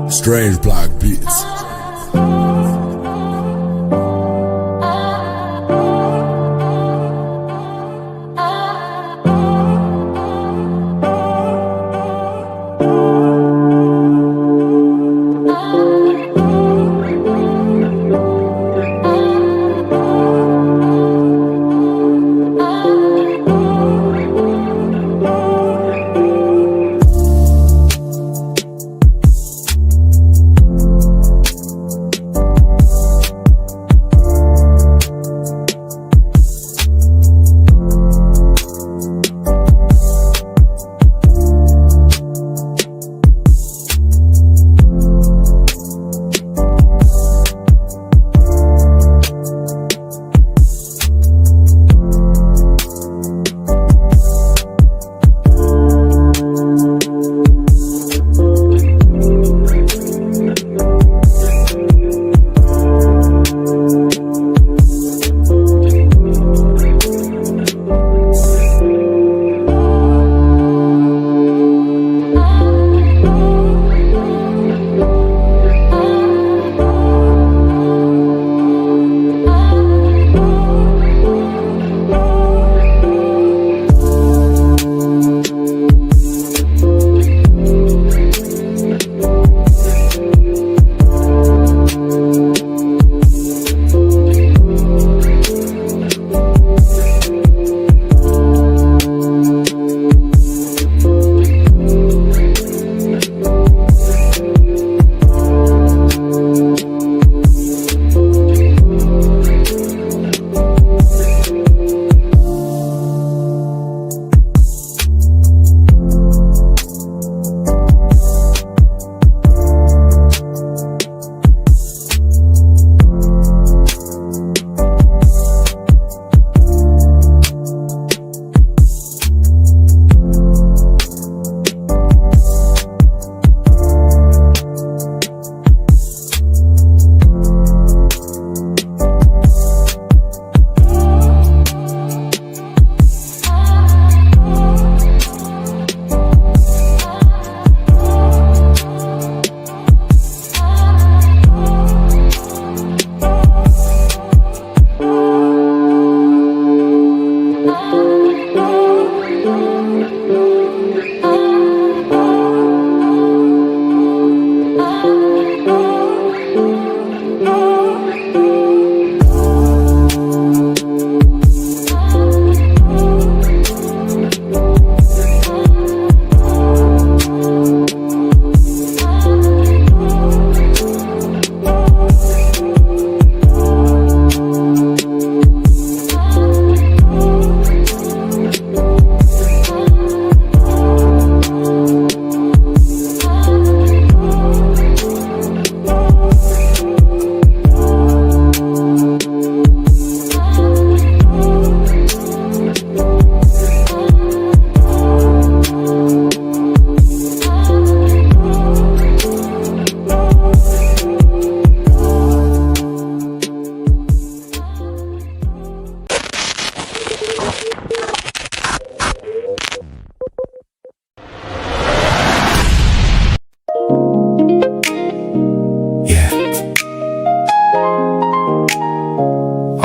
Strange Block Beats.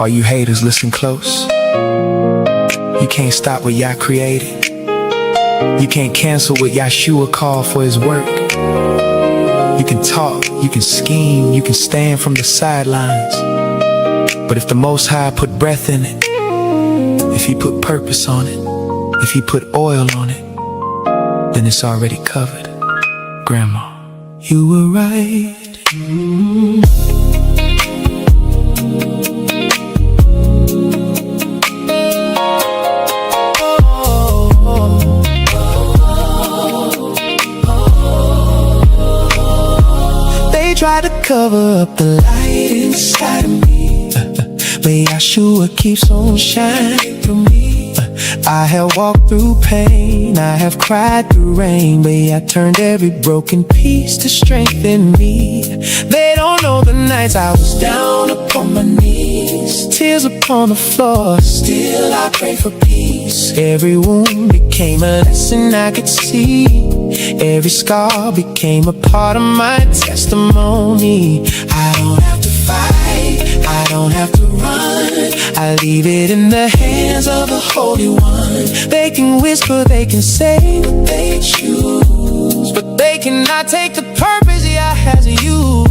All you haters, listen close. You can't stop what Yah created. You can't cancel what Yahshua called for his work. You can talk, you can scheme, you can stand from the sidelines. But if the Most High put breath in it, if he put purpose on it, if he put oil on it, then it's already covered. Grandma, you were right. They try to cover up the light inside of me, but Yahshua keeps on shining through me. I have walked through pain, I have cried through rain, but I turned every broken piece to strengthen me. They don't know the nights I was down upon my knees, tears upon the floor, still I pray for peace. Every wound became a lesson I could see, every scar became a part of my testimony. I don't have to fight, I don't have to run, I leave it in the hands of the Holy One. They can whisper, they can say what they choose, but they cannot take the purpose Yah has used.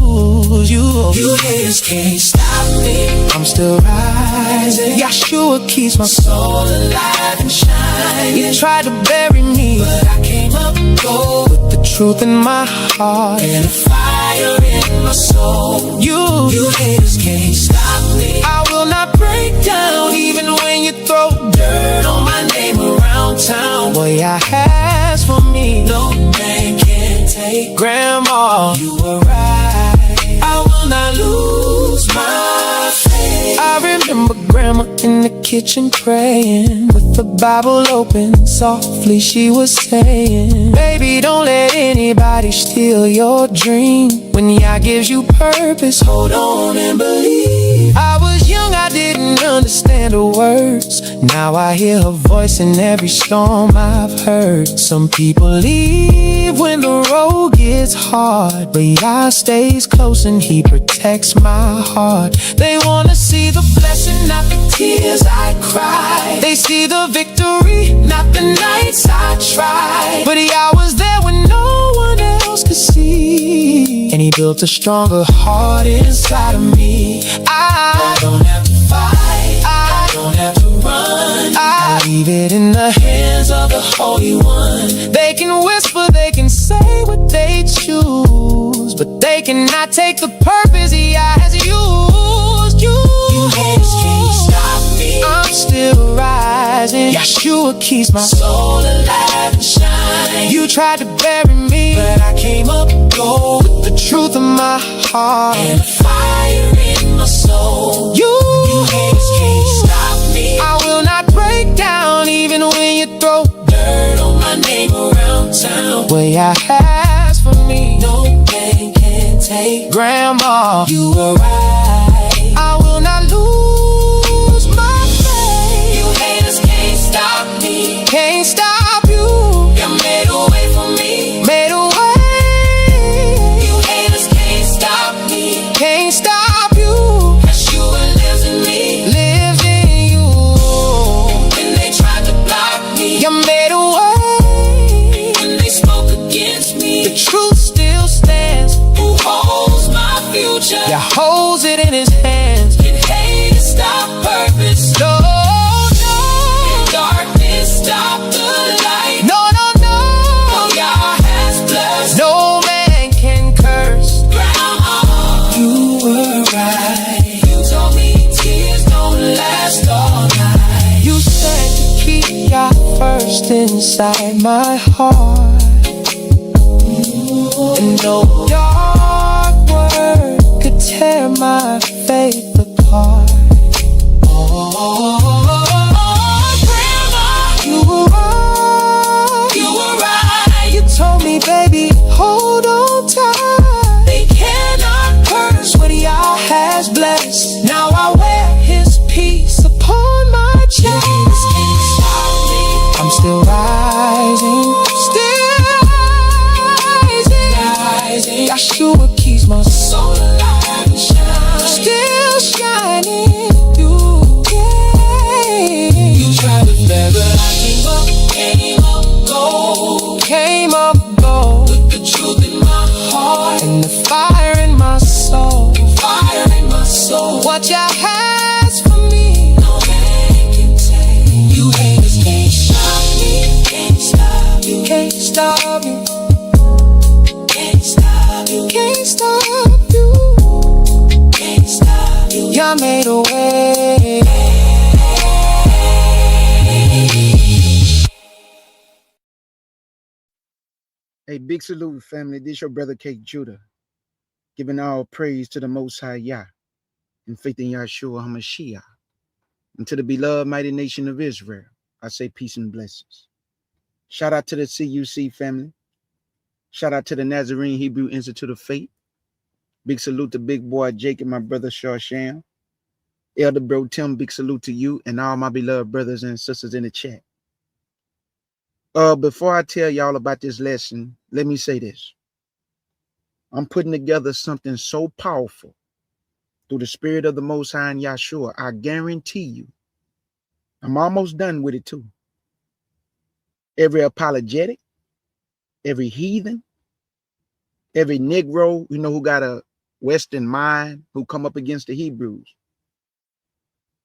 You haters can't stop me, I'm still rising. Yahshua keeps my soul alive and shining. You tried to bury me, but I came up gold with the truth in my heart and a fire in my soul. You haters can't stop me, I will not break down even when you throw dirt on my name around town. What Yah has for me, no man can take. Grandma, you were right, I will not lose my faith. I remember Grandma in the kitchen praying, with the Bible open, softly she was saying, baby, don't let anybody steal your dream. When Yah gives you purpose, hold on and believe. I was young, I didn't understand her words. Now I hear her voice in every storm I've heard. Some people leave when the road gets hard, but Yah stays close and He protects my heart. They wanna see the blessing, not the tears I cry. They see the victory, not the nights I tried. But Yah was there when no one else could see, and He built a stronger heart inside of me. I don't have to fight, I don't have to run, I leave it in the hands of the Holy One. They can whisper, they can say what they choose, but they cannot take the purpose Yah has used. You haters can't stop me, I'm still rising. Yahshua keeps my soul alive and shining. You tried to bury me, but I came up gold with the truth in my heart and fire in my soul. You haters can't stop me, I will not break down even when you throw dirt on my name around town. What Yah has for me, no man can take. Grandma, you were right, I will not lose my faith. You haters can't stop me, can't stop you. You made a way for me, made a way. You haters can't stop me, can't stop you. Yahshua lives in me, lives in you. When they tried to block me, you made a way. When they spoke against me, the truth still stands. Who holds my future? Yah holds it in His hands. Can haters stop purpose? No, no. Can darkness stop the light? No, no, no. Oh, Yah has blessed, no man can curse. Grandma, you were right, you told me tears don't last all night. You said to keep Yah first inside my heart, and no dark word could tear my faith apart. Grandma, you were right, you were right. You told me, baby, hold on tight. They cannot curse what Yah has blessed. Now I wear His peace upon my chest. I'm still rising, Yahshua keeps my soul alive and shining, still shining through. Yeah. You tried to bear, but I came up gold, came up gold with the truth in my heart and the fire in my soul, fire in my soul. What Yah has for me, no man can take. You haters can't stop me, can't stop you, can't stop you. Can't stop you, can't stop you. Yah made a way. Hey, big salute, family. This your brother K. Judah, giving all praise to the Most High Yah, and faith in Yahshua HaMashiach, and to the beloved mighty nation of Israel. I say peace and blessings. Shout out to the CUC family. Shout out to the Nazarene Hebrew Institute of Faith. Big salute to big boy Jake and my brother Sham. Elder bro Tim, big salute to you and all my beloved brothers and sisters in the chat. Before I tell y'all about this lesson, let me say this. I'm putting together something so powerful through the Spirit of the Most High and Yahshua. I guarantee you, I'm almost done with it too. Every apologetic, every heathen, every Negro, who got a Western mind, who come up against the Hebrews.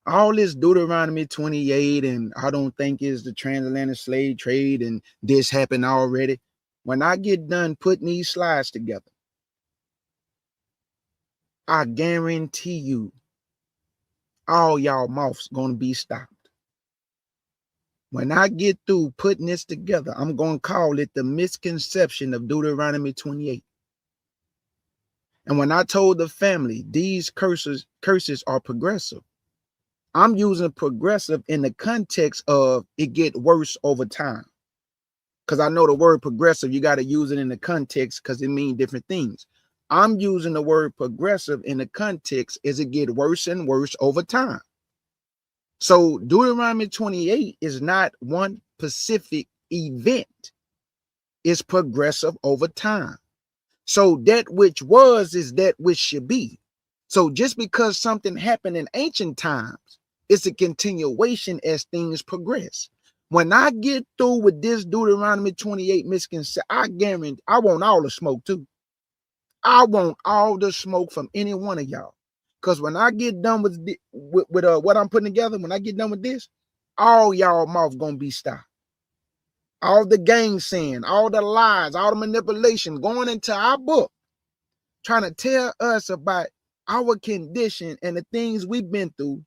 All this Deuteronomy 28 and I don't think is the transatlantic slave trade and this happened already. When I get done putting these slides together, I guarantee you all y'all mouths gonna be stopped. When I get through putting this together, I'm gonna call it the misconception of Deuteronomy 28. And when I told the family these curses are progressive, I'm using progressive in the context of it get worse over time. Because I know the word progressive, you got to use it in the context because it means different things. I'm using the word progressive in the context as it get worse and worse over time. So Deuteronomy 28 is not one specific event. It's progressive over time. So that which was is that which should be. So just because something happened in ancient times, it's a continuation as things progress. When I get through with this Deuteronomy 28 misconception, I guarantee I want all the smoke too. I want all the smoke from any one of y'all. Because when I get done with what I'm putting together, when I get done with this, all y'all mouth gonna be stopped. All the gang saying, all the lies, all the manipulation going into our book, trying to tell us about our condition and the things we've been through,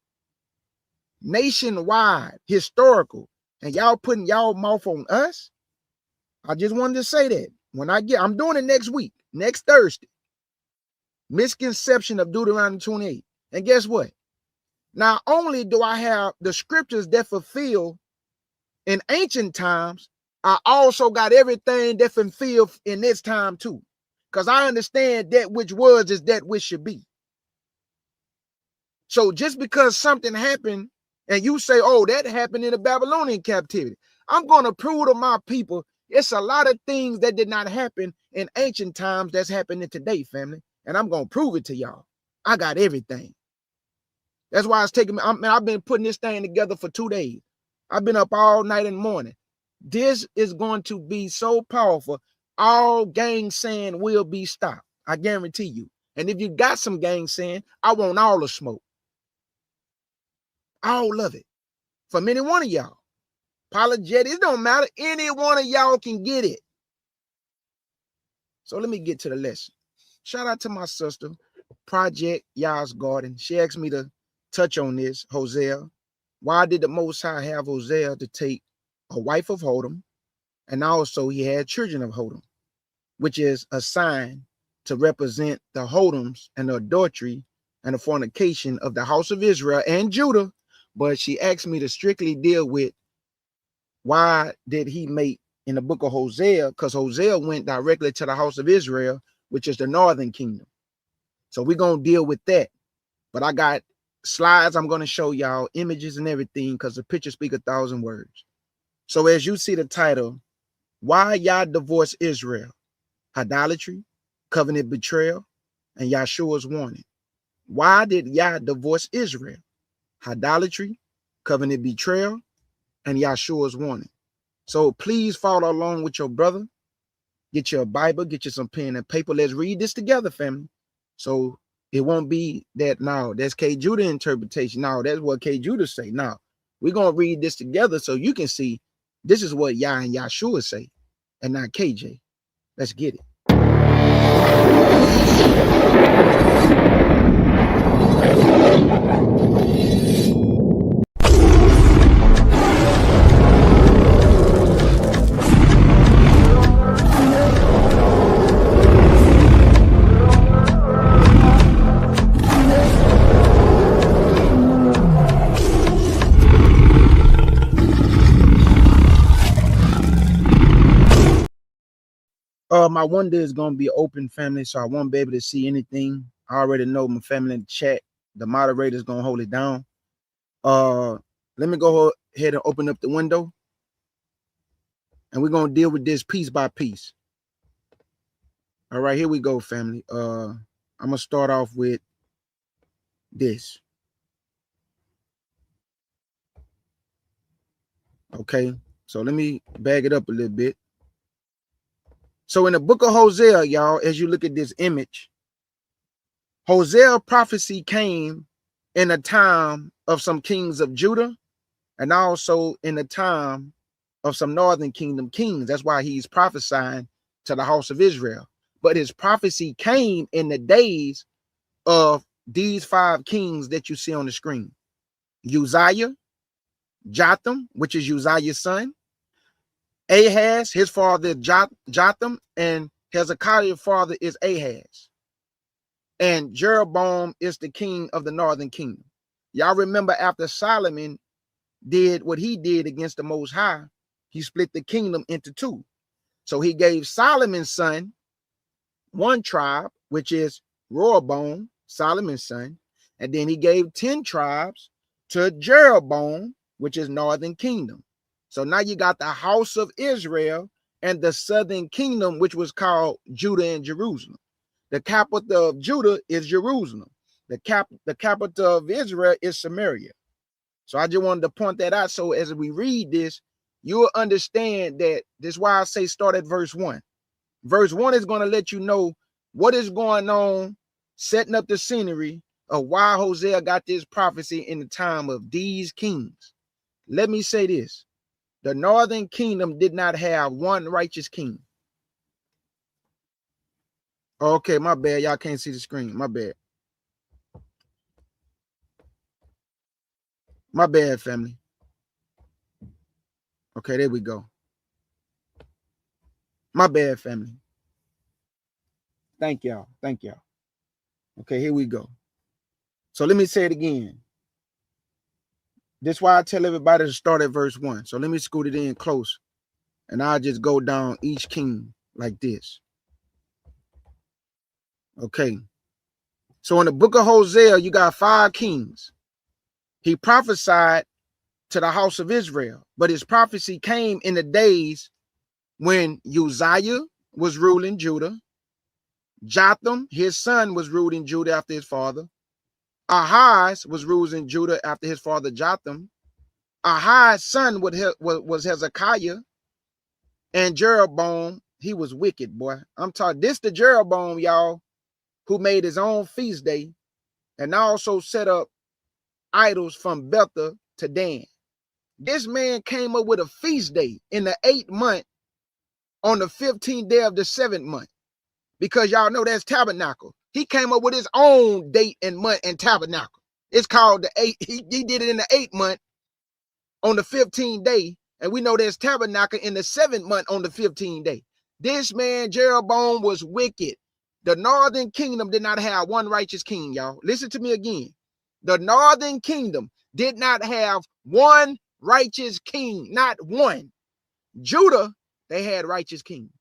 nationwide, historical, and y'all putting y'all mouth on us. I just wanted to say that I'm doing it next week, next Thursday. Misconception of Deuteronomy 28. And guess what? Not only do I have the scriptures that fulfill in ancient times, I also got everything that fulfill in this time too. Because I understand that which was is that which should be. So just because something happened and you say, oh, that happened in the Babylonian captivity, I'm going to prove to my people it's a lot of things that did not happen in ancient times that's happening today, family. And I'm going to prove it to y'all. I got everything. That's why it's taking me. I've been putting this thing together for 2 days. I've been up all night and morning. This is going to be so powerful. All gang saying will be stopped. I guarantee you. And if you got some gang saying, I want all the smoke. All of it. From any one of y'all. Apologetic. It don't matter. Any one of y'all can get it. So let me get to the lesson. Shout out to my sister, Project YAH's Garden. She asked me to touch on this, Hosea. Why did the Most High have Hosea to take a wife of Hodom? And also he had children of Hodom, which is a sign to represent the Hodoms and the adultery and the fornication of the house of Israel and Judah. But she asked me to strictly deal with why did he make in the book of Hosea, because Hosea went directly to the house of Israel, which is the northern kingdom. So we're going to deal with that. But I got slides I'm going to show y'all, images and everything, because the picture speaks 1,000 words. So as you see the title, why YAH divorced Israel? Idolatry, covenant betrayal, and Yahshua's warning. Why did YAH divorce Israel? Idolatry, covenant betrayal, and Yahshua's warning. So please follow along with your brother. Get your Bible, get you some pen and paper. Let's read this together, family. So it won't be that now that's K. Judah interpretation. Now that's what K. Judah say. Now we're going to read this together so you can see this is what YAH and Yahshua say and not KJ. Let's get it. My window is gonna be open, family, so I won't be able to see anything. I already know my family in the chat. The moderator is gonna hold it down. Let me go ahead and open up the window, and we're gonna deal with this piece by piece. All right, here we go, family. I'm gonna start off with this. Okay, so let me bag it up a little bit. So in the book of Hosea, y'all, as you look at this image, Hosea prophecy came in a time of some kings of Judah and also in the time of some northern kingdom kings. That's why he's prophesying to the house of Israel. But his prophecy came in the days of these 5 kings that you see on the screen. Uzziah, Jotham, which is Uzziah's son, Ahaz, his father Jotham, and Hezekiah's father is Ahaz. And Jeroboam is the king of the northern kingdom. Y'all remember after Solomon did what he did against the Most High, he split the kingdom into 2. So he gave Solomon's son 1 tribe, which is Rehoboam, Solomon's son, and then he gave 10 tribes to Jeroboam, which is northern kingdom. So now you got the house of Israel and the southern kingdom, which was called Judah and Jerusalem. The capital of Judah is Jerusalem. The capital of Israel is Samaria. So I just wanted to point that out. So as we read this, you'll understand that this is why I say start at verse 1. Verse 1 is going to let you know what is going on, setting up the scenery of why Hosea got this prophecy in the time of these kings. Let me say this. The northern kingdom did not have one righteous king. Okay, my bad. Y'all can't see the screen. My bad. My bad, family. Okay, there we go. My bad, family. Thank y'all. Thank y'all. Okay, here we go. So let me say it again. This is why I tell everybody to start at verse 1. So let me scoot it in close, and I'll just go down each king like this. Okay. So in the book of Hosea, you got 5 kings. He prophesied to the house of Israel, but his prophecy came in the days when Uzziah was ruling Judah. Jotham, his son, was ruling Judah after his father. Ahaz was ruling Judah after his father Jotham. Ahaz's son was Hezekiah. And Jeroboam, he was wicked, boy. I'm talking, this the Jeroboam, y'all, who made his own feast day and also set up idols from Bethel to Dan. This man came up with a feast day in the 8th month on the 15th day of the 7th month, because y'all know that's tabernacle. He came up with his own date and month and tabernacle. It's called the 8th. He did it in the 8th month on the 15th day, and we know there's tabernacle in the 7th month on the 15th day. This man Jeroboam was wicked. The northern kingdom did not have one righteous king, y'all. Listen to me again. The northern kingdom did not have one righteous king, not one. Judah, they had righteous kings.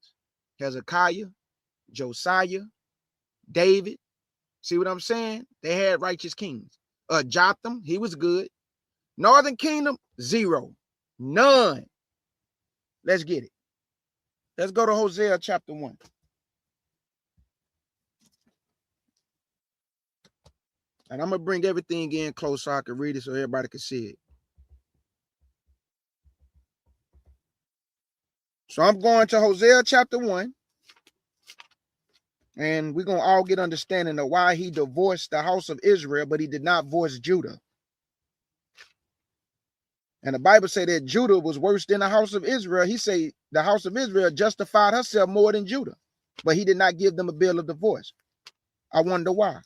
Hezekiah, Josiah, David. See what I'm saying? They had righteous kings. Jotham, he was good. Northern kingdom, 0. None. Let's get it. Let's go to Hosea chapter 1. And I'm going to bring everything in close so I can read it so everybody can see it. So I'm going to Hosea chapter 1. And we're going to all get understanding of why he divorced the house of Israel, but he did not divorce Judah. And the Bible said that Judah was worse than the house of Israel. He said the house of Israel justified herself more than Judah, but he did not give them a bill of divorce. I wonder why.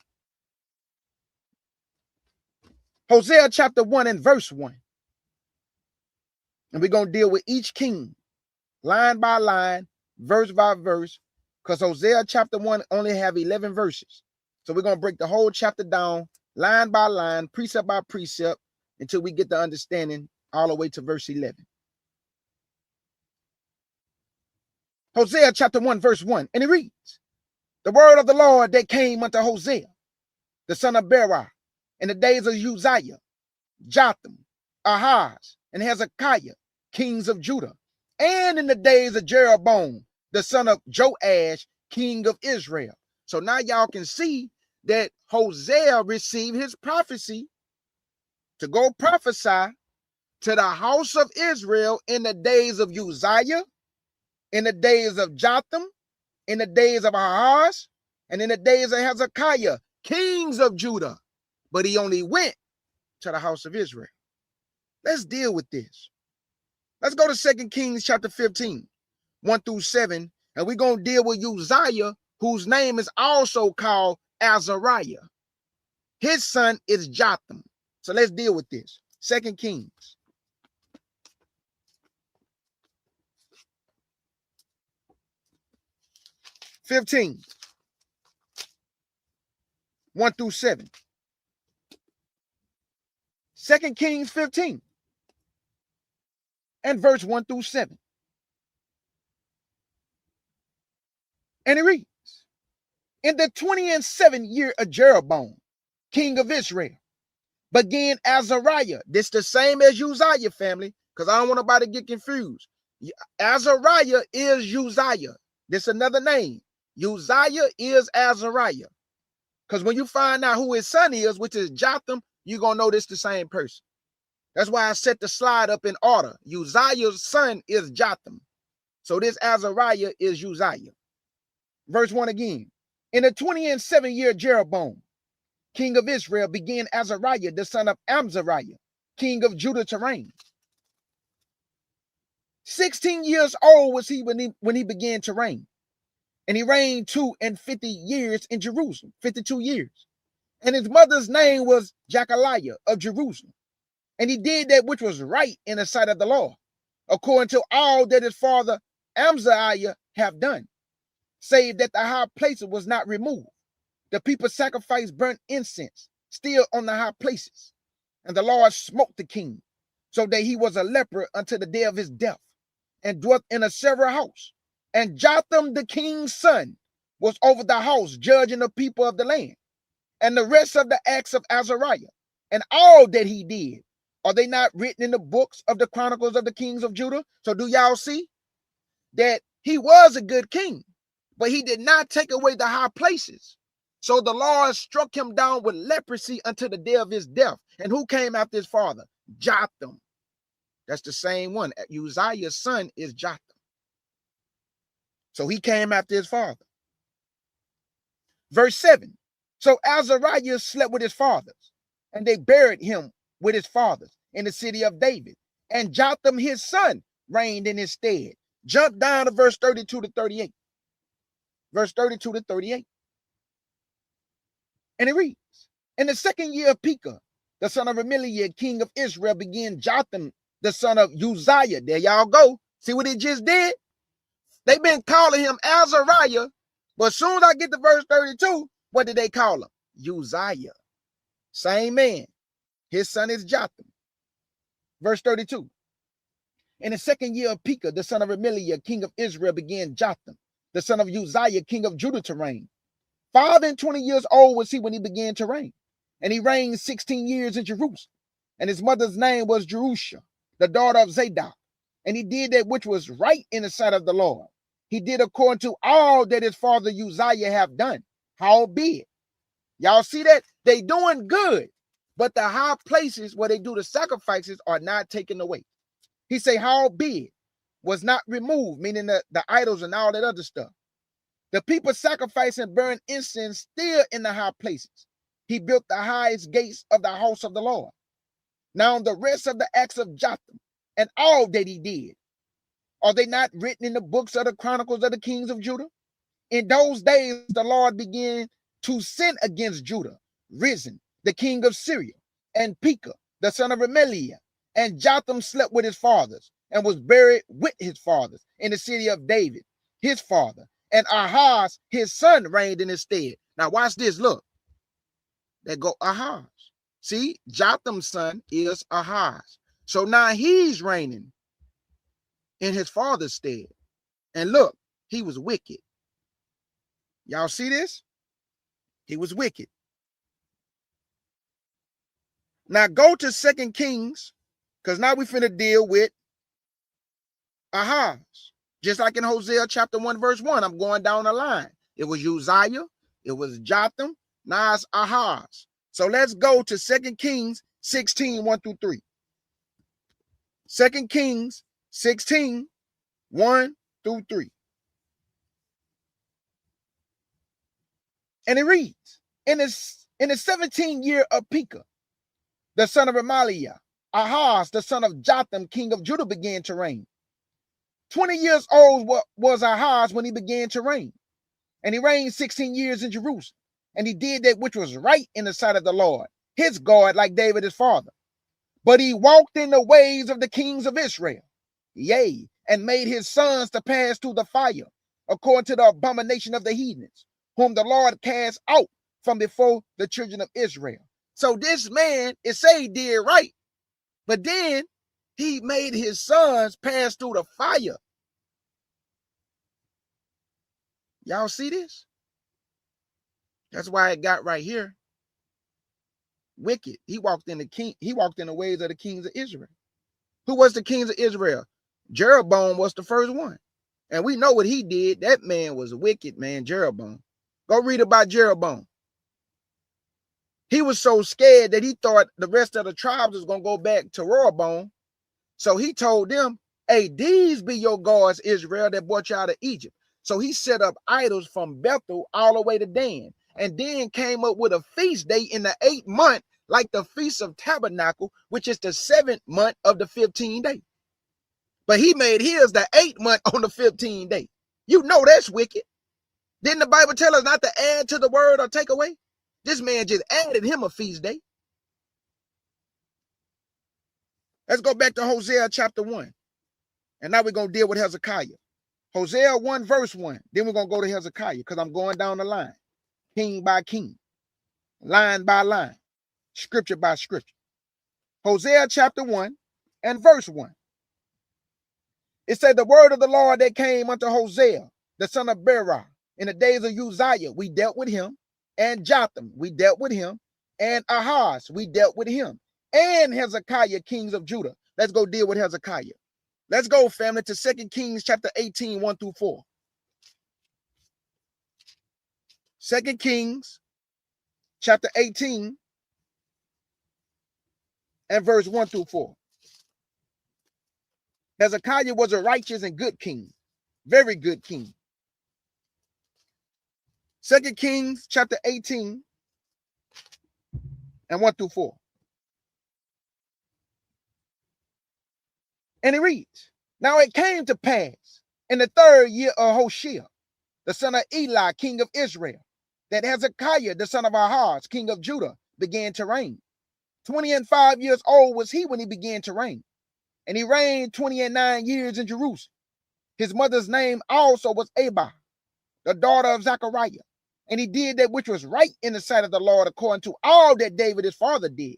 Hosea chapter 1 and verse 1. And we're going to deal with each king, line by line, verse by verse, because Hosea chapter 1 only have 11 verses. So we're going to break the whole chapter down, line by line, precept by precept, until we get the understanding all the way to verse 11. Hosea chapter 1, verse 1. And it reads, the word of the Lord that came unto Hosea, the son of Berai, in the days of Uzziah, Jotham, Ahaz, and Hezekiah, kings of Judah, and in the days of Jeroboam, the son of Joash, king of Israel. So now y'all can see that Hosea received his prophecy to go prophesy to the house of Israel in the days of Uzziah, in the days of Jotham, in the days of Ahaz, and in the days of Hezekiah, kings of Judah. But he only went to the house of Israel. Let's deal with this. Let's go to 2 Kings chapter 15, 1 through 7, and we're going to deal with Uzziah, whose name is also called Azariah. His son is Jotham. So let's deal with this. 2 Kings. (15) 1 through 7. 2 Kings 15 and verse 1 through 7. And it reads, in the 27th year of Jeroboam, king of Israel, began Azariah. This the same as Uzziah, family, because I don't want nobody to get confused. Azariah is Uzziah. This another name. Uzziah is Azariah. Because when you find out who his son is, which is Jotham, you're going to know this the same person. That's why I set the slide up in order. Uzziah's son is Jotham. So this Azariah is Uzziah. Verse 1 again. In the 27th year of Jeroboam, king of Israel, began Azariah, the son of Amzariah, king of Judah, to reign. 16 years old was he when he began to reign. And he reigned 52 years in Jerusalem, 52 years. And his mother's name was Jechaliah of Jerusalem. And he did that which was right in the sight of the Lord, according to all that his father Amzariah have done, save that the high places was not removed. The people sacrificed burnt incense still on the high places. And the Lord smote the king, so that he was a leper unto the day of his death, and dwelt in a several house. And Jotham the king's son was over the house, judging the people of the land. And the rest of the acts of Azariah, and all that he did, are they not written in the books of the chronicles of the kings of Judah? So do y'all see that he was a good king, but he did not take away the high places. So the Lord struck him down with leprosy until the day of his death. And who came after his father? Jotham. That's the same one. Uzziah's son is Jotham. So he came after his father. Verse 7. So Azariah slept with his fathers, and they buried him with his fathers in the city of David. And Jotham his son reigned in his stead. Jump down to verse 32 to 38. Verse 32 to 38. And it reads, in the 2nd year of Pekah, the son of Remaliah, king of Israel, began Jotham, the son of Uzziah. There y'all go. See what he just did? They've been calling him Azariah, but as soon as I get to verse 32, what did they call him? Uzziah. Same man. His son is Jotham. Verse 32. In the 2nd year of Pekah, the son of Remaliah, king of Israel, began Jotham, the son of Uzziah, king of Judah, to reign. 25 years old was he when he began to reign. And he reigned 16 years in Jerusalem. And his mother's name was Jerusha, the daughter of Zadok. And he did that which was right in the sight of the Lord. He did according to all that his father Uzziah have done. Howbeit, y'all see that? They doing good, but the high places where they do the sacrifices are not taken away. He say, howbeit was not removed, meaning the idols and all that other stuff. The people sacrifice and burn incense still in the high places. He built the highest gates of the house of the Lord. Now the rest of the acts of Jotham and all that he did, are they not written in the books of the chronicles of the kings of Judah? In those days, the Lord began to sin against Judah, Risen, the king of Syria, and Pekah, the son of Remaliah. And Jotham slept with his fathers and was buried with his fathers in the city of David, his father. And Ahaz, his son, reigned in his stead. Now watch this, look. There go Ahaz. See, Jotham's son is Ahaz. So now he's reigning in his father's stead. And look, He was wicked. Y'all see this? He was wicked. Now go to 2 Kings, because now we finna deal with Ahaz. Just like in Hosea chapter 1, verse 1, I'm going down the line. It was Uzziah, it was Jotham, now it's Ahaz. So let's go to 2 Kings 16, 1 through 3. 2 Kings 16, 1 through 3. And it reads, in the 17th year of Pekah, the son of Remaliah, Ahaz, the son of Jotham, king of Judah, began to reign. 20 years old was Ahaz when he began to reign. And he reigned 16 years in Jerusalem. And he did that which was right in the sight of the Lord, his God, like David his father. But he walked in the ways of the kings of Israel, yea, and made his sons to pass through the fire, according to the abomination of the heathens, whom the Lord cast out from before the children of Israel. So this man, it say he did right, but then he made his sons pass through the fire. Y'all see this? That's why it got right here. Wicked. He walked in the ways of the kings of Israel. Who was the kings of Israel? Jeroboam was the first one. And we know what he did. That man was wicked, man, Jeroboam. Go read about Jeroboam. He was so scared that he thought the rest of the tribes was going to go back to Rehoboam. So he told them, hey, these be your gods, Israel, that brought you out of Egypt. So he set up idols from Bethel all the way to Dan, and then came up with a feast day in the 8th month, like the Feast of Tabernacle, which is the 7th month of the 15th day. But he made his the 8th month on the 15th day. You know that's wicked. Didn't the Bible tell us not to add to the word or take away? This man just added him a feast day. Let's go back to Hosea chapter 1. And now we're going to deal with Hezekiah. Hosea 1 verse 1. Then we're going to go to Hezekiah, because I'm going down the line. King by king. Line by line. Scripture by scripture. Hosea chapter 1 and verse 1. It said, the word of the Lord that came unto Hosea, the son of Berah, in the days of Uzziah, we dealt with him. And Jotham, we dealt with him. And Ahaz, we dealt with him. And Hezekiah, kings of Judah. Let's go deal with Hezekiah. Let's go, family, to 2 Kings chapter 18, 1 through 4. 2 Kings chapter 18 and verse 1 through 4. Hezekiah was a righteous and good king, very good king. 2 Kings chapter 18 and 1 through 4. And it reads, now it came to pass in the 3rd year of Hoshea, the son of Eli, king of Israel, that Hezekiah, the son of Ahaz, king of Judah, began to reign. 25 years old was he when he began to reign. And he reigned 29 years in Jerusalem. His mother's name also was Abah, the daughter of Zechariah. And he did that which was right in the sight of the Lord, according to all that David his father did.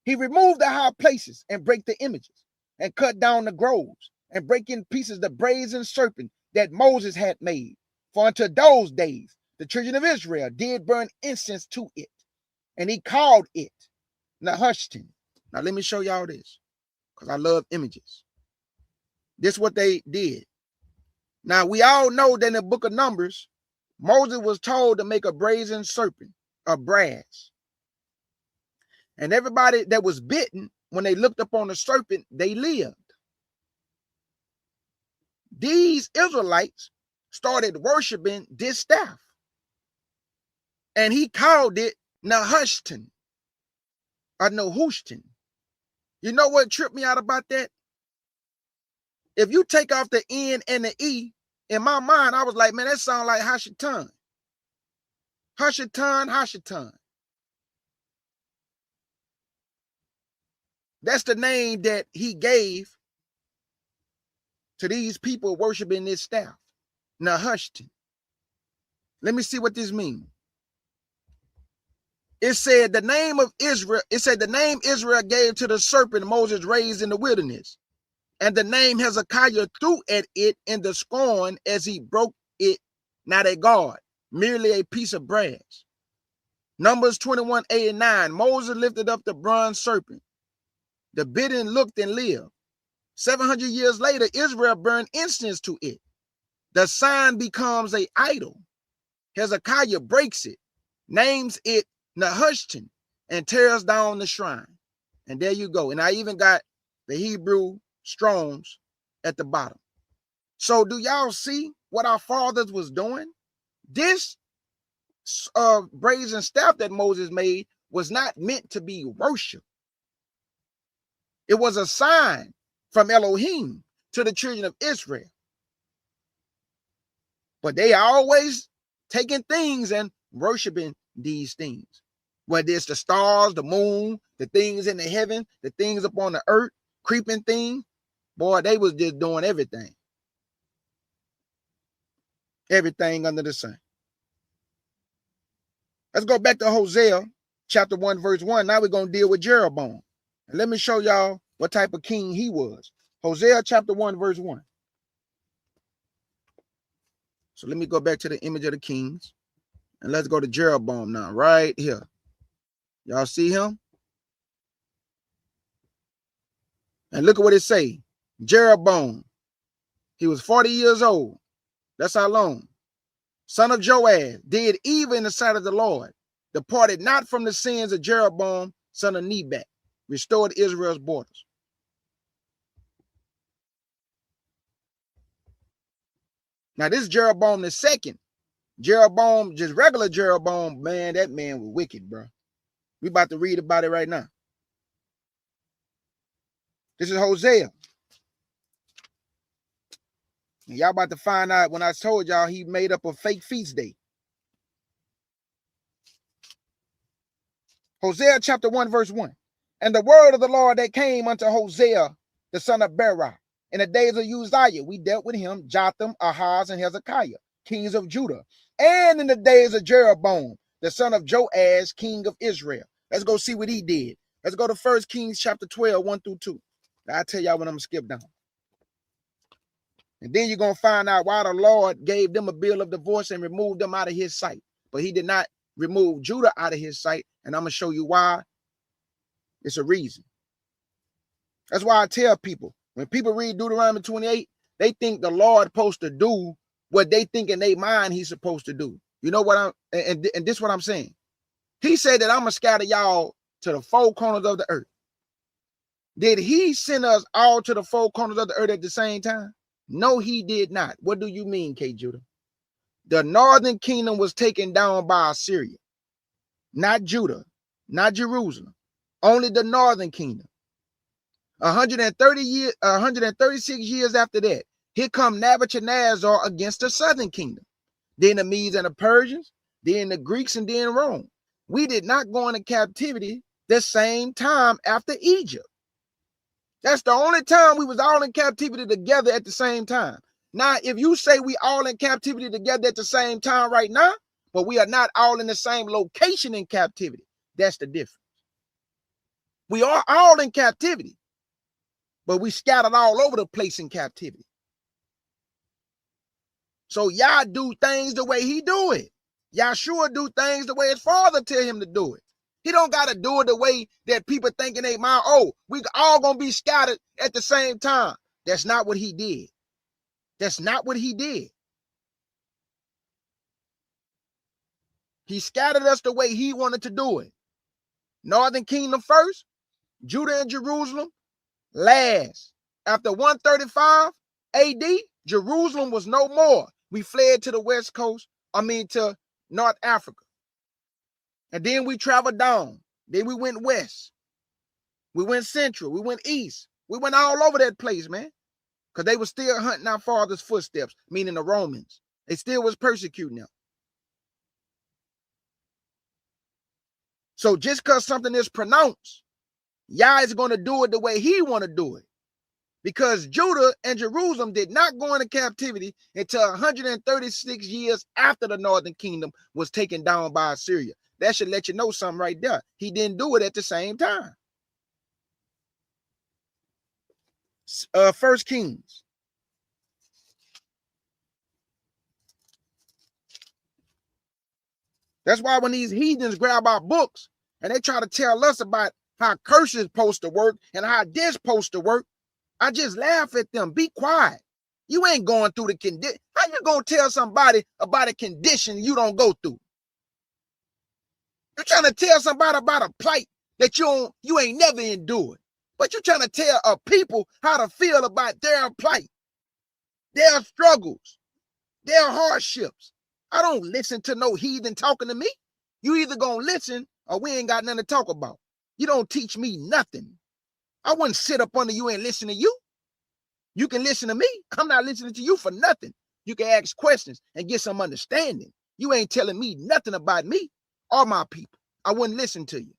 He removed the high places and brake the images, and cut down the groves, and brake in pieces the brazen serpent that Moses had made. For unto those days the children of Israel did burn incense to it, and he called it Nehushtan. Now let me show y'all this, because I love images. This is what they did. Now we all know that in the book of Numbers, Moses was told to make a brazen serpent of brass. And everybody that was bitten, when they looked upon the serpent, they lived. These Israelites started worshiping this staff. And he called it Nehushtan or Nehushtan. You know what tripped me out about that? If you take off the N and the E, in my mind, I was like, man, that sounds like Hashatan. Hashatan, Hashatan. That's the name that he gave to these people worshiping this staff. Nehushtan. Let me see what this means. It said the name of Israel, it said the name Israel gave to the serpent Moses raised in the wilderness. And the name Hezekiah threw at it in the scorn as he broke it, not a god, merely a piece of brass. Numbers 21, 8 and 9. Moses lifted up the bronze serpent. The bidden looked and lived. 700 years later, Israel burned incense to it. The sign becomes an idol. Hezekiah breaks it, names it Nehushtan, and tears down the shrine. And there you go. And I even got the Hebrew Strongs at the bottom. So do y'all see what our fathers was doing? This brazen staff that Moses made was not meant to be worship. It was a sign from Elohim to the children of Israel. But they always taking things and worshiping these things. Whether it's the stars, the moon, the things in the heaven, the things upon the earth, creeping things, boy, they was just doing everything. Everything under the sun. Let's go back to Hosea chapter 1, verse 1. Now we're going to deal with Jeroboam. And let me show y'all what type of king he was. Hosea chapter 1, verse 1. So let me go back to the image of the kings. And let's go to Jeroboam now, right here. Y'all see him? And look at what it say. Jeroboam. He was 40 years old. That's how long. Son of Joash, did evil in the sight of the Lord, departed not from the sins of Jeroboam, son of Nebat, restored Israel's borders. Now this is Jeroboam the second. Jeroboam, just regular Jeroboam, man, that man was wicked, bro. We about to read about it right now. This is Hosea. And y'all about to find out when I told y'all he made up a fake feast day. Hosea chapter 1, verse 1. And the word of the Lord that came unto Hosea, the son of Berah, in the days of Uzziah, we dealt with him, Jotham, Ahaz, and Hezekiah, kings of Judah. And in the days of Jeroboam, the son of Joash, king of Israel. Let's go see what he did. Let's go to 1 Kings chapter 12, 1 through 2. I'll tell y'all when I'm going to skip down. And then you're going to find out why the Lord gave them a bill of divorce and removed them out of his sight. But he did not remove Judah out of his sight. And I'm going to show you why. It's a reason. That's why I tell people, when people read Deuteronomy 28, they think the Lord supposed to do what they think in their mind he's supposed to do. You know what and this is what I'm saying. He said that I'm going to scatter y'all to the four corners of the earth. Did he send us all to the four corners of the earth at the same time? No, he did not. What do you mean, K. Judah? The northern kingdom was taken down by Assyria. Not Judah, not Jerusalem. Only the northern kingdom. 136 years after that, here come Nebuchadnezzar against the southern kingdom. Then the Medes and the Persians, then the Greeks, and then Rome. We did not go into captivity the same time after Egypt. That's the only time we was all in captivity together at the same time. Now, if you say we all in captivity together at the same time right now, but we are not all in the same location in captivity, that's the difference. We are all in captivity, but we scattered all over the place in captivity. So Yah do things the way he do it. Yahshua do things the way his father tell him to do it. He don't got to do it the way that people think in their mind, oh, we all going to be scattered at the same time. That's not what he did. That's not what he did. He scattered us the way he wanted to do it. Northern kingdom first, Judah and Jerusalem last. After 135 AD, Jerusalem was no more. We fled to the west coast, to North Africa. And then we traveled down. Then we went west. We went central. We went east. We went all over that place, man. Because they were still hunting our father's footsteps, meaning the Romans. They still was persecuting them. So just because something is pronounced, Yah is going to do it the way he want to do it. Because Judah and Jerusalem did not go into captivity until 136 years after the northern kingdom was taken down by Assyria. That should let you know something right there. He didn't do it at the same time. First Kings. That's why when these heathens grab our books and they try to tell us about how curses supposed to work and how this supposed to work, I just laugh at them. Be quiet. You ain't going through the condition. How you gonna tell somebody about a condition you don't go through? You're trying to tell somebody about a plight that you ain't never endured. But you're trying to tell a people how to feel about their plight, their struggles, their hardships. I don't listen to no heathen talking to me. You either gonna listen or we ain't got nothing to talk about. You don't teach me nothing. I wouldn't sit up under you and listen to you. You can listen to me. I'm not listening to you for nothing. You can ask questions and get some understanding. You ain't telling me nothing about me or my people. I wouldn't listen to you.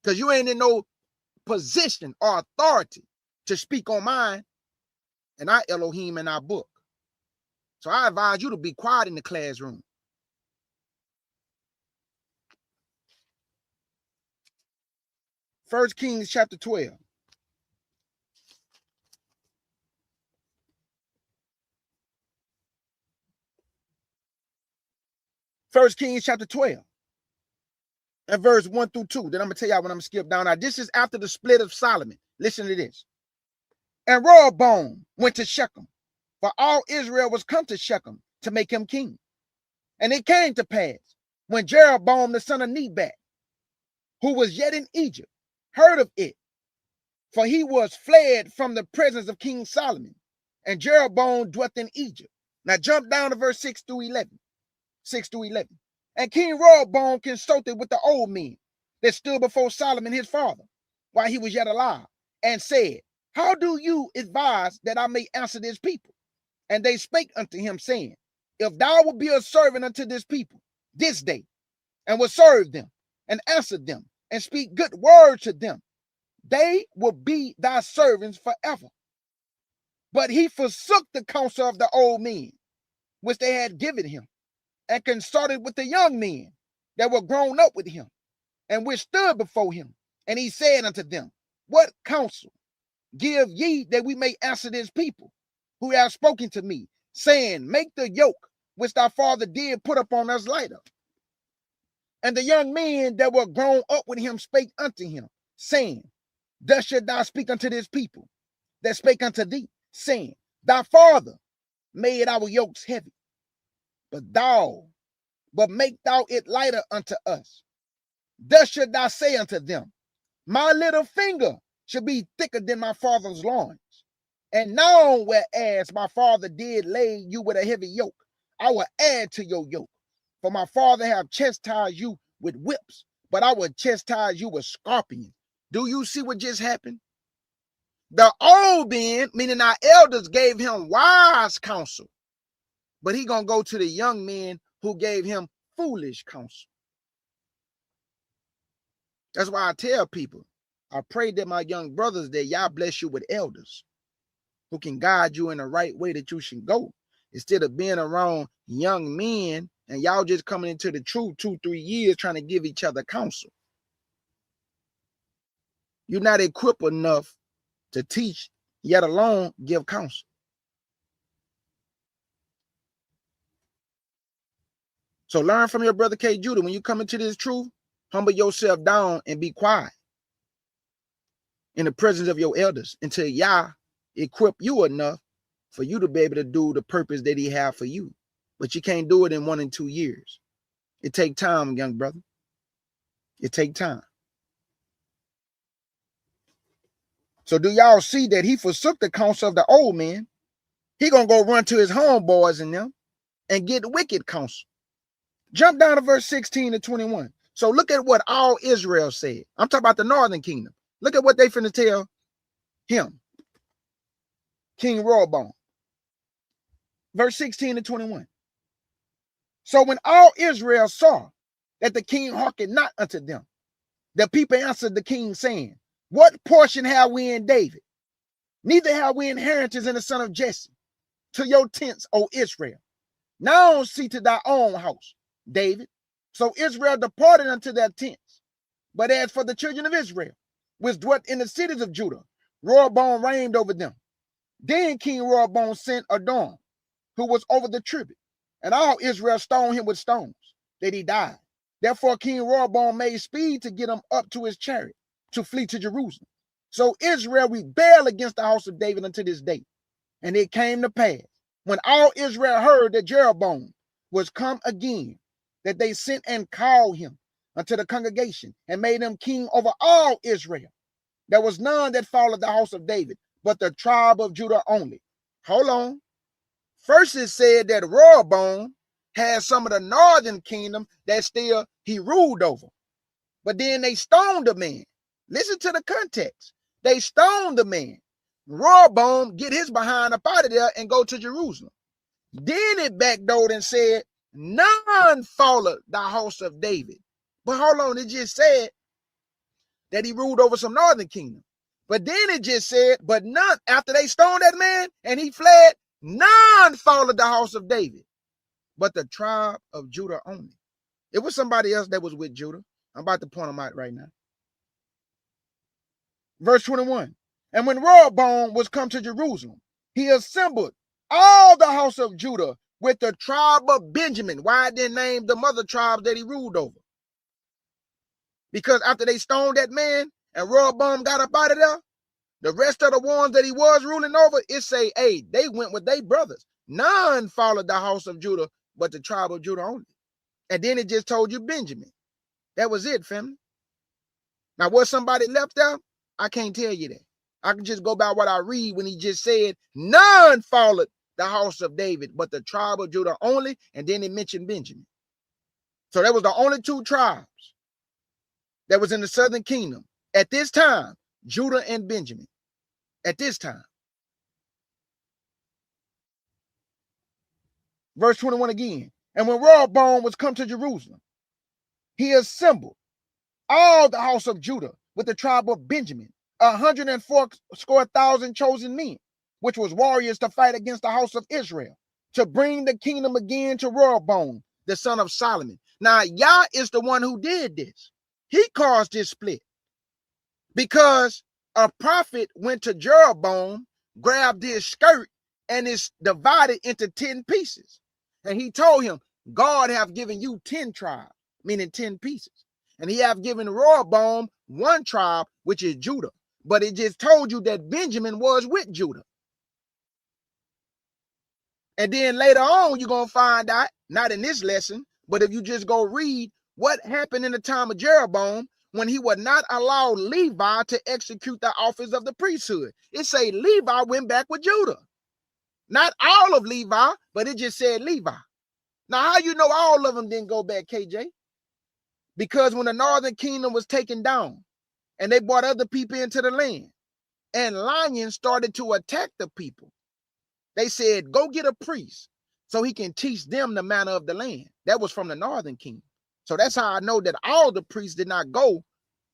Because you ain't in no position or authority to speak on mine and our Elohim in our book. So I advise you to be quiet in the classroom. First Kings chapter 12. First Kings chapter 12. And verse 1 through 2. Then I'm going to tell y'all when I'm going to skip down. Now, this is after the split of Solomon. Listen to this. And Rehoboam went to Shechem, for all Israel was come to Shechem to make him king. And it came to pass, when Jeroboam the son of Nebat, who was yet in Egypt, heard of it, for he was fled from the presence of King Solomon, and Jeroboam dwelt in Egypt. Now jump down to verse 6 through 11. 6 through 11. And King Rehoboam consulted with the old men that stood before Solomon his father, while he was yet alive, and said, how do you advise that I may answer this people? And they spake unto him, saying, if thou wilt be a servant unto this people this day, and will serve them, and answer them, and speak good words to them, they will be thy servants forever. But he forsook the counsel of the old men, which they had given him, and consulted with the young men that were grown up with him, and which stood before him. And he said unto them, what counsel give ye that we may answer this people, who have spoken to me, saying, make the yoke which thy father did put upon us lighter? And the young men that were grown up with him spake unto him, saying, thus should thou speak unto this people that spake unto thee, saying, thy father made our yokes heavy, but make thou it lighter unto us. Thus should thou say unto them, my little finger should be thicker than my father's loins. And now, whereas my father did lay you with a heavy yoke, I will add to your yoke. For my father have chastised you with whips, but I will chastise you with scorpions. Do you see what just happened? The old men, meaning our elders, gave him wise counsel, but he gonna go to the young men who gave him foolish counsel. That's why I tell people, I pray that my young brothers, that y'all bless you with elders who can guide you in the right way that you should go, instead of being around young men and y'all just coming into the truth 2-3 years trying to give each other counsel. You're not equipped enough to teach, yet alone give counsel. So learn from your brother K. Judah. When you come into this truth, humble yourself down and be quiet in the presence of your elders until Yah equip you enough for you to be able to do the purpose that he have for you. But you can't do it in 1 and 2 years. It take time, young brother. It take time. So do y'all see that he forsook the counsel of the old men? He gonna go run to his homeboys and them and get wicked counsel. Jump down to verse 16 to 21. So look at what all Israel said. I'm talking about the northern kingdom. Look at what they finna tell him, King Rehoboam. Verse 16 to 21. So when all Israel saw that the king hearkened not unto them, the people answered the king, saying, what portion have we in David? Neither have we inheritance in the son of Jesse. To your tents, O Israel. Now see to thy own house, David. So Israel departed unto their tents. But as for the children of Israel, which dwelt in the cities of Judah, Rehoboam reigned over them. Then King Rehoboam sent Adon, who was over the tribute, and all Israel stoned him with stones, that he died. Therefore King Rehoboam made speed to get him up to his chariot, to flee to Jerusalem. So Israel rebelled against the house of David unto this day. And it came to pass, when all Israel heard that Jeroboam was come again, that they sent and called him unto the congregation, and made him king over all Israel. There was none that followed the house of David, but the tribe of Judah only. Hold on. First it said that Rehoboam had some of the northern kingdom that still he ruled over. But then they stoned the man. Listen to the context. They stoned the man. Rehoboam get his behind up out of there and go to Jerusalem. Then it backdoored and said, none followed the house of David. But hold on, it just said that he ruled over some northern kingdom. But then it just said, but none, after they stoned that man and he fled, none followed the house of David, but the tribe of Judah only. It was somebody else that was with Judah. I'm about to point them out right now. Verse 21. And when Rehoboam was come to Jerusalem, he assembled all the house of Judah with the tribe of Benjamin. Why didn't name the mother tribes that he ruled over? Because after they stoned that man and Rehoboam got up out of there, the rest of the ones that he was ruling over, it say, hey, they went with their brothers. None followed the house of Judah, but the tribe of Judah only. And then it just told you Benjamin. That was it, family. Now, was somebody left out? I can't tell you that. I can just go by what I read when he just said, none followed the house of David, but the tribe of Judah only. And then it mentioned Benjamin. So that was the only two tribes that was in the southern kingdom at this time, Judah and Benjamin. At this time. Verse 21 again. And when Rehoboam was come to Jerusalem, he assembled all the house of Judah with the tribe of Benjamin, 180,000 chosen men, which was warriors to fight against the house of Israel, to bring the kingdom again to Rehoboam, the son of Solomon. Now, Yah is the one who did this. He caused this split because a prophet went to Jeroboam, grabbed his skirt, and it's divided into 10 pieces. And he told him, God have given you 10 tribes, meaning 10 pieces. And he have given Rehoboam one tribe, which is Judah. But it just told you that Benjamin was with Judah. And then later on, you're going to find out, not in this lesson, but if you just go read what happened in the time of Jeroboam, when he would not allow Levi to execute the office of the priesthood. It say Levi went back with Judah. Not all of Levi, but it just said Levi. Now, how you know all of them didn't go back, KJ? Because when the northern kingdom was taken down and they brought other people into the land and lions started to attack the people, they said, go get a priest so he can teach them the manner of the land. That was from the northern kingdom. So that's how I know that all the priests did not go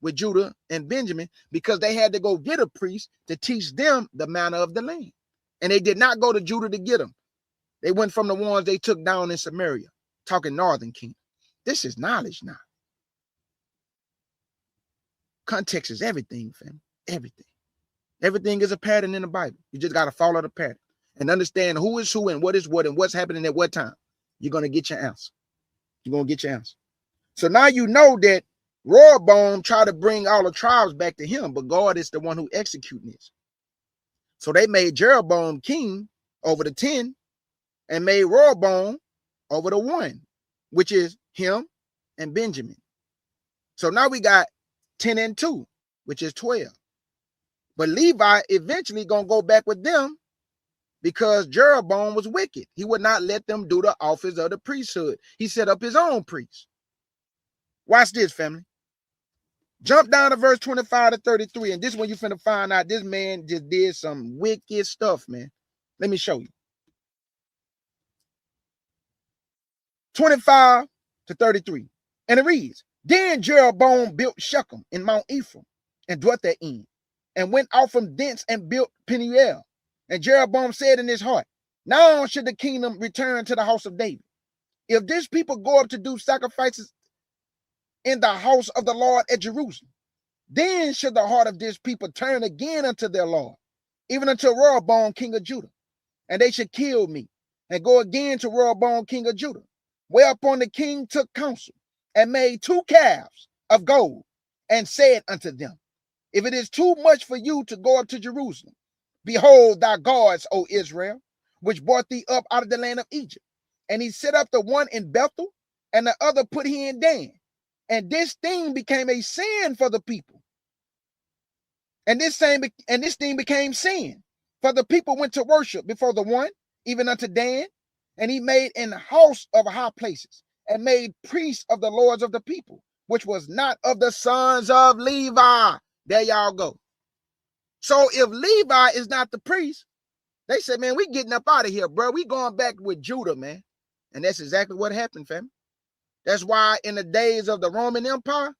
with Judah and Benjamin, because they had to go get a priest to teach them the manner of the land. And they did not go to Judah to get them. They went from the ones they took down in Samaria, talking northern kingdom. This is knowledge now. Context is everything, fam. Everything. Everything is a pattern in the Bible. You just got to follow the pattern and understand who is who and what is what and what's happening at what time. You're going to get your answer. You're going to get your answer. So now you know that Rehoboam tried to bring all the tribes back to him, but God is the one who executed this. So they made Jeroboam king over the 10 and made Rehoboam over the 1, which is him and Benjamin. So now we got 10 and 2, which is 12. But Levi eventually going to go back with them because Jeroboam was wicked. He would not let them do the office of the priesthood. He set up his own priest. Watch this, family. Jump down to verse 25 to 33. And this is when you're finna find out this man just did some wicked stuff, man. Let me show you. 25 to 33. And it reads, Then Jeroboam built Shechem in Mount Ephraim and dwelt therein, and went out from thence and built Peniel. And Jeroboam said in his heart, Now should the kingdom return to the house of David. If this people go up to do sacrifices in the house of the Lord at Jerusalem, Then should the heart of this people turn again unto their Lord, even unto Rehoboam, king of Judah, and they should kill me, and go again to Rehoboam, king of Judah. Whereupon the king took counsel, and made 2 calves of gold, and said unto them, if it is too much for you to go up to Jerusalem, behold thy gods, O Israel, which brought thee up out of the land of Egypt. And he set up the one in Bethel, and the other put he in Dan. And this thing became a sin for the people. And this thing became sin. For the people went to worship before the one, even unto Dan. And he made an house of high places, and made priests of the lords of the people, which was not of the sons of Levi. There y'all go. So if Levi is not the priest, they said, man, we getting up out of here, bro. We going back with Judah, man. And that's exactly what happened, fam. That's why in the days of the Roman Empire,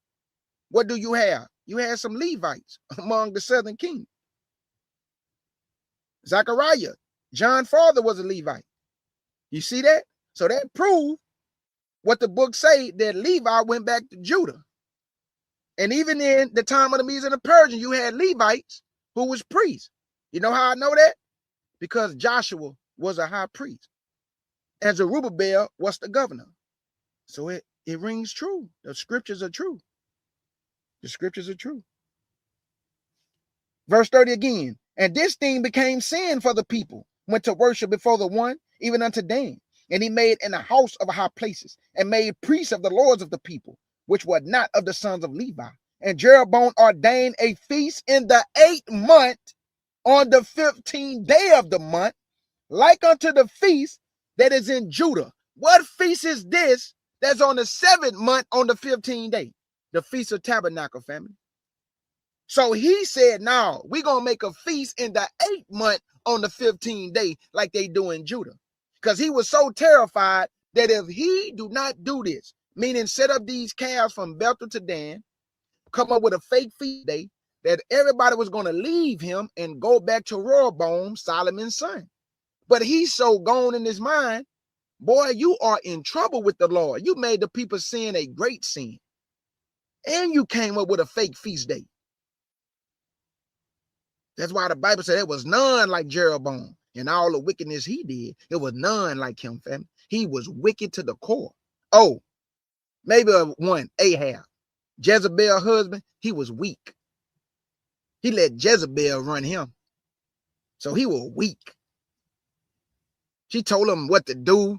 what do you have? You had some Levites among the southern kings. Zechariah, John's father, was a Levite. You see that? So that proved what the book say, that Levi went back to Judah. And even in the time of the Medes and the Persians, you had Levites who was priests. You know how I know that? Because Joshua was a high priest, and Zerubbabel was the governor. So it rings true. The scriptures are true. The scriptures are true. Verse 30 again. And this thing became sin for the people, went to worship before the one, even unto Dan. And he made in the house of high places, and made priests of the lords of the people, which were not of the sons of Levi. And Jeroboam ordained a feast in the 8th month, on the 15th day of the month, like unto the feast that is in Judah. What feast is this that's on the 7th month on the 15th day? The Feast of Tabernacle, family. So he said, no, we're going to make a feast in the 8th month on the 15th day like they do in Judah. Because he was so terrified that if he do not do this, meaning set up these calves from Bethel to Dan, come up with a fake feast day, that everybody was going to leave him and go back to Rehoboam, Solomon's son. But he's so gone in his mind, boy, you are in trouble with the Lord. You made the people sin a great sin. And you came up with a fake feast day. That's why the Bible said it was none like Jeroboam and all the wickedness he did. It was none like him, family. He was wicked to the core. Oh, maybe one, Ahab. Jezebel's husband, he was weak. He let Jezebel run him. So he was weak. She told him what to do.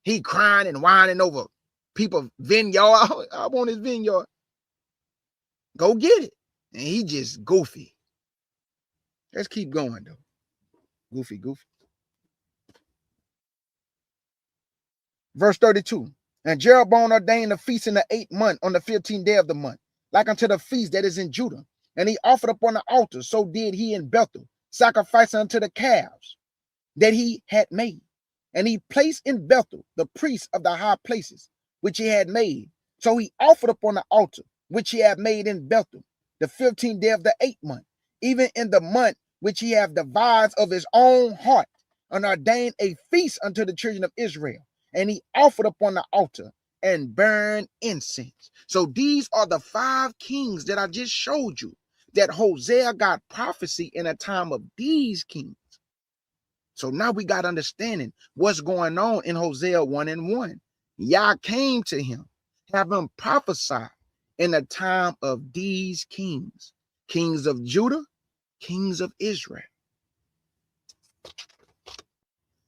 He crying and whining over people's vineyard. I want his vineyard. Go get it. And he just goofy. Let's keep going, though. Goofy. Verse 32. And Jeroboam ordained a feast in the 8th month on the 15th day of the month, like unto the feast that is in Judah. And he offered upon the altar, so did he in Bethel, sacrificing unto the calves that he had made. And he placed in Bethel the priests of the high places, which he had made. So he offered upon the altar, which he had made in Bethel, the 15th day of the 8th month, even in the month which he had devised of his own heart, and ordained a feast unto the children of Israel. And he offered upon the altar and burned incense. So these are the 5 kings that I just showed you, that Hosea got prophecy in a time of these kings. So now we got understanding what's going on in Hosea 1:1. Yah came to him, having prophesied in a time of these kings, kings of Judah, kings of Israel.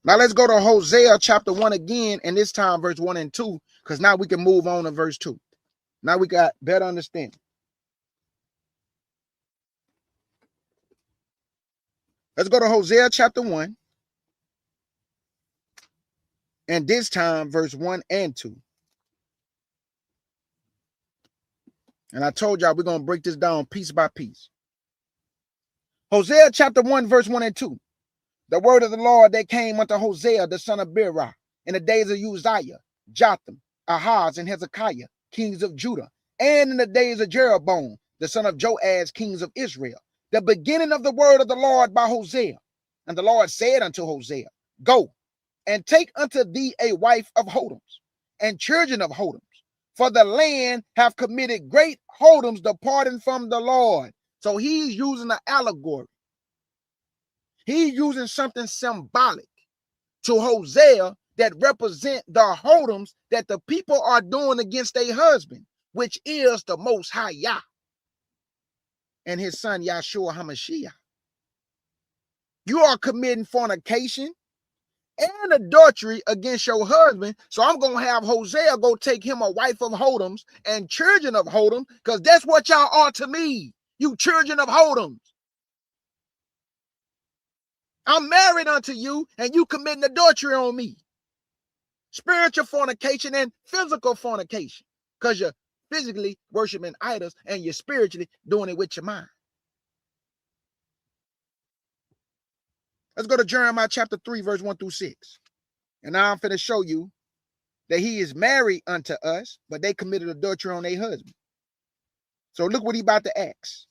Now let's go to Hosea chapter 1 again, and this time verse 1 and 2, because now we can move on to verse 2. Now we got better understanding. Let's go to Hosea chapter 1, and this time verse 1 and 2. And I told y'all we're going to break this down piece by piece. Hosea chapter 1, verse 1 and 2. The word of the Lord that came unto Hosea, the son of Beerah, in the days of Uzziah, Jotham, Ahaz, and Hezekiah, kings of Judah, and in the days of Jeroboam, the son of Joash, kings of Israel, the beginning of the word of the Lord by Hosea. And the Lord said unto Hosea, Go, and take unto thee a wife of Hodems, and children of Hodems, For the land have committed great whoredoms, departing from the Lord. So he's using an allegory. He's using something symbolic to Hosea that represent the whoredoms that the people are doing against their husband, which is the Most High Yah and his son Yahshua HaMashiach. You are committing fornication and adultery against your husband. So I'm going to have Hosea go take him a wife of whoredoms and children of whoredom, because that's what y'all are to me. You children of whoredoms. I'm married unto you, and you committing adultery on me. Spiritual fornication and physical fornication, because you're physically worshiping idols and you're spiritually doing it with your mind. Let's go to Jeremiah chapter 3, verse 1 through 6. And now I'm going to show you that he is married unto us, but they committed adultery on their husband. So look what he about to ask.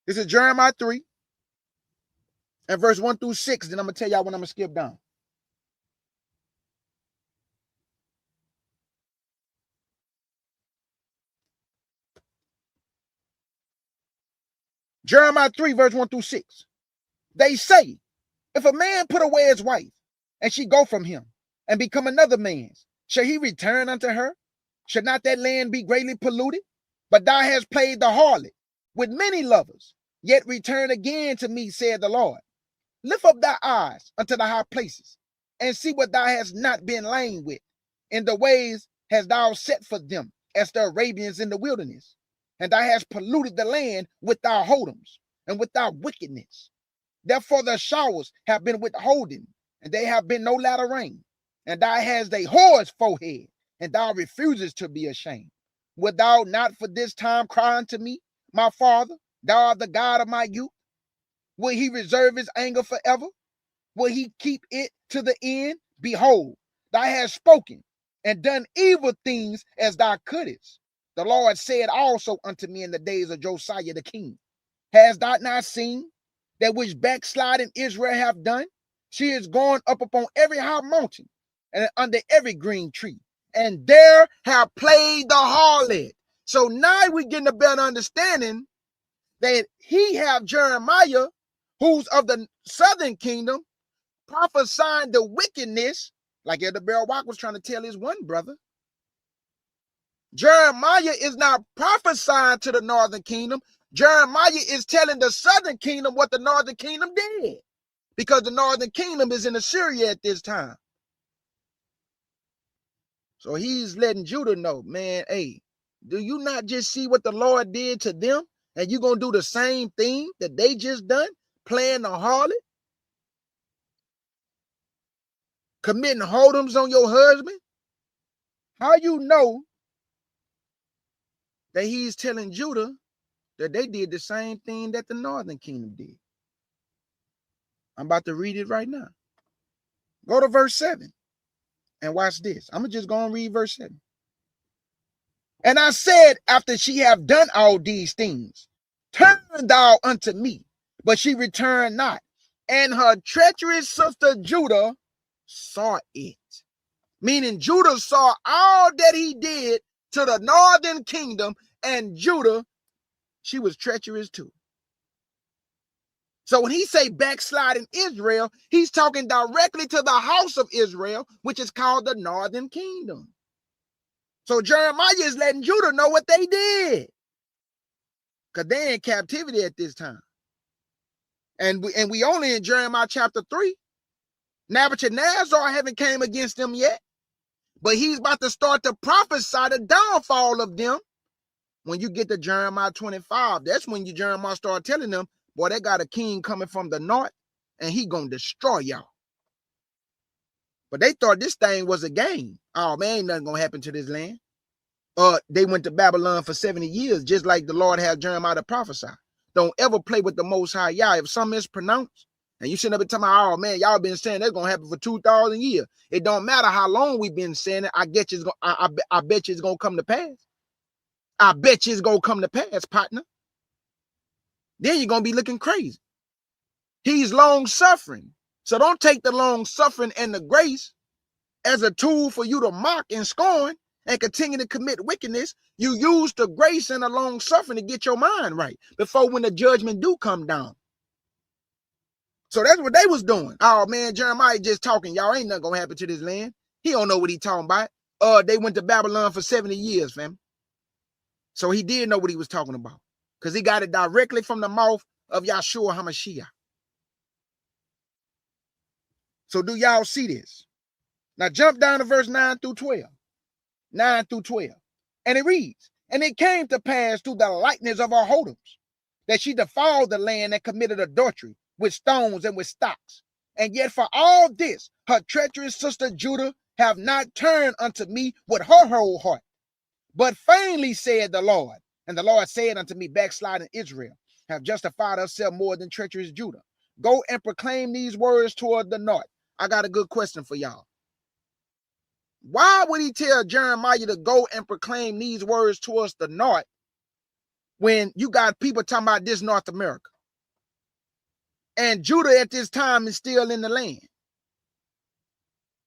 This is Jeremiah 3 and verse 1 through 6. Then I'm going to tell y'all when I'm going to skip down. Jeremiah 3, verse 1 through 6. They say, if a man put away his wife, and she go from him, and become another man's, shall he return unto her? Should not that land be greatly polluted? But thou hast played the harlot with many lovers, yet return again to me, saith the Lord. Lift up thy eyes unto the high places, and see what thou hast not been lain with. In the ways hast thou set for them, as the Arabians in the wilderness. And thou hast polluted the land with thy whoredoms, and with thy wickedness. Therefore the showers have been withholding, and they have been no latter rain. And thou hast a whore's forehead, and thou refusest to be ashamed. Wilt thou not for this time cry unto me, my father? Thou art the God of my youth. Will he reserve his anger forever? Will he keep it to the end? Behold, thou hast spoken and done evil things as thou couldest. The Lord said also unto me in the days of Josiah the king, hast thou not seen that which backsliding Israel have done? She is gone up upon every high mountain and under every green tree, and there have played the harlot. So now we're getting a better understanding that he have Jeremiah, who's of the southern kingdom, prophesying the wickedness, like Elder Beryl Walk was trying to tell his one brother. Jeremiah is not prophesying to the northern kingdom. Jeremiah is telling the southern kingdom what the northern kingdom did, because the northern kingdom is in Assyria at this time. So he's letting Judah know, man, hey, do you not just see what the Lord did to them? And you're going to do the same thing that they just done, playing the harlot, committing whoredoms on your husband? How you know that he's telling Judah that they did the same thing that the northern kingdom did? I'm about to read it right now. Go to verse 7 and watch this. I'm just going to read verse 7. And I said, after she have done all these things, turn thou unto me. But she returned not. And her treacherous sister Judah saw it. Meaning Judah saw all that he did to the northern kingdom, and Judah, she was treacherous too. So when he say backsliding Israel, he's talking directly to the house of Israel, which is called the northern kingdom. So Jeremiah is letting Judah know what they did, because they're in captivity at this time. And we only in Jeremiah chapter 3. Nebuchadnezzar haven't came against them yet, but he's about to start to prophesy the downfall of them. When you get to Jeremiah 25, that's when Jeremiah start telling them, boy, they got a king coming from the north, and he gonna destroy y'all. But they thought this thing was a game. Oh man, ain't nothing gonna happen to this land. They went to Babylon for 70 years, just like the Lord had Jeremiah to prophesy. Don't ever play with the Most High Yah. If something is pronounced, and you shouldn't have been talking about, oh man, y'all been saying that's gonna happen for 2,000 years. It don't matter how long we've been saying it. I bet you it's gonna come to pass. I bet you it's gonna come to pass, partner. Then you're gonna be looking crazy. He's long suffering. So don't take the long suffering and the grace as a tool for you to mock and scorn and continue to commit wickedness. You use the grace and the long suffering to get your mind right before when the judgment do come down. So that's what they was doing. Oh man, Jeremiah just talking. Y'all ain't nothing gonna happen to this land. He don't know what he talking about. They went to Babylon for 70 years, fam. So he did know what he was talking about because he got it directly from the mouth of Yahshua HaMashiach. So do y'all see this? Now jump down to verse 9 through 12. 9 through 12. And it reads, and it came to pass through the likeness of her whoredoms that she defiled the land and committed adultery with stones and with stocks. And yet for all this, her treacherous sister Judah have not turned unto me with her whole heart. But vainly said the Lord, and the Lord said unto me, backsliding Israel have justified herself more than treacherous Judah. Go and proclaim these words toward the north. I got a good question for y'all. Why would he tell Jeremiah to go and proclaim these words towards the north when you got people talking about this North America? And Judah at this time is still in the land.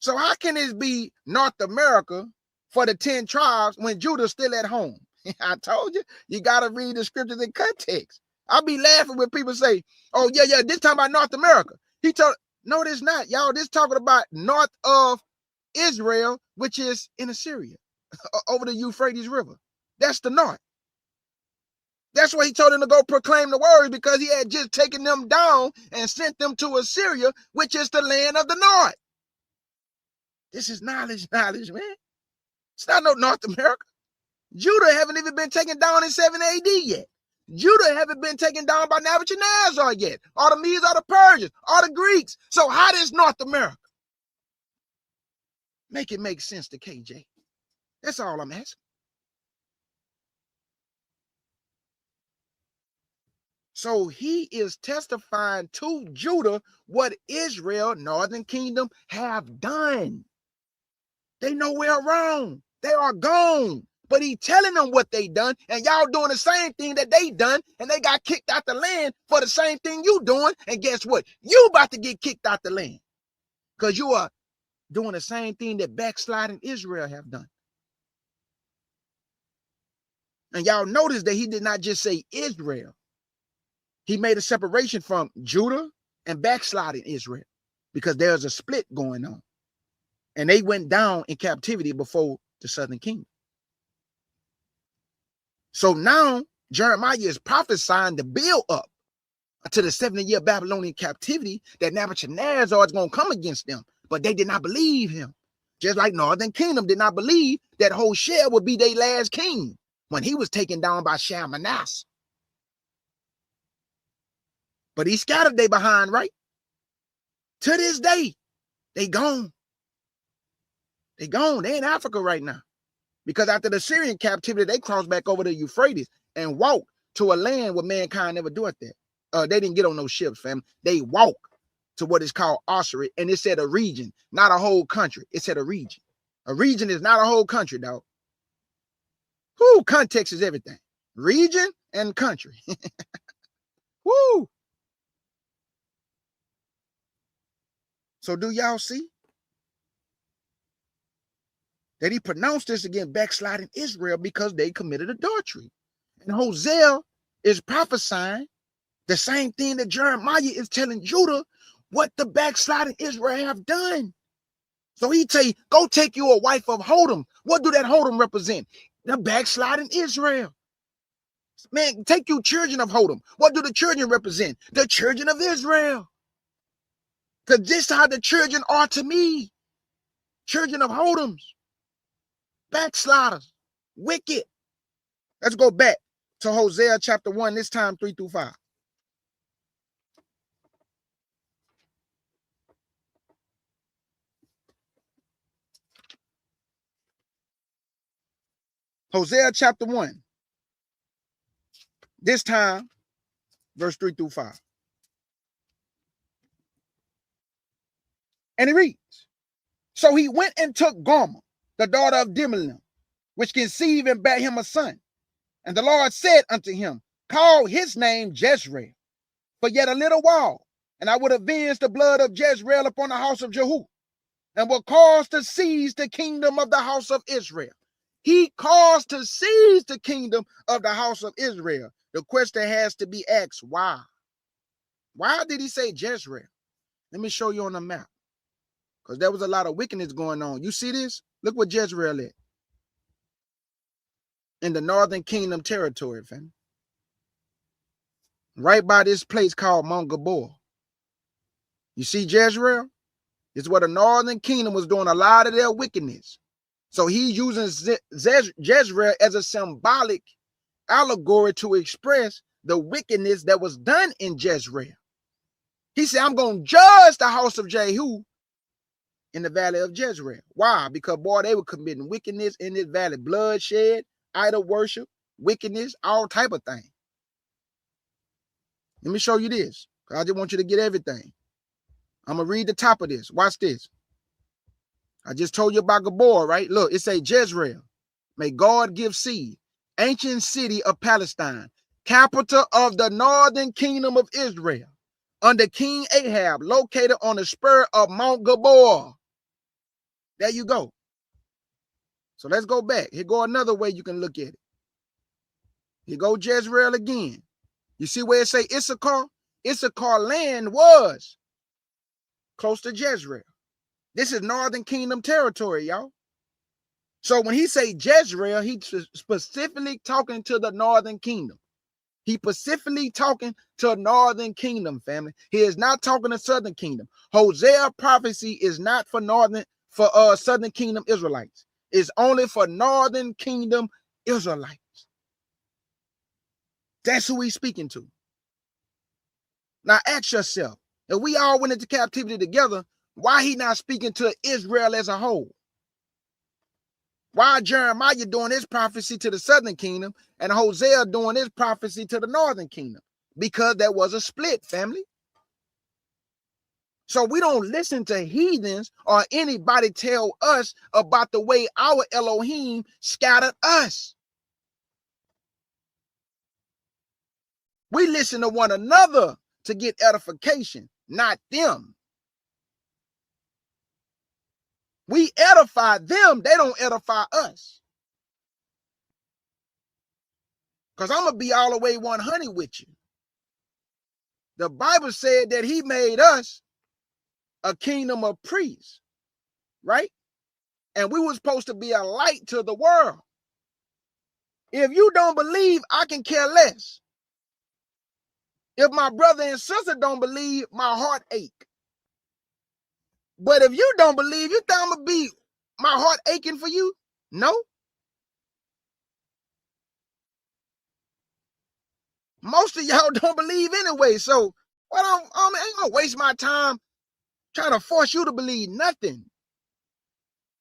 So how can this be North America for the 10 tribes when Judah's still at home? I told you, you got to read the scriptures in context. I'll be laughing when people say, oh, yeah, this talking about North America. He told, no, this not. Y'all, this talking about north of Israel, which is in Assyria, over the Euphrates River. That's the north. That's why he told them to go proclaim the words, because he had just taken them down and sent them to Assyria, which is the land of the north. This is knowledge, man. It's not no North America. Judah haven't even been taken down in 7 AD yet. Judah haven't been taken down by Nebuchadnezzar yet, or the Medes, or the Persians, or the Greeks. So how does North America? Make it make sense to KJ. That's all I'm asking. So he is testifying to Judah what Israel, northern kingdom, have done. They know we're wrong. They are gone. But he telling them what they done, and y'all doing the same thing that they done, and they got kicked out the land for the same thing you doing. And guess what? You about to get kicked out the land because you are doing the same thing that backsliding Israel have done. And y'all notice that he did not just say Israel. He made a separation from Judah and backsliding Israel because there's a split going on. And they went down in captivity before the southern kingdom. So now Jeremiah is prophesying the build up to the 70-year Babylonian captivity that Nebuchadnezzar is going to come against them. But they did not believe him. Just like Northern Kingdom did not believe that Hoshea would be their last king when he was taken down by Shalmaneser. But he scattered they behind, right? To this day, they gone. They gone. They in Africa right now. Because after the Syrian captivity, they crossed back over the Euphrates and walked to a land where mankind never do it there. They didn't get on those ships, fam. They walked to what is called Osiri, and it said a region, not a whole country. It said a region. A region is not a whole country, dog. Whoo, context is everything. Region and country. Woo. So do y'all see that he pronounced this against backsliding Israel because they committed adultery? And Hosea is prophesying the same thing that Jeremiah is telling Judah what the backsliding Israel have done. So he tell you, go take you a wife of Hodom. What do that Hodom represent? The backsliding Israel. Man, take you children of Hodom. What do the children represent? The children of Israel. Because this is how the children are to me. Children of Hodoms. Backsliders. Wicked. Let's go back to Hosea chapter 1, this time 3 through 5. Hosea chapter 1, this time, verse 3 through 5. And it reads, so he went and took Gomer, the daughter of Dimelim, which conceived and bare him a son. And the Lord said unto him, call his name Jezreel, for yet a little while, and I would avenge the blood of Jezreel upon the house of Jehu. and will cause to seize the kingdom of the house of Israel. He caused to seize the kingdom of the house of Israel. The question has to be asked, why? Why did he say Jezreel? Let me show you on the map. Because there was a lot of wickedness going on. You see this? Look what Jezreel is. In the northern kingdom territory, fam. Right by this place called Mount Gabor. You see Jezreel? It's where the northern kingdom was doing a lot of their wickedness. So he's using Jezreel as a symbolic allegory to express the wickedness that was done in Jezreel. He said, I'm going to judge the house of Jehu in the valley of Jezreel. Why? Because, boy, they were committing wickedness in this valley. Bloodshed, idol worship, wickedness, all type of things. Let me show you this. I just want you to get everything. I'm going to read the top of this. Watch this. I just told you about Gabor, right? Look, it say Jezreel. May God give seed. Ancient city of Palestine. Capital of the northern kingdom of Israel. Under King Ahab, located on the spur of Mount Gabor. There you go. So let's go back. Here go another way you can look at it. Here go Jezreel again. You see where it say Issachar? Issachar land was close to Jezreel. This is northern kingdom territory, y'all. So when he say Jezreel, he's specifically talking to the northern kingdom. He specifically talking to northern kingdom, family. He is not talking to southern kingdom. Hosea prophecy is not for southern kingdom Israelites. It's only for northern kingdom Israelites. That's who he's speaking to. Now ask yourself, if we all went into captivity together, why he not speaking to Israel as a whole? Why Jeremiah doing his prophecy to the southern kingdom and Hosea doing his prophecy to the northern kingdom? Because there was a split, family. So we don't listen to heathens or anybody tell us about the way our Elohim scattered us. We listen to one another to get edification, not them. We edify them, they don't edify us. Because I'm going to be all the way 100 with you. The Bible said that he made us a kingdom of priests, right? And we were supposed to be a light to the world. If you don't believe, I can care less. If my brother and sister don't believe, my heart ache. But if you don't believe, you think I'm going to be my heart aching for you? No. Most of y'all don't believe anyway. So I ain't going to waste my time trying to force you to believe nothing.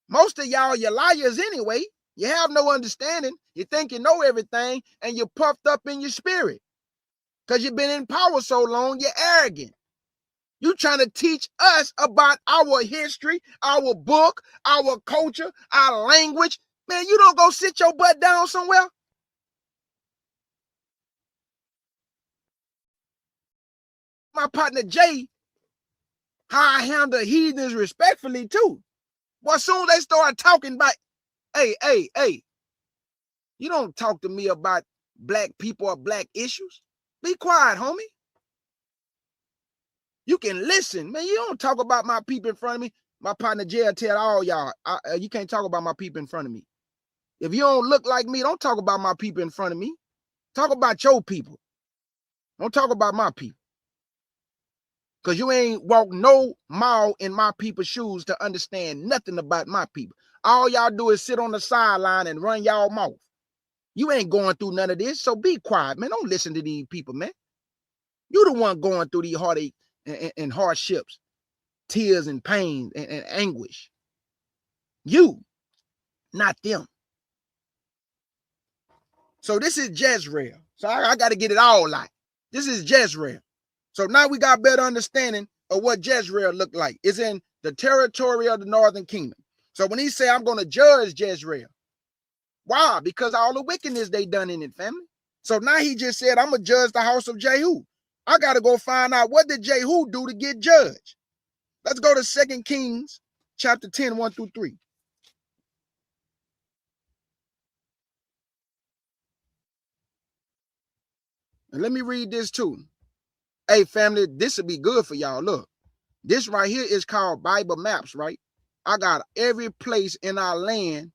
Most of y'all, you're liars anyway. You have no understanding. You think you know everything, and you're puffed up in your spirit. Because you've been in power so long, you're arrogant. You trying to teach us about our history, our book, our culture, our language. Man, you don't go sit your butt down somewhere. My partner Jay, how I handle heathens respectfully too. Well, as soon as they start talking about, hey, you don't talk to me about black people or black issues. Be quiet, homie. You can listen, man. You don't talk about my people in front of me. My partner Jay will tell all y'all, you can't talk about my people in front of me. If you don't look like me, don't talk about my people in front of me. Talk about your people. Don't talk about my people. Because you ain't walk no mile in my people's shoes to understand nothing about my people. All y'all do is sit on the sideline and run y'all mouth. You ain't going through none of this, so be quiet, man. Don't listen to these people, man. You the one going through these heartache and hardships, tears and pain and anguish. You, not them. So this is Jezreel. So I got to get it all out. This is Jezreel. So now we got better understanding of what Jezreel looked like. It's in the territory of the northern kingdom. So when he say, I'm going to judge Jezreel. Why? Because all the wickedness they done in it, family. So now he just said, I'm going to judge the house of Jehu. I got to go find out what did Jehu do to get judged. Let's go to 2 Kings chapter 10, 1 through 3. And let me read this too. Hey, family, this would be good for y'all. Look, this right here is called Bible Maps, right? I got every place in our land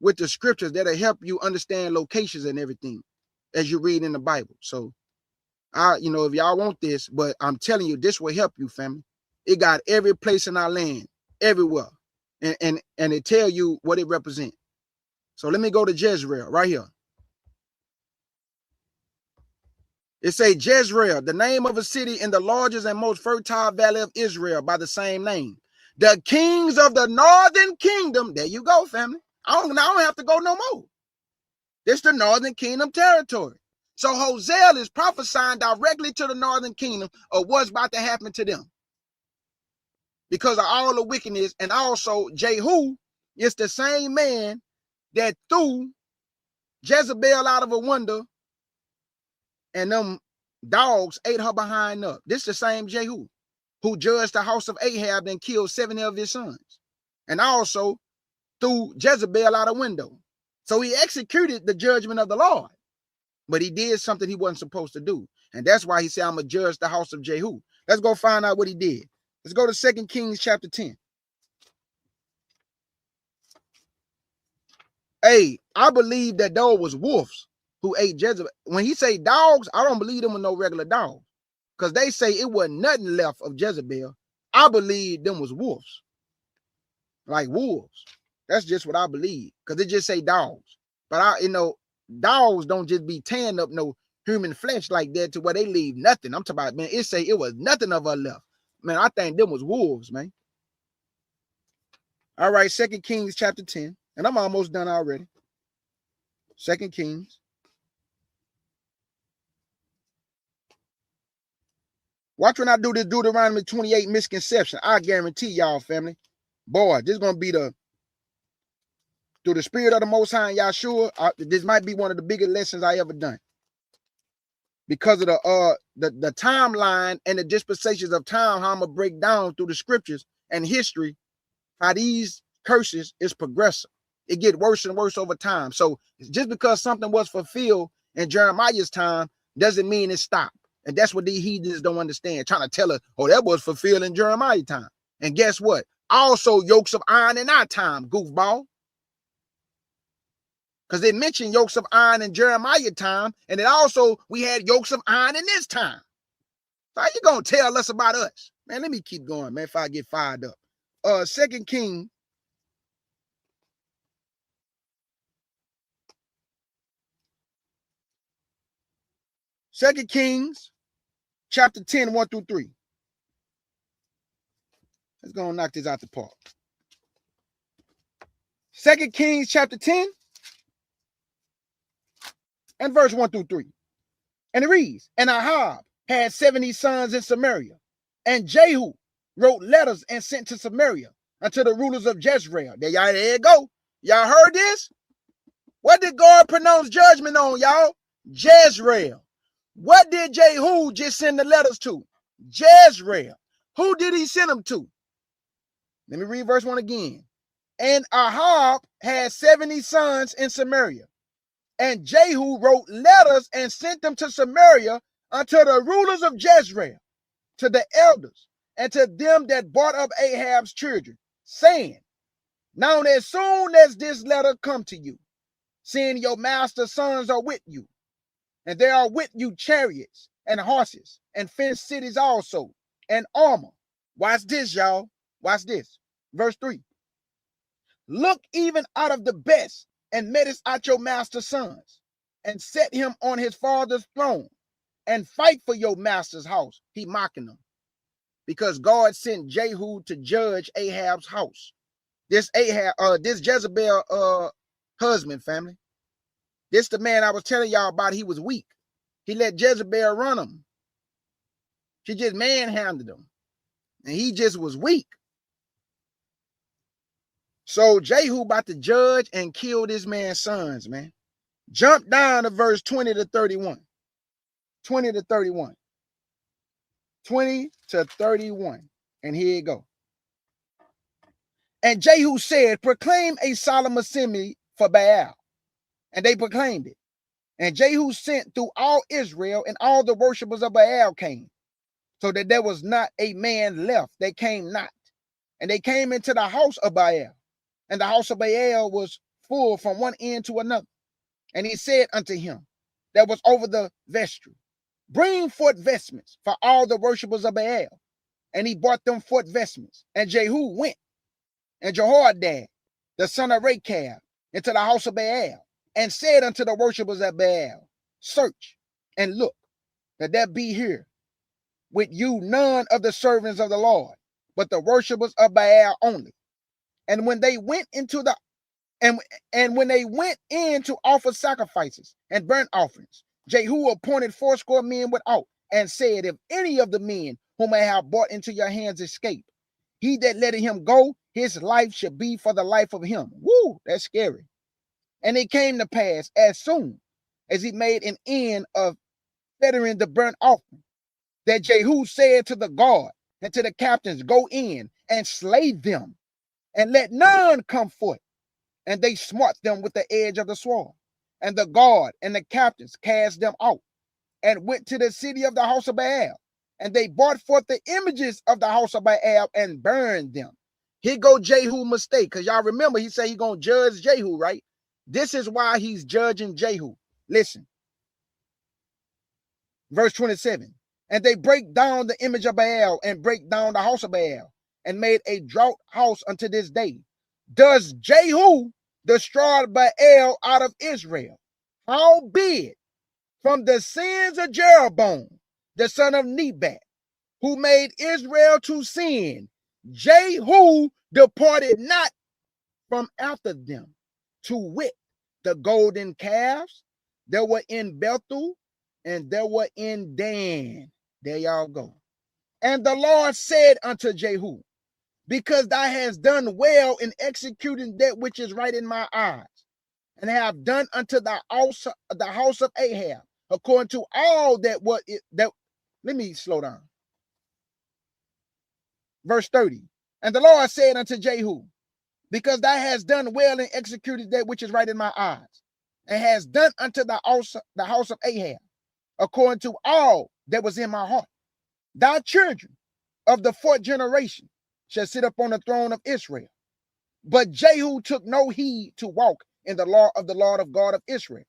with the scriptures that'll help you understand locations and everything as you read in the Bible. So, if y'all want this, but I'm telling you, this will help you, family. It got every place in our land, everywhere. And it tell you what it represents. So let me go to Jezreel right here. It say Jezreel, the name of a city in the largest and most fertile valley of Israel by the same name. The kings of the northern kingdom, there you go, family. I don't have to go no more. This the northern kingdom territory. So Hosea is prophesying directly to the northern kingdom of what's about to happen to them because of all the wickedness. And also Jehu is the same man that threw Jezebel out of a window and them dogs ate her behind up. This the same Jehu who judged the house of Ahab and killed 70 of his sons, and also threw Jezebel out a window. So he executed the judgment of the Lord, but he did something he wasn't supposed to do. And that's why he said, I'm going to judge the house of Jehu. Let's go find out what he did. Let's go to 2 Kings chapter 10. Hey, I believe that those was wolves who ate Jezebel. When he say dogs, I don't believe them with no regular dogs, because they say it wasn't nothing left of Jezebel. I believe them was wolves, like wolves. That's just what I believe, because it just say dogs. But dogs don't just be tearing up no human flesh like that to where they leave nothing. I'm talking about, man, it say it was nothing of her left. Man, I think them was wolves, man. All right, 2 Kings chapter 10. And I'm almost done already. 2 Kings. Watch when I do this Deuteronomy 28 misconception. I guarantee y'all, family. Boy, this is going to be through the spirit of the Most High and Yahshua, this might be one of the biggest lessons I ever done. Because of the timeline and the dispensations of time, how I'm going to break down through the scriptures and history, how these curses is progressive. It get worse and worse over time. So just because something was fulfilled in Jeremiah's time doesn't mean it stopped. And that's what these heathens don't understand, trying to tell us, oh, that was fulfilled in Jeremiah's time. And guess what? Also yokes of iron in our time, goofball. Because they mentioned yokes of iron in Jeremiah's time, and it also, we had yokes of iron in this time. So how you going to tell us about us? Man, let me keep going, man, if I get fired up. 2 Kings. Second Kings, chapter 10, 1 through 3. Let's go and knock this out the park. 2 Kings, chapter 10, and verse 1 through 3. And it reads, and Ahab had 70 sons in Samaria, and Jehu wrote letters and sent to Samaria unto the rulers of Jezreel. There you go. Y'all heard this? What did God pronounce judgment on, y'all? Jezreel. What did Jehu just send the letters to? Jezreel. Who did he send them to? Let me read verse 1 again. And Ahab had 70 sons in Samaria, and Jehu wrote letters and sent them to Samaria unto the rulers of Jezreel, to the elders, and to them that brought up Ahab's children, saying, now as soon as this letter come to you, seeing your master's sons are with you, and there are with you chariots and horses and fenced cities also, and armor. Watch this, y'all. Watch this. Verse 3. Look even out of the best, and meddest out your master's sons, and set him on his father's throne, and fight for your master's house. He mocking them, because God sent Jehu to judge Ahab's house. This Jezebel husband, family. This the man I was telling y'all about. He was weak. He let Jezebel run him. She just manhandled him, and he just was weak. So Jehu about to judge and kill this man's sons, man. Jump down to verse 20 to 31. 20 to 31. 20 to 31. And here you go. And Jehu said, proclaim a solemn assembly for Baal. And they proclaimed it. And Jehu sent through all Israel, and all the worshipers of Baal came, so that there was not a man left. They came not. And they came into the house of Baal. And the house of Baal was full from one end to another. And he said unto him that was over the vestry, bring forth vestments for all the worshipers of Baal. And he brought them forth vestments. And Jehu went, and Jehoiada, the son of Rechab, into the house of Baal, and said unto the worshipers of Baal, search and look, that there be here with you none of the servants of the Lord, but the worshipers of Baal only. And when they went into the and when they went in to offer sacrifices and burnt offerings, Jehu appointed 80 men without, and said, if any of the men whom I have brought into your hands escape, he that let him go, his life should be for the life of him. Woo, that's scary. And it came to pass, as soon as he made an end of fettering the burnt offering, that Jehu said to the guard and to the captains, go in and slay them, and let none come forth. And they smote them with the edge of the sword. And the guard and the captains cast them out, and went to the city of the house of Baal. And they brought forth the images of the house of Baal and burned them. Here go Jehu mistake, because y'all remember he said he's going to judge Jehu, right? This is why he's judging Jehu. Listen. Verse 27. And they break down the image of Baal, and break down the house of Baal, and made a drought house unto this day. Does Jehu destroy Baal out of Israel? Howbeit, from the sins of Jeroboam, the son of Nebat, who made Israel to sin, Jehu departed not from after them, to wit, the golden calves. There were in Bethel, and there were in Dan. There y'all go. And the Lord said unto Jehu, because thou hast done well in executing that which is right in my eyes, and have done unto the house of Ahab, according to all that what it that. Let me slow down. Verse 30. And the Lord said unto Jehu, because thou hast done well in executing that which is right in my eyes, and hast done unto the house of Ahab, according to all that was in my heart, thy children of the 4th generation shall sit upon the throne of Israel. But Jehu took no heed to walk in the law of the Lord of God of Israel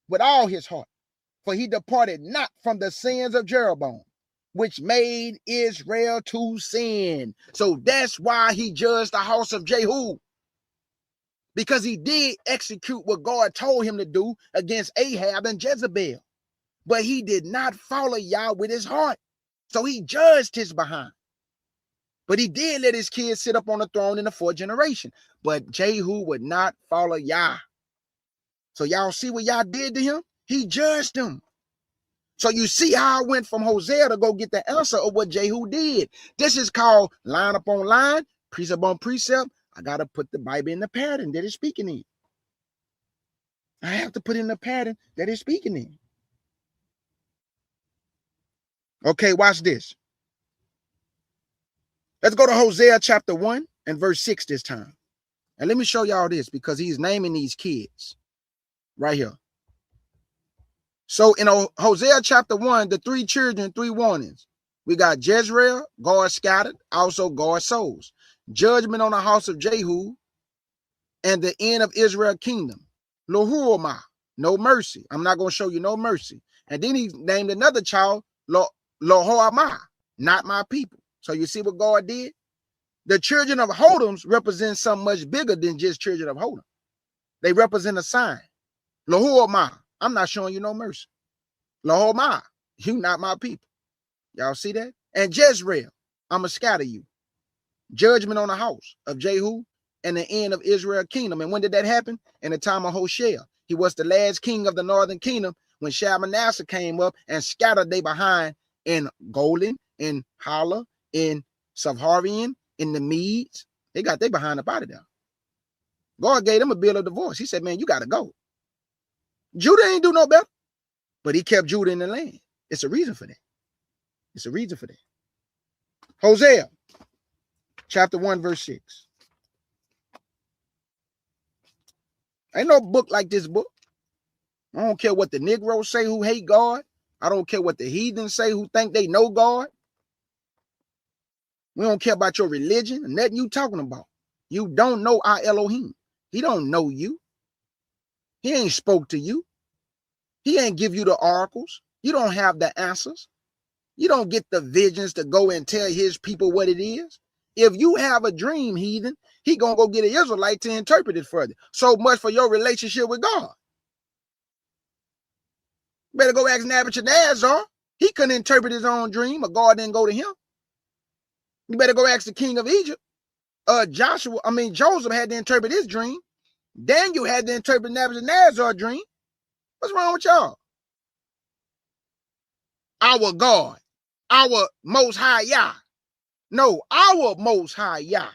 with all his heart, for he departed not from the sins of Jeroboam, which made Israel to sin. So that's why he judged the house of Jehu, because he did execute what God told him to do against Ahab and Jezebel, but he did not follow Yah with his heart. So he judged his behind. But he did let his kids sit up on the throne in the 4th generation. But Jehu would not follow Yah. So y'all see what Yah did to him? He judged him. So you see how I went from Hosea to go get the answer of what Jehu did. This is called line upon line, precept on precept. I got to put the Bible in the pattern that it's speaking in. I have to put in the pattern that it's speaking in. Okay, watch this. Let's go to Hosea chapter 1 and verse 6 this time. And let me show y'all this, because he's naming these kids right here. So in Hosea chapter 1, the 3 children, 3 warnings. We got Jezreel, God scattered, also God souls. Judgment on the house of Jehu, and the end of Israel kingdom. Lohuomah, no mercy. I'm not going to show you no mercy. And then he named another child, Lohoamah, not my people. So you see what God did? The children of Hodoms represent something much bigger than just children of Hodom. They represent a sign. Lohuomah, I'm not showing you no mercy. Lohuomah, you not my people. Y'all see that? And Jezreel, I'm going to scatter you. Judgment on the house of Jehu and the end of Israel kingdom. And when did that happen? In the time of Hoshea. He was the last king of the northern kingdom when Shalmaneser came up and scattered they behind in Golan, in Hala, in Savharian, in the Medes. They got they behind up out of there. God gave them a bill of divorce. He said, man, you got to go. Judah ain't do no better, but he kept Judah in the land. It's a reason for that. It's a reason for that. Hosea chapter 1 verse 6. Ain't no book like this book. I don't care what the Negroes say who hate God. I don't care what the heathens say who think they know God. We don't care about your religion and nothing you talking about. You don't know our Elohim. He don't know you. He ain't spoke to you. He ain't give you the oracles. You don't have the answers. You don't get the visions to go and tell his people what it is. If you have a dream, heathen, he gonna go get an Israelite to interpret it for you. So much for your relationship with God. Better go ask Nebuchadnezzar. He couldn't interpret his own dream, or God didn't go to him. You better go ask the king of Egypt. Joseph had to interpret his dream. Daniel had to interpret Nebuchadnezzar's dream. What's wrong with y'all? Our God, our most high Yah. No, our most high Yah.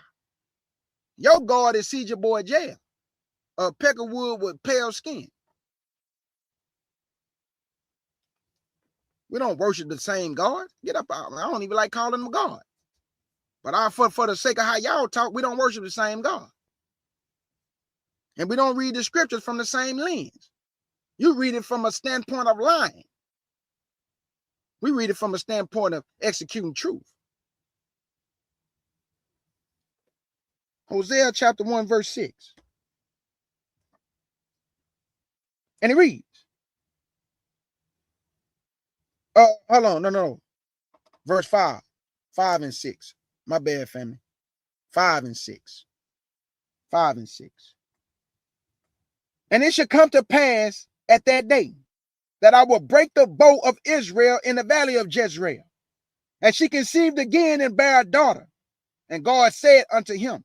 Your God is Caesar boy jail, a peck of wood with pale skin. We don't worship the same God. Get up out. I don't even like calling him God. But for the sake of how y'all talk, we don't worship the same God. And we don't read the scriptures from the same lens. You read it from a standpoint of lying. We read it from a standpoint of executing truth. Hosea chapter 1, verse 6. And it reads. Hold on. No. Verse 5. 5 and 6. My bad, family. 5 and 6. 5 and 6. And it shall come to pass at that day that I will break the bow of Israel in the valley of Jezreel. And she conceived again and bare a daughter. And God said unto him,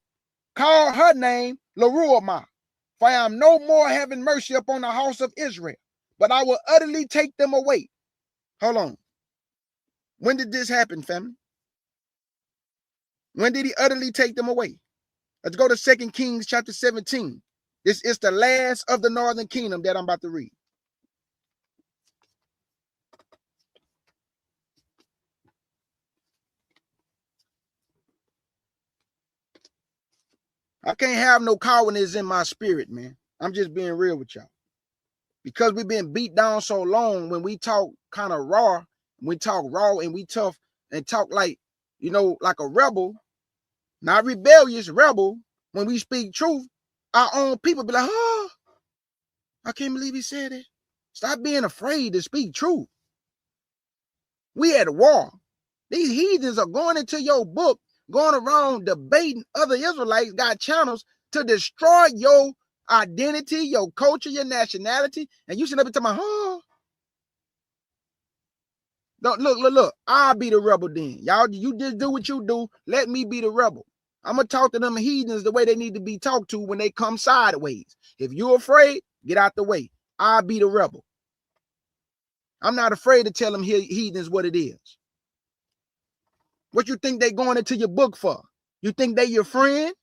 call her name Leruamah, for I am no more having mercy upon the house of Israel, but I will utterly take them away. Hold on. When did this happen, family? When did he utterly take them away? Let's go to 2 Kings chapter 17. This is the last of the northern kingdom that I'm about to read. I can't have no cowardice in my spirit, man. I'm just being real with y'all. Because we've been beat down so long, when we talk kind of raw, we talk raw and we tough and talk like, like a rebel, not rebellious, rebel. When we speak truth, our own people be like, oh, I can't believe he said it. Stop being afraid to speak truth. We at war. These heathens are going into your book, going around debating other Israelites, got channels to destroy your identity, your culture, your nationality, and you should never tell me, oh. Don't look. I'll be the rebel then. Y'all, you just do what you do. Let me be the rebel. I'm going to talk to them heathens the way they need to be talked to when they come sideways. If you're afraid, get out the way. I'll be the rebel. I'm not afraid to tell them heathens what it is. What you think they going into your book for? You think they your friend?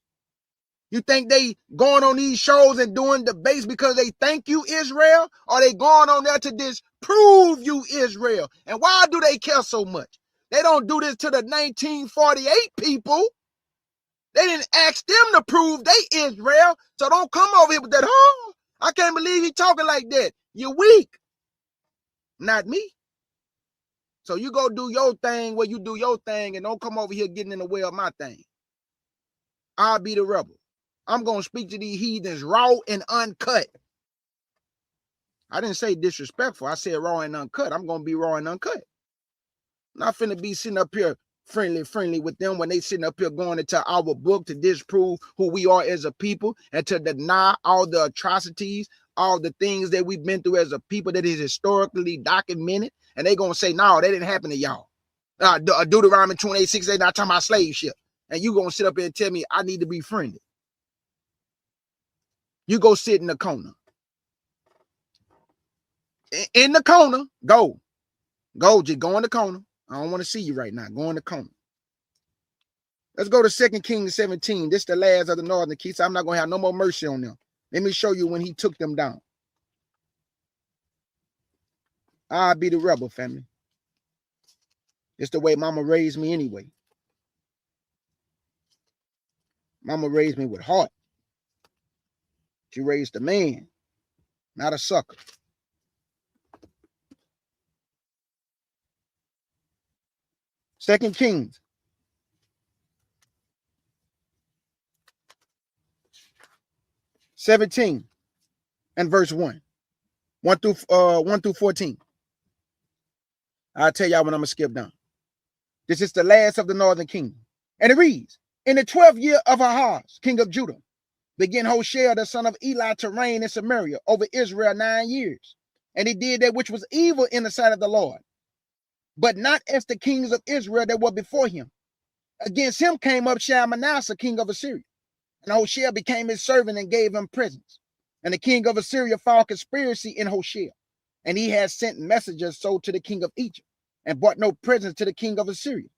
You think they going on these shows and doing debates because they thank you, Israel? Or they going on there to disprove you, Israel? And why do they care so much? They don't do this to the 1948 people. They didn't ask them to prove they Israel. So don't come over here with that, oh, I can't believe he talking like that. You're weak. Not me. So you go do your thing where you do your thing and don't come over here getting in the way of my thing. I'll be the rebel. I'm going to speak to these heathens raw and uncut. I didn't say disrespectful. I said raw and uncut. I'm going to be raw and uncut. I'm not finna be sitting up here friendly with them when they sitting up here going into our book to disprove who we are as a people and to deny all the atrocities, all the things that we've been through as a people that is historically documented. And they going to say, no, that didn't happen to y'all. Deuteronomy 28:6, they not talking about slave ship. And you going to sit up here and tell me I need to be friendly. You go sit in the corner. In the corner, go. Just go in the corner. I don't want to see you right now. Go in the corner. Let's go to 2 Kings 17. This is the last of the northern kingdom. So I'm not going to have no more mercy on them. Let me show you when he took them down. I'll be the rebel, family. It's the way mama raised me anyway. Mama raised me with heart. She raised a man, not a sucker. Second Kings 17 and verse 1. 1 through 14. I'll tell y'all when I'm gonna skip down. This is the last of the northern kingdom. And it reads, in the 12th year of Ahaz, king of Judah, began Hoshea, the son of Eli, to reign in Samaria over Israel 9 years. And he did that which was evil in the sight of the Lord, but not as the kings of Israel that were before him. Against him came up Shalmaneser, king of Assyria. And Hoshea became his servant and gave him presents. And the king of Assyria found conspiracy in Hoshea. And he had sent messengers so to the king of Egypt, and brought no presents to the king of Assyria,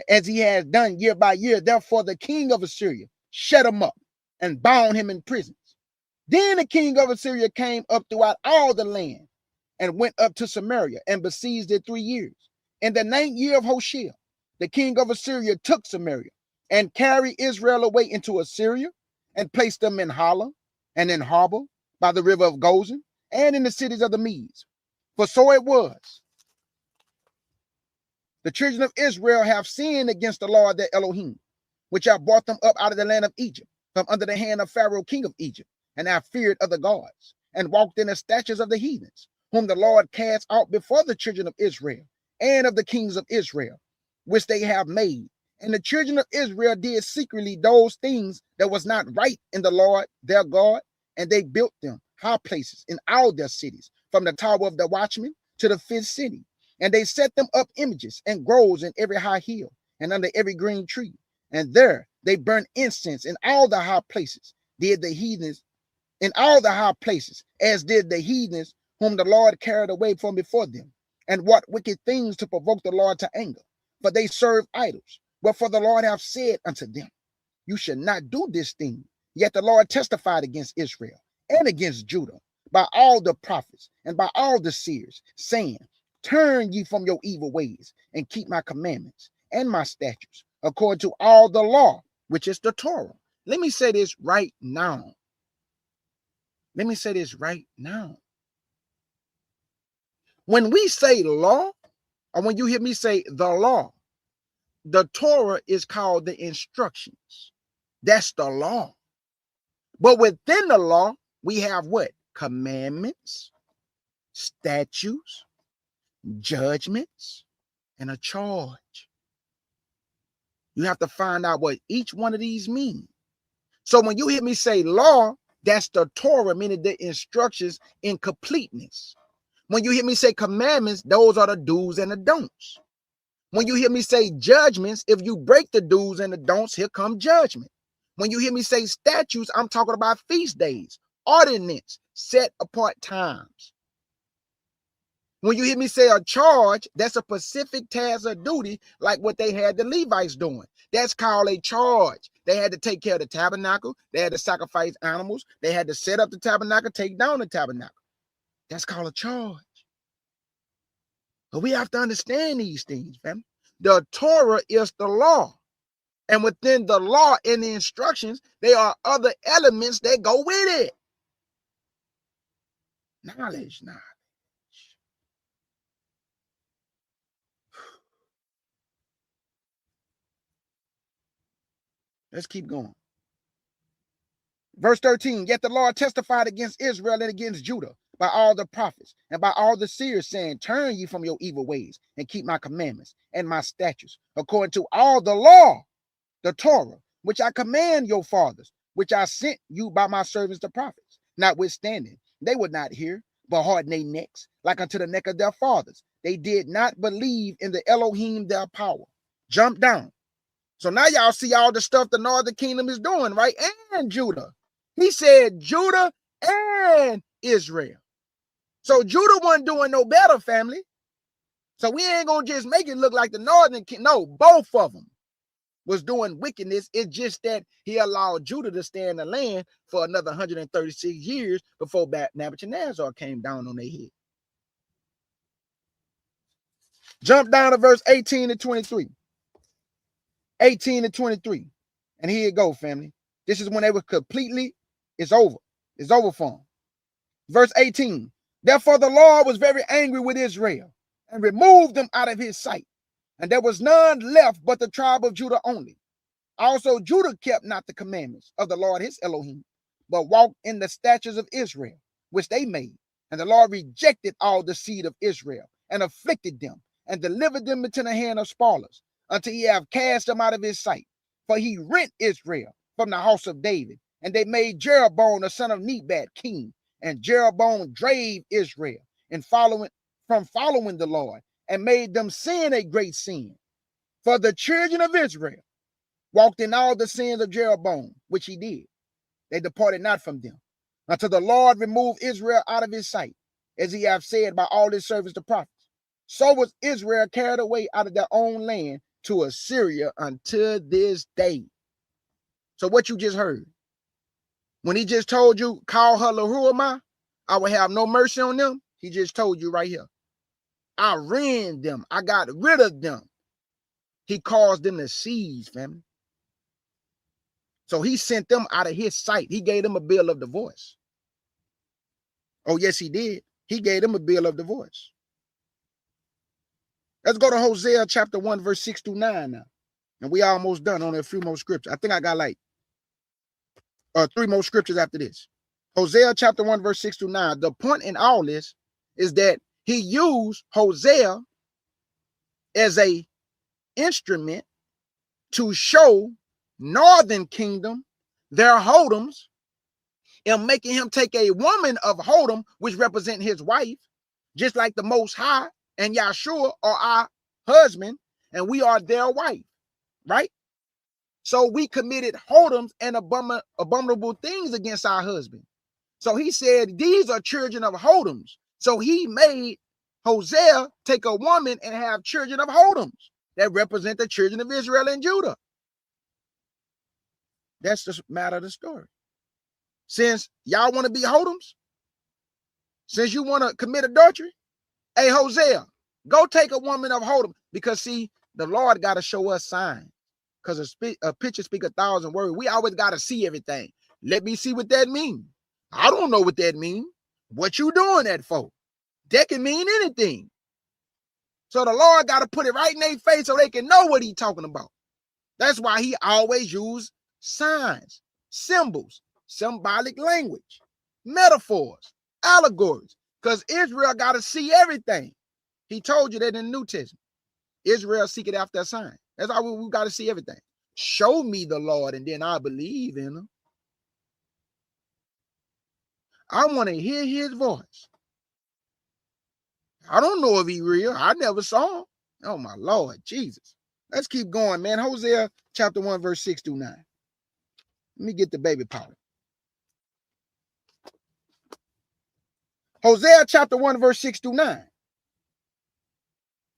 as he has done year by year. Therefore the king of Assyria shut him up and bound him in prisons. Then the king of Assyria came up throughout all the land, and went up to Samaria, and besieged it 3 years. In the 9th year of Hoshea, the king of Assyria took Samaria, and carried Israel away into Assyria, and placed them in Hala, and in Harbor, by the river of Gozan, and in the cities of the Medes. For so it was, the children of Israel have sinned against the Lord their Elohim, which have brought them up out of the land of Egypt, from under the hand of Pharaoh king of Egypt, and have feared other gods, and walked in the statutes of the heathens, whom the Lord cast out before the children of Israel, and of the kings of Israel, which they have made. And the children of Israel did secretly those things that was not right in the Lord their God, and they built them high places in all their cities, from the tower of the watchman to the 5th city. And they set them up images and groves in every high hill, and under every green tree. And there they burned incense in all the high places, did the heathens in all the high places, as did the heathens whom the Lord carried away from before them, and what wicked things to provoke the Lord to anger. For they serve idols. Wherefore the Lord hath said unto them, you should not do this thing. Yet the Lord testified against Israel and against Judah by all the prophets and by all the seers, saying, turn ye from your evil ways, and keep my commandments and my statutes, according to all the law, which is the Torah. Let me say this right now. Let me say this right now. When we say law, or when you hear me say the law, the Torah is called the instructions. That's the law. But within the law, we have what? Commandments, statutes, judgments, and a charge. You have to find out what each one of these mean. So when you hear me say law, that's the Torah, meaning the instructions in completeness. When you hear me say commandments, those are the do's and the don'ts. When you hear me say judgments, if you break the do's and the don'ts, here come judgment. When you hear me say statutes, I'm talking about feast days, ordinance, set apart times. When you hear me say a charge, that's a specific task or duty, like what they had the Levites doing. That's called a charge. They had to take care of the tabernacle. They had to sacrifice animals. They had to set up the tabernacle, take down the tabernacle. That's called a charge. But we have to understand these things, fam. The Torah is the law. And within the law and the instructions, there are other elements that go with it. Knowledge. Let's keep going. Verse 13, yet the Lord testified against Israel and against Judah by all the prophets and by all the seers, saying, turn ye from your evil ways and keep my commandments and my statutes, according to all the law, the Torah, which I command your fathers, which I sent you by my servants the prophets. Notwithstanding, they would not hear, but harden their necks, like unto the neck of their fathers. They did not believe in the Elohim their power. Jump down. So now y'all see all the stuff the northern kingdom is doing, right? And Judah. He said Judah and Israel. So Judah wasn't doing no better, family. So we ain't going to just make it look like the northern kingdom. No, both of them was doing wickedness. It's just that he allowed Judah to stay in the land for another 136 years before Nebuchadnezzar came down on their head. Jump down to verse 18 and 23. 18 and 23. And here you go, family. This is when they were completely, it's over. It's over for him. Verse 18. Therefore the Lord was very angry with Israel and removed them out of his sight. And there was none left but the tribe of Judah only. Also Judah kept not the commandments of the Lord his Elohim, but walked in the statutes of Israel, which they made. And the Lord rejected all the seed of Israel and afflicted them and delivered them into the hand of spoilers until he have cast them out of his sight. For he rent Israel from the house of David, and they made Jeroboam the son of Nebat king. And Jeroboam drave Israel from following the Lord, and made them sin a great sin. For the children of Israel walked in all the sins of Jeroboam, which he did. They departed not from them, until the Lord removed Israel out of his sight, as he hath said by all his servants the prophets. So was Israel carried away out of their own land to Assyria until this day. So what you just heard, when he just told you, call her Lahuamah, I will have no mercy on them, he just told you right here. I ran them. I got rid of them. He caused them to cease, family. So he sent them out of his sight. He gave them a bill of divorce. Oh, yes, he did. He gave them a bill of divorce. Let's go to Hosea chapter 1, verse 6 through 9 now. And we almost done. Only a few more scriptures. I think I got like 3 more scriptures after this. Hosea chapter 1, verse 6 through 9. The point in all this is that he used Hosea as a instrument to show northern kingdom their hodoms, and making him take a woman of hodom, which represent his wife, just like the Most High and Yahshua are our husband, and we are their wife, right? So we committed hodoms and abominable things against our husband. So he said, these are children of hodoms. So he made Hosea take a woman and have children of hodoms that represent the children of Israel and Judah. That's the matter of the story. Since y'all want to be hodoms, since you want to commit adultery, hey, Hosea, go take a woman of hodom. Because see, the Lord got to show us signs. Because a picture speaks 1,000 words. We always got to see everything. Let me see what that means. I don't know what that means. What you doing that for? That can mean anything. So the Lord got to put it right in their face so they can know what he's talking about. That's why he always used signs, symbols, symbolic language, metaphors, allegories, because Israel got to see everything. He told you that in the New Testament. Israel seeketh after a sign. That's how we got to see everything. Show me the Lord, and then I believe in him. I want to hear his voice. I don't know if he's real. I never saw him. Oh, my Lord Jesus. Let's keep going, man. Hosea chapter 1, verse 6 through 9. Let me get the baby powder. Hosea chapter 1, verse 6 through 9.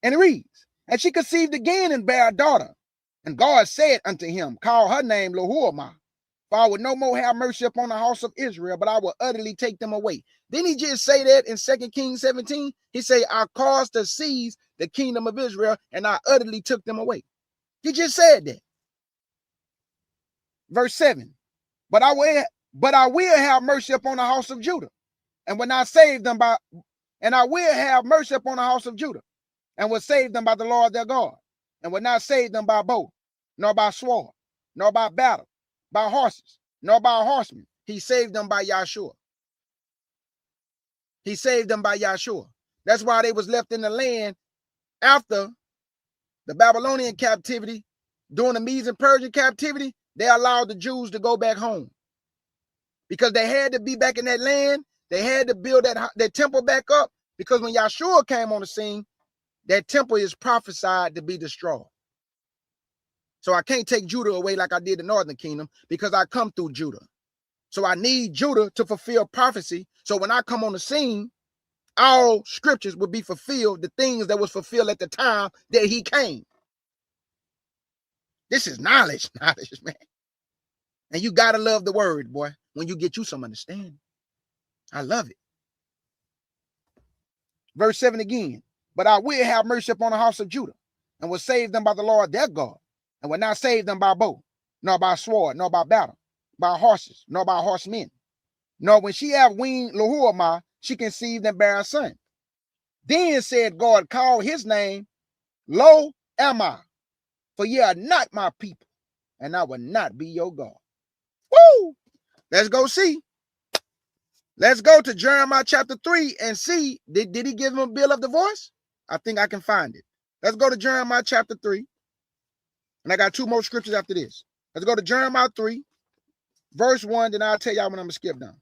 And it reads, and she conceived again and bare a daughter. And God said unto him, call her name Lahuamah, for I will no more have mercy upon the house of Israel, but I will utterly take them away. Didn't he just say that in 2 Kings 17? He said, I caused to seize the kingdom of Israel, and I utterly took them away. He just said that. Verse 7. But I will have mercy upon the house of Judah, and will not save them by, and I will have mercy upon the house of Judah, and will save them by the Lord their God, and will not save them by bow, nor by sword, nor by battle, by horses, nor by horsemen. He saved them by Yahshua. He saved them by Yahshua. That's why they was left in the land after the Babylonian captivity. During the Medes and Persian captivity, they allowed the Jews to go back home. Because they had to be back in that land. They had to build that temple back up. Because when Yahshua came on the scene, that temple is prophesied to be destroyed. So I can't take Judah away like I did the northern kingdom, because I come through Judah. So I need Judah to fulfill prophecy. So when I come on the scene, all scriptures will be fulfilled, the things that was fulfilled at the time that he came. This is knowledge, man. And you got to love the word, boy, when you get you some understanding. I love it. Verse 7 again. But I will have mercy upon the house of Judah, and will save them by the Lord their God, and will not save them by bow, nor by sword, nor by battle, by horses, nor by horsemen. nor when she have weaned Lohuamah, she conceived and bare a son. Then said God, call his name Lo Amah, for ye are not my people, and I will not be your God. Woo! Let's go see. Let's go to Jeremiah chapter 3 and see, did he give him a bill of divorce? I think I can find it. Let's go to Jeremiah chapter 3. And I got two more scriptures after this. Let's go to Jeremiah 3, verse 1, then I'll tell y'all when I'm going to skip down.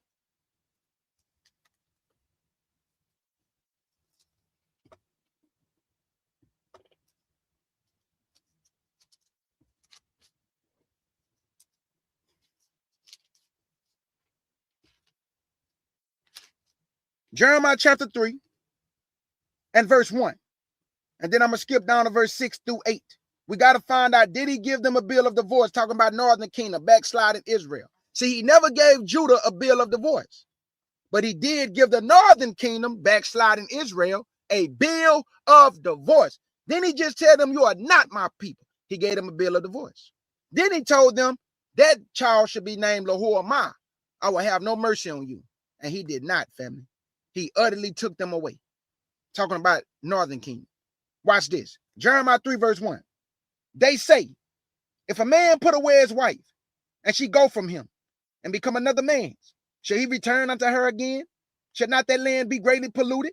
Jeremiah chapter 3 and verse 1. And then I'm going to skip down to verse 6 through 8. We got to find out, did he give them a bill of divorce? Talking about northern kingdom, backsliding Israel. See, he never gave Judah a bill of divorce. But he did give the northern kingdom, backsliding Israel, a bill of divorce. Then he just told them, you are not my people. He gave them a bill of divorce. Then he told them, that child should be named Lohuamah. I will have no mercy on you. And he did not, family. He utterly took them away. Talking about northern kingdom. Watch this. Jeremiah 3 verse 1. They say, if a man put away his wife, and she go from him, and become another man's, shall he return unto her again? Should not that land be greatly polluted?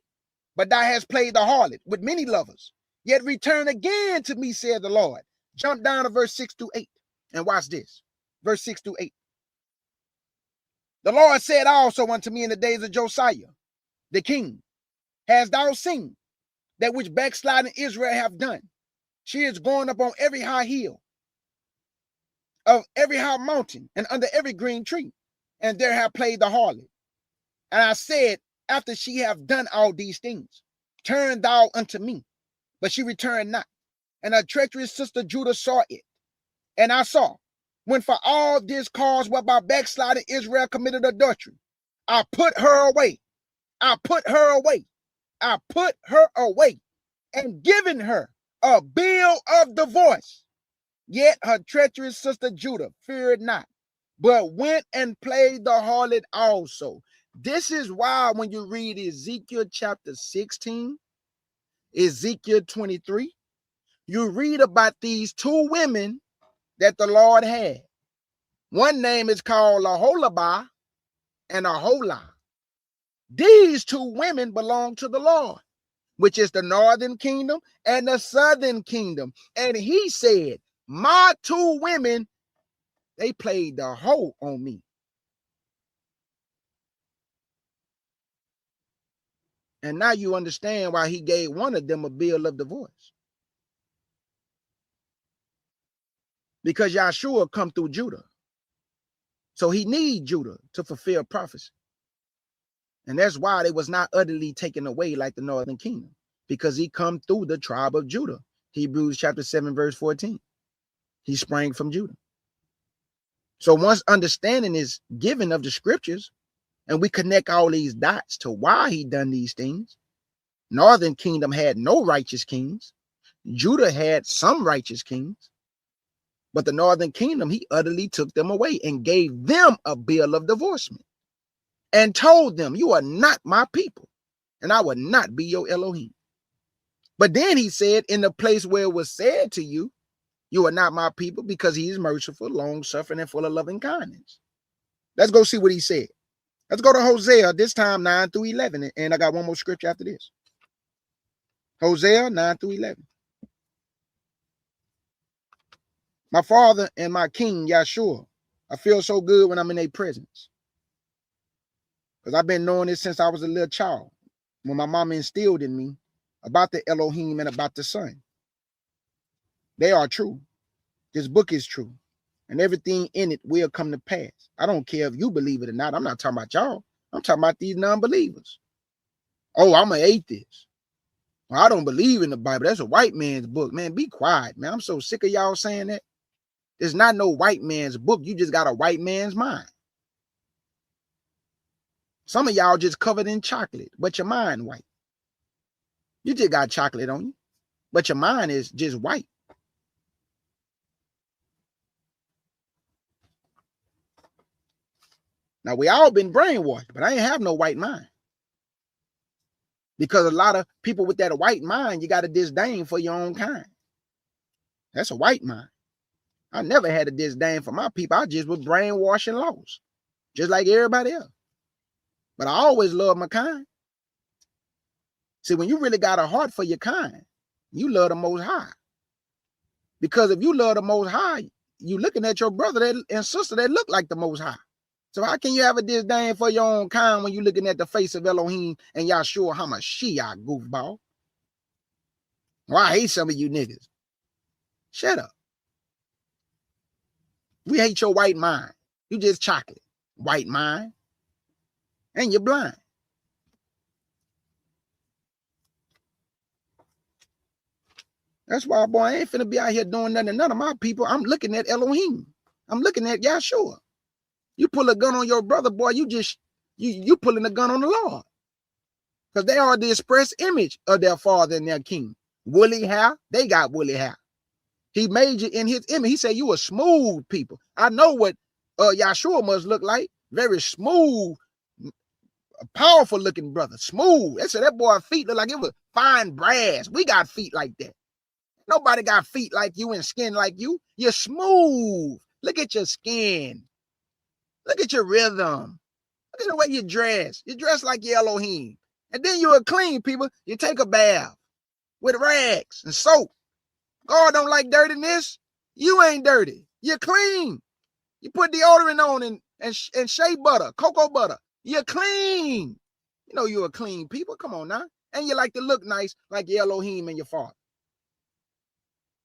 But thou hast played the harlot with many lovers. Yet return again to me, said the Lord. Jump down to verse 6 through 8. And watch this. Verse 6 through 8. The Lord said also unto me in the days of Josiah, the king, hast thou seen that which backsliding Israel have done? She is going up on every high hill, of every high mountain, and under every green tree, and there have played the harlot. And I said, after she have done all these things, turn thou unto me. But she returned not. And her treacherous sister Judah saw it. And I saw, when for all this cause whereby backsliding Israel committed adultery, I put her away. I put her away. I put her away, and given her a bill of divorce. Yet her treacherous sister Judah feared not, but went and played the harlot also. This is why when you read Ezekiel chapter 16, Ezekiel 23, you read about these two women that the Lord had. One name is called Aholibah and Aholah. These two women belong to the Lord, which is the northern kingdom and the southern kingdom. And he said, my two women, they played the hoe on me. And now you understand why he gave one of them a bill of divorce. Because Yahshua come through Judah. So he need Judah to fulfill prophecy. And that's why they was not utterly taken away like the northern kingdom. Because he come through the tribe of Judah. Hebrews chapter 7 verse 14. He sprang from Judah. So once understanding is given of the scriptures, and we connect all these dots to why he done these things. Northern kingdom had no righteous kings. Judah had some righteous kings. But the northern kingdom, he utterly took them away and gave them a bill of divorcement. And told them, you are not my people, and I will not be your Elohim. But then he said, in the place where it was said to you, you are not my people, because he is merciful, long-suffering, and full of loving kindness. Let's go see what he said. Let's go to Hosea, this time 9 through 11. And I got one more scripture after this. Hosea 9 through 11. My Father and my King, Yahshua, I feel so good when I'm in their presence. Because I've been knowing this since I was a little child, when my mama instilled in me about the Elohim and about the Son. They are true. This book is true. And everything in it will come to pass. I don't care if you believe it or not. I'm not talking about y'all. I'm talking about these non-believers. Oh, I'm an atheist. Well, I don't believe in the Bible. That's a white man's book. Man, be quiet, man. I'm so sick of y'all saying that. It's not no white man's book. You just got a white man's mind. Some of y'all just covered in chocolate, but your mind white. You just got chocolate on you, but your mind is just white. Now, we all been brainwashed, but I ain't have no white mind. Because a lot of people with that white mind, you got a disdain for your own kind. That's a white mind. I never had a disdain for my people. I just was brainwashed and lost, just like everybody else. But I always love my kind. See, when you really got a heart for your kind, you love the Most High. Because if you love the Most High, you looking at your brother and sister that look like the Most High. So how can you have a disdain for your own kind when you looking at the face of Elohim and Yahshua HaMashiach, goofball? Well, I hate some of you niggas. Shut up. We hate your white mind. You just chocolate. White mind. And you're blind. That's why, boy, I ain't finna be out here doing nothing to none of my people. I'm looking at Elohim. I'm looking at Yahshua. You pull a gun on your brother, boy, you pulling a gun on the Lord. Because they are the express image of their father and their king. Woolly hair, they got woolly hair. He made you in his image. He said you a smooth people. I know what Yahshua must look like. Very smooth, powerful looking brother. Smooth. They said that boy feet look like it was fine brass. We got feet like that. Nobody got feet like you and skin like you. You're smooth. Look at your skin. Look at your rhythm. Look at the way you dress. You dress like your Elohim. And then you're clean, people. You take a bath with rags and soap. God don't like dirtiness. You ain't dirty. You're clean. You put deodorant on and shea butter, cocoa butter. You're clean. You know you're a clean people. Come on now. And you like to look nice like your Elohim and your father.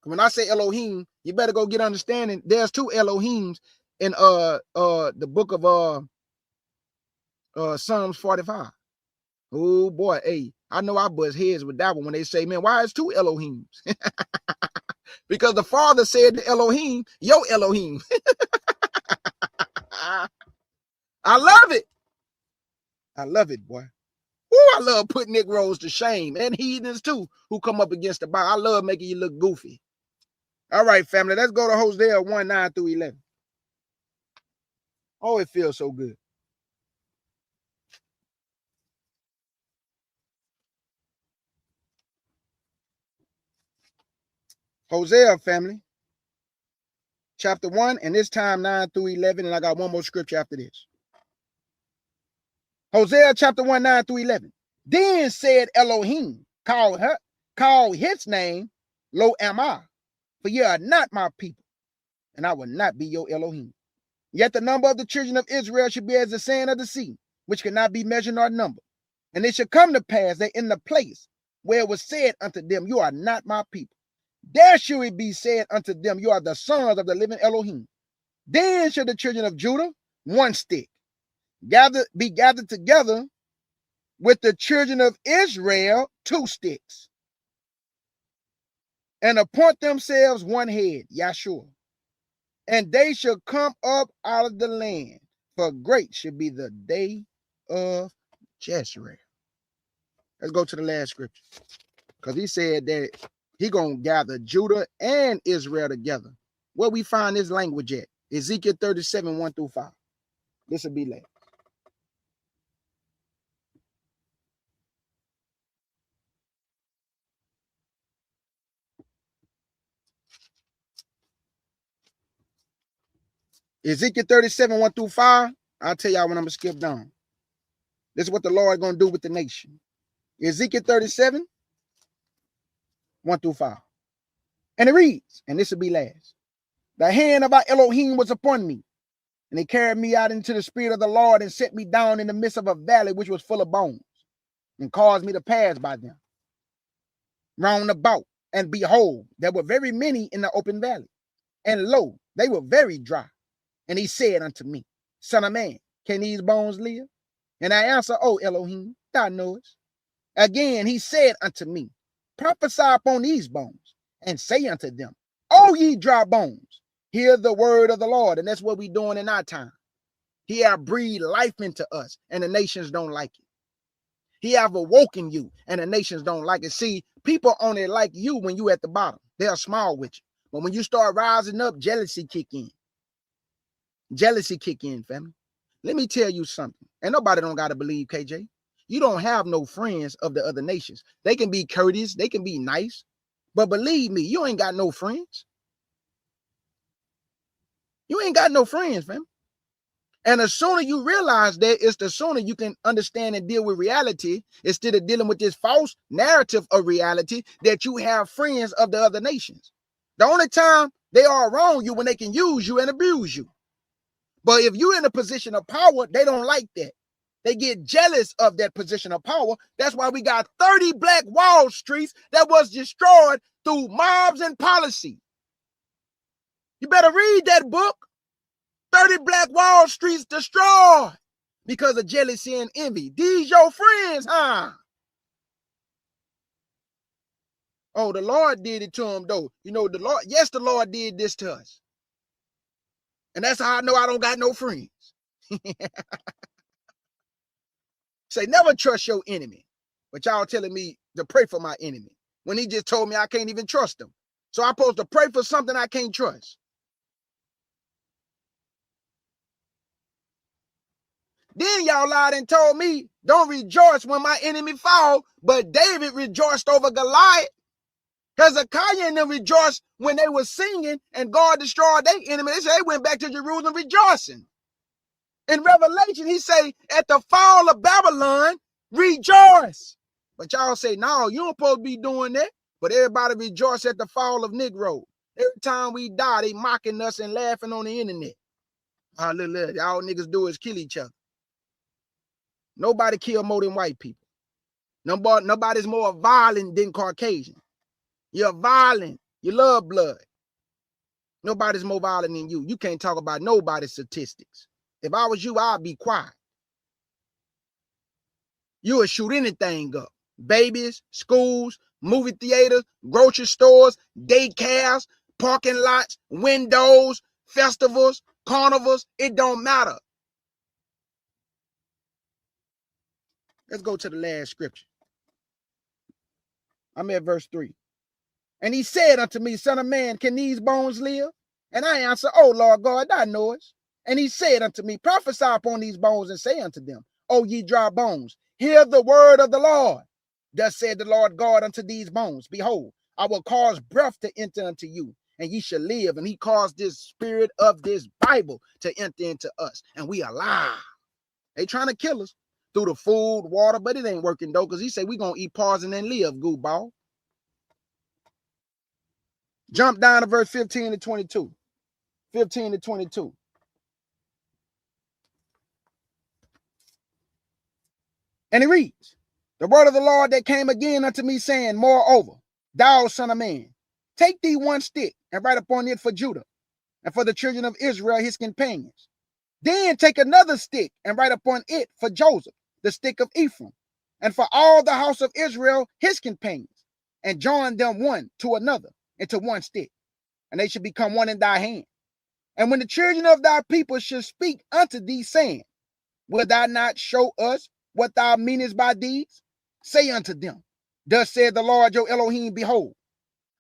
When I say Elohim, you better go get understanding. There's two Elohims in the book of Psalms 45. Oh boy, hey, I know I buzz heads with that one when they say, man, why is two Elohims? Because the father said to Elohim, yo Elohim. I love it. I love it, boy. Oh, I love putting Negroes to shame and heathens too who come up against the Bible. I love making you look goofy. All right, family, let's go to Hosea 1:9-11. Oh, it feels so good. Hosea, family, chapter 1, and this time 9-11, and I got one more scripture after this. Hosea chapter 1, 9-11. Then said Elohim, call his name, Lo am I, for ye are not my people, and I will not be your Elohim. Yet the number of the children of Israel should be as the sand of the sea, which cannot be measured nor numbered. And it shall come to pass that in the place where it was said unto them, you are not my people, there shall it be said unto them, you are the sons of the living Elohim. Then shall the children of Judah one stick be gathered together with the children of Israel two sticks, and appoint themselves one head, Yahshua. And they shall come up out of the land, for great should be the day of Jezreel. Let's go to the last scripture, because he said that he gonna gather Judah and Israel together. Where we find this language at? Ezekiel 37, 1-5. This will be last. Ezekiel 37, 1-5. I'll tell y'all when I'm gonna skip down. This is what the Lord gonna do with the nation. Ezekiel 37, 1-5. And it reads, and this will be last. The hand of our Elohim was upon me, and he carried me out into the spirit of the Lord and set me down in the midst of a valley which was full of bones, and caused me to pass by them round about. And behold, there were very many in the open valley, and lo, they were very dry. And he said unto me, Son of man, can these bones live? And I answer, O Elohim, thou knowest. Again he said unto me, prophesy upon these bones, and say unto them, O ye dry bones, hear the word of the Lord. And that's what we're doing in our time. He have breathed life into us, and the nations don't like it. He have awoken you, and the nations don't like it. See, people only like you when you at the bottom. They'll smile with you. But when you start rising up, jealousy kick in. Jealousy kick in, family. Let me tell you something. And nobody don't got to believe, KJ. You don't have no friends of the other nations. They can be courteous. They can be nice. But believe me, you ain't got no friends. You ain't got no friends, fam. And the sooner you realize that, it's the sooner you can understand and deal with reality instead of dealing with this false narrative of reality that you have friends of the other nations. The only time they are around you when they can use you and abuse you. But if you're in a position of power, they don't like that. They get jealous of that position of power. That's why we got 30 Black Wall Streets that was destroyed through mobs and policy. You better read that book. 30 Black Wall Streets destroyed because of jealousy and envy. These your friends, huh? Oh, the Lord did it to them, though. You know, the Lord did this to us. And that's how I know I don't got no friends. Say, never trust your enemy. But y'all telling me to pray for my enemy when he just told me I can't even trust him. So I'm supposed to pray for something I can't trust. Then y'all lied and told me, don't rejoice when my enemy fall. But David rejoiced over Goliath. Hezekiah and them rejoiced when they were singing and God destroyed their enemy. They said they went back to Jerusalem rejoicing. In Revelation, he say, at the fall of Babylon, rejoice. But y'all say, no, you don't supposed to be doing that. But everybody rejoice at the fall of Negro. Every time we die, they mocking us and laughing on the internet. Look, all niggas do is kill each other. Nobody kill more than white people. Nobody's more violent than Caucasian. You're violent. You love blood. Nobody's more violent than you. You can't talk about nobody's statistics. If I was you, I'd be quiet. You would shoot anything up. Babies, schools, movie theaters, grocery stores, daycares, parking lots, windows, festivals, carnivals. It don't matter. Let's go to the last scripture. I'm at verse 3. And he said unto me, Son of man, can these bones live? And I answered, O Lord God, thou knowest. And he said unto me, prophesy upon these bones and say unto them, O ye dry bones, hear the word of the Lord. Thus said the Lord God unto these bones, behold, I will cause breath to enter unto you, and ye shall live. And he caused this spirit of this Bible to enter into us, and we are alive. They trying to kill us through the food, water, but it ain't working though, because he said we going to eat poison and live, goofball. Jump down to verse 15 to 22. 15 to 22. And it reads, the word of the Lord that came again unto me, saying, moreover, thou son of man, take thee one stick and write upon it for Judah, and for the children of Israel his companions. Then take another stick and write upon it for Joseph, the stick of Ephraim, and for all the house of Israel his companions, and join them one to another into one stick, and they should become one in thy hand. And when the children of thy people should speak unto thee, saying, will thou not show us what thou meanest by these? Say unto them, thus said the Lord your Elohim, behold,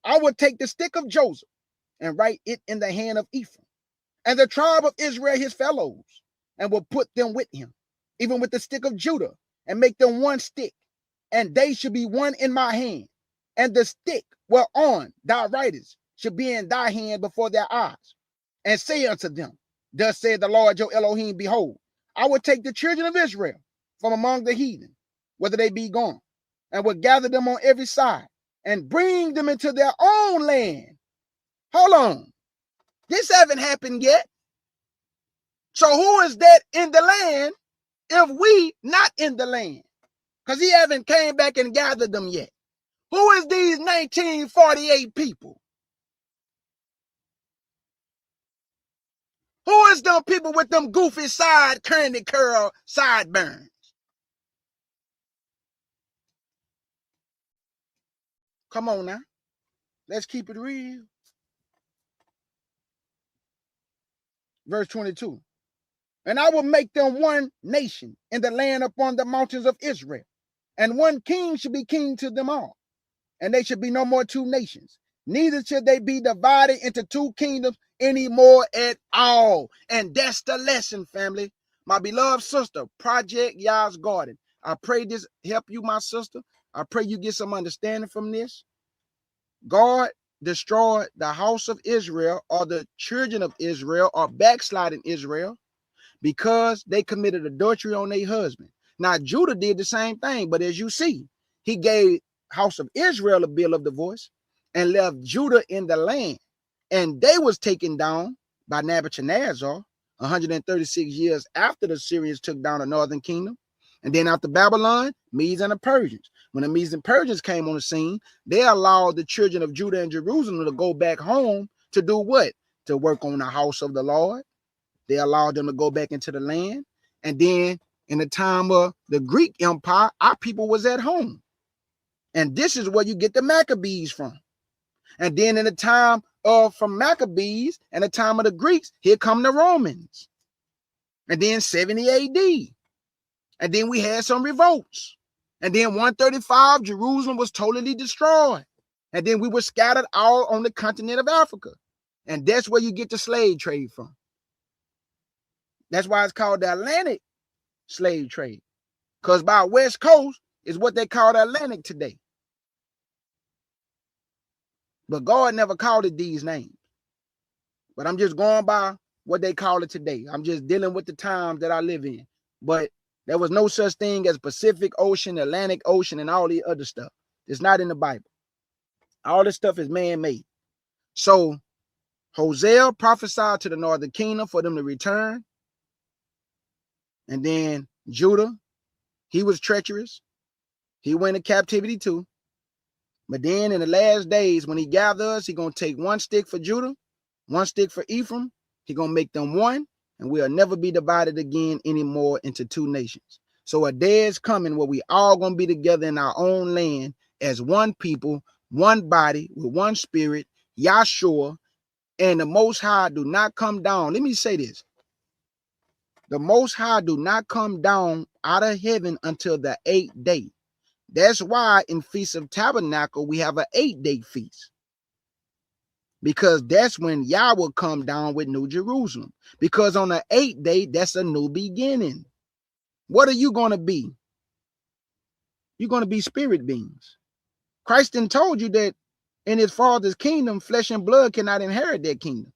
I will take the stick of Joseph and write it in the hand of Ephraim, and the tribe of Israel his fellows, and will put them with him, even with the stick of Judah, and make them one stick, and they should be one in my hand, and the stick whereon thou writest should be in thy hand before their eyes. And say unto them, thus said the Lord your Elohim, behold, I will take the children of Israel from among the heathen, whether they be gone, and will gather them on every side, and bring them into their own land. Hold on. This haven't happened yet. So who is that in the land if we not in the land? Because he haven't came back and gathered them yet. Who is these 1948 people? Who is them people with them goofy side candy curl sideburns? Come on now. Let's keep it real. Verse 22. And I will make them one nation in the land upon the mountains of Israel, and one king should be king to them all. And they should be no more two nations, neither should they be divided into two kingdoms anymore at all. And that's the lesson, family. My beloved sister, Project YAH's Garden. I pray this help you, my sister. I pray you get some understanding from this. God destroyed the house of Israel, or the children of Israel, or backsliding Israel, because they committed adultery on their husband. Now, Judah did the same thing, but as you see, he gave house of Israel a bill of divorce and left Judah in the land. And they was taken down by Nebuchadnezzar 136 years after the Syrians took down the northern kingdom. And then after Babylon, Medes and the Persians. When the Medes and Persians came on the scene, they allowed the children of Judah and Jerusalem to go back home to do what? To work on the house of the Lord. They allowed them to go back into the land. And then in the time of the Greek Empire, our people was at home. And this is where you get the Maccabees from. And then in the time of from Maccabees and the time of the Greeks, here come the Romans. And then 70 AD. And then we had some revolts. And then 135, Jerusalem was totally destroyed. And then we were scattered all on the continent of Africa. And that's where you get the slave trade from. That's why it's called the Atlantic slave trade. Because by West Coast is what they call the Atlantic today. But God never called it these names. But I'm just going by what they call it today. I'm just dealing with the times that I live in. But there was no such thing as Pacific Ocean, Atlantic Ocean, and all the other stuff. It's not in the Bible. All this stuff is man-made. So Hosea prophesied to the northern kingdom for them to return. And then Judah, he was treacherous. He went in captivity too. But then in the last days, when he gathers, he's going to take one stick for Judah, one stick for Ephraim. He's going to make them one, and we'll never be divided again anymore into two nations. So a day is coming where we all going to be together in our own land as one people, one body, with one spirit, Yahshua, and the Most High do not come down. Let me say this. The Most High do not come down out of heaven until the 8th day. That's why in Feast of Tabernacle, we have an 8-day feast. Because that's when Yah will come down with New Jerusalem. Because on the 8th day, that's a new beginning. What are you going to be? You're going to be spirit beings. Christ then told you that in his Father's kingdom, flesh and blood cannot inherit that kingdom.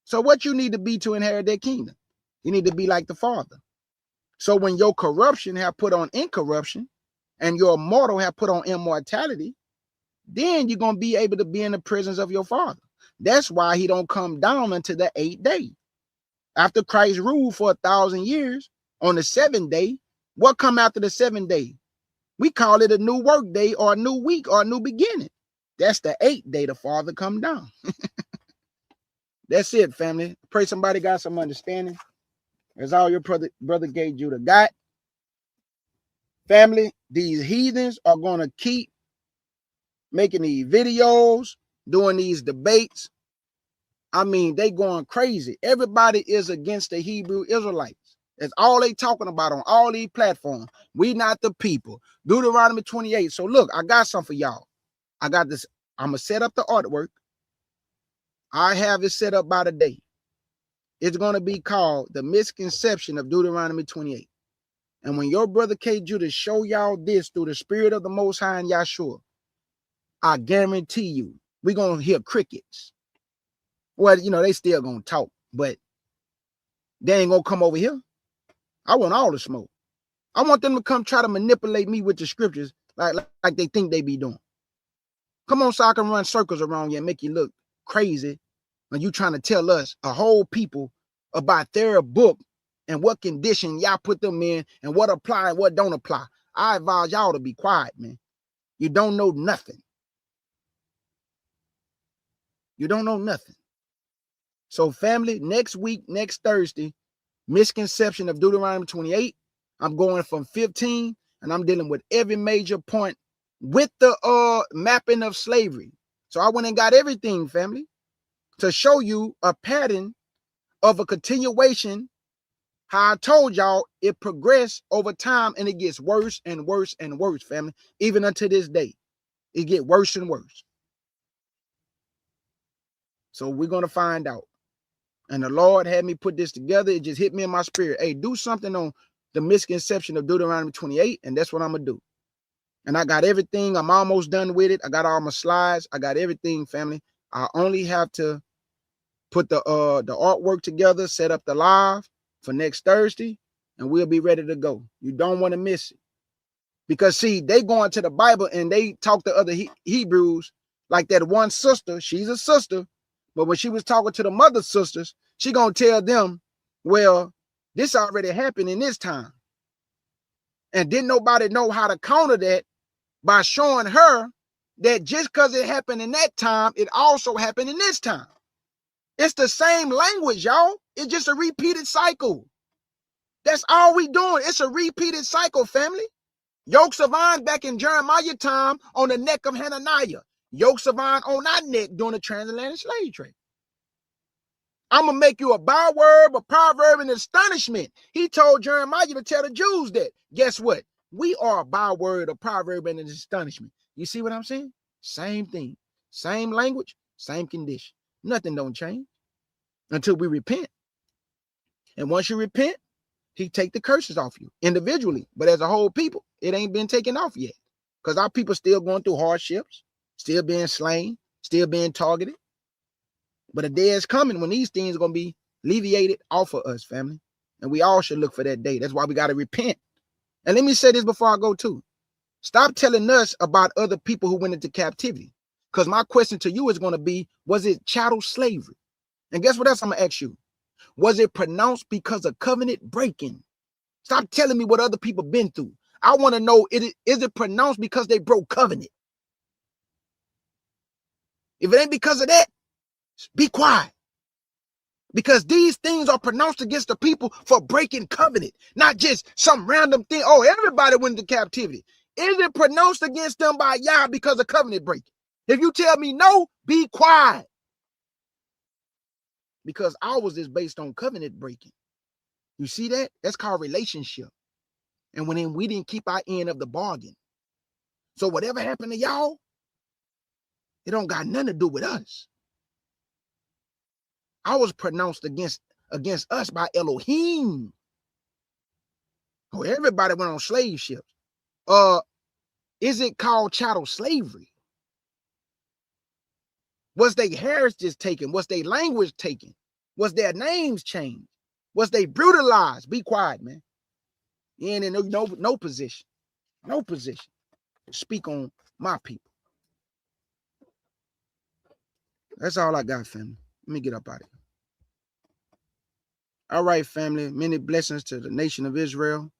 So what you need to be to inherit that kingdom? You need to be like the Father. So when your corruption have put on incorruption, and your mortal have put on immortality, then you're going to be able to be in the presence of your Father. That's why he don't come down until the 8th day. After Christ ruled for 1,000 years, on the 7th day, what come after the 7th day? We call it a new work day or a new week or a new beginning. That's the 8th day the Father come down. That's it, family. Pray somebody got some understanding. That's all your brother Gay Judah got. Family, these heathens are going to keep making these videos, doing these debates. I mean, they going crazy. Everybody is against the Hebrew Israelites. That's all they talking about on all these platforms. We not the people. Deuteronomy 28. So look, I got something for y'all. I got this. I'm going to set up the artwork. I have it set up by the day. It's going to be called The Misconception of Deuteronomy 28. And when your brother K. Judah show y'all this through the spirit of the Most High and Yahshua, I guarantee you, we're going to hear crickets. Well, you know, they still going to talk, but they ain't going to come over here. I want all the smoke. I want them to come try to manipulate me with the scriptures like they think they be doing. Come on, so I can run circles around you and make you look crazy when you trying to tell us, a whole people, about their book and what condition y'all put them in and what apply and what don't apply. I advise y'all to be quiet, man. You don't know nothing. You don't know nothing. So family, next week, next Thursday, misconception of Deuteronomy 28. I'm going from 15 and I'm dealing with every major point with the mapping of slavery. So I went and got everything, family, to show you a pattern of a continuation. How I told y'all, it progressed over time and it gets worse and worse and worse, family. Even until this day, it gets worse and worse. So we're going to find out. And the Lord had me put this together. It just hit me in my spirit. Hey, do something on the misconception of Deuteronomy 28, and that's what I'm going to do. And I got everything. I'm almost done with it. I got all my slides. I got everything, family. I only have to put the artwork together, set up the live for next Thursday, and we'll be ready to go. You don't want to miss it. Because, see, they go into the Bible and they talk to other Hebrews, like that one sister. She's a sister. But when she was talking to the mother sisters, she going to tell them, well, this already happened in this time. And didn't nobody know how to counter that by showing her that just because it happened in that time, it also happened in this time. It's the same language, y'all. It's just a repeated cycle. That's all we doing. It's a repeated cycle, family. Yokes of iron back in Jeremiah time on the neck of Hananiah. Yokes of iron on our neck during the transatlantic slave trade. I'm going to make you a byword, a proverb, and astonishment. He told Jeremiah to tell the Jews that. Guess what? We are a byword, a proverb, and an astonishment. You see what I'm saying? Same thing. Same language, same condition. Nothing don't change until we repent. And once you repent, he take the curses off you individually. But as a whole people, it ain't been taken off yet. Because our people still going through hardships, still being slain, still being targeted. But a day is coming when these things are going to be alleviated off of us, family. And we all should look for that day. That's why we got to repent. And let me say this before I go too. Stop telling us about other people who went into captivity. Because my question to you is going to be, was it chattel slavery? And guess what else I'm going to ask you? Was it pronounced because of covenant breaking? Stop telling me what other people been through. I want to know, is it pronounced because they broke covenant? If it ain't because of that, be quiet. Because these things are pronounced against the people for breaking covenant, not just some random thing. Oh, everybody went into captivity. Is it pronounced against them by YAH because of covenant breaking? If you tell me no, be quiet. Because ours is based on covenant breaking. You see that? That's called relationship. And when we didn't keep our end of the bargain. So whatever happened to y'all, it don't got nothing to do with us. I was pronounced against us by Elohim. Oh, everybody went on slave ships. Is it called chattel slavery? Was their heritage taken? Was their language taken? Was their names changed? Was they brutalized? Be quiet, man. You ain't in no position. No position to speak on my people. That's all I got, family. Let me get up out of here. All right, family. Many blessings to the nation of Israel,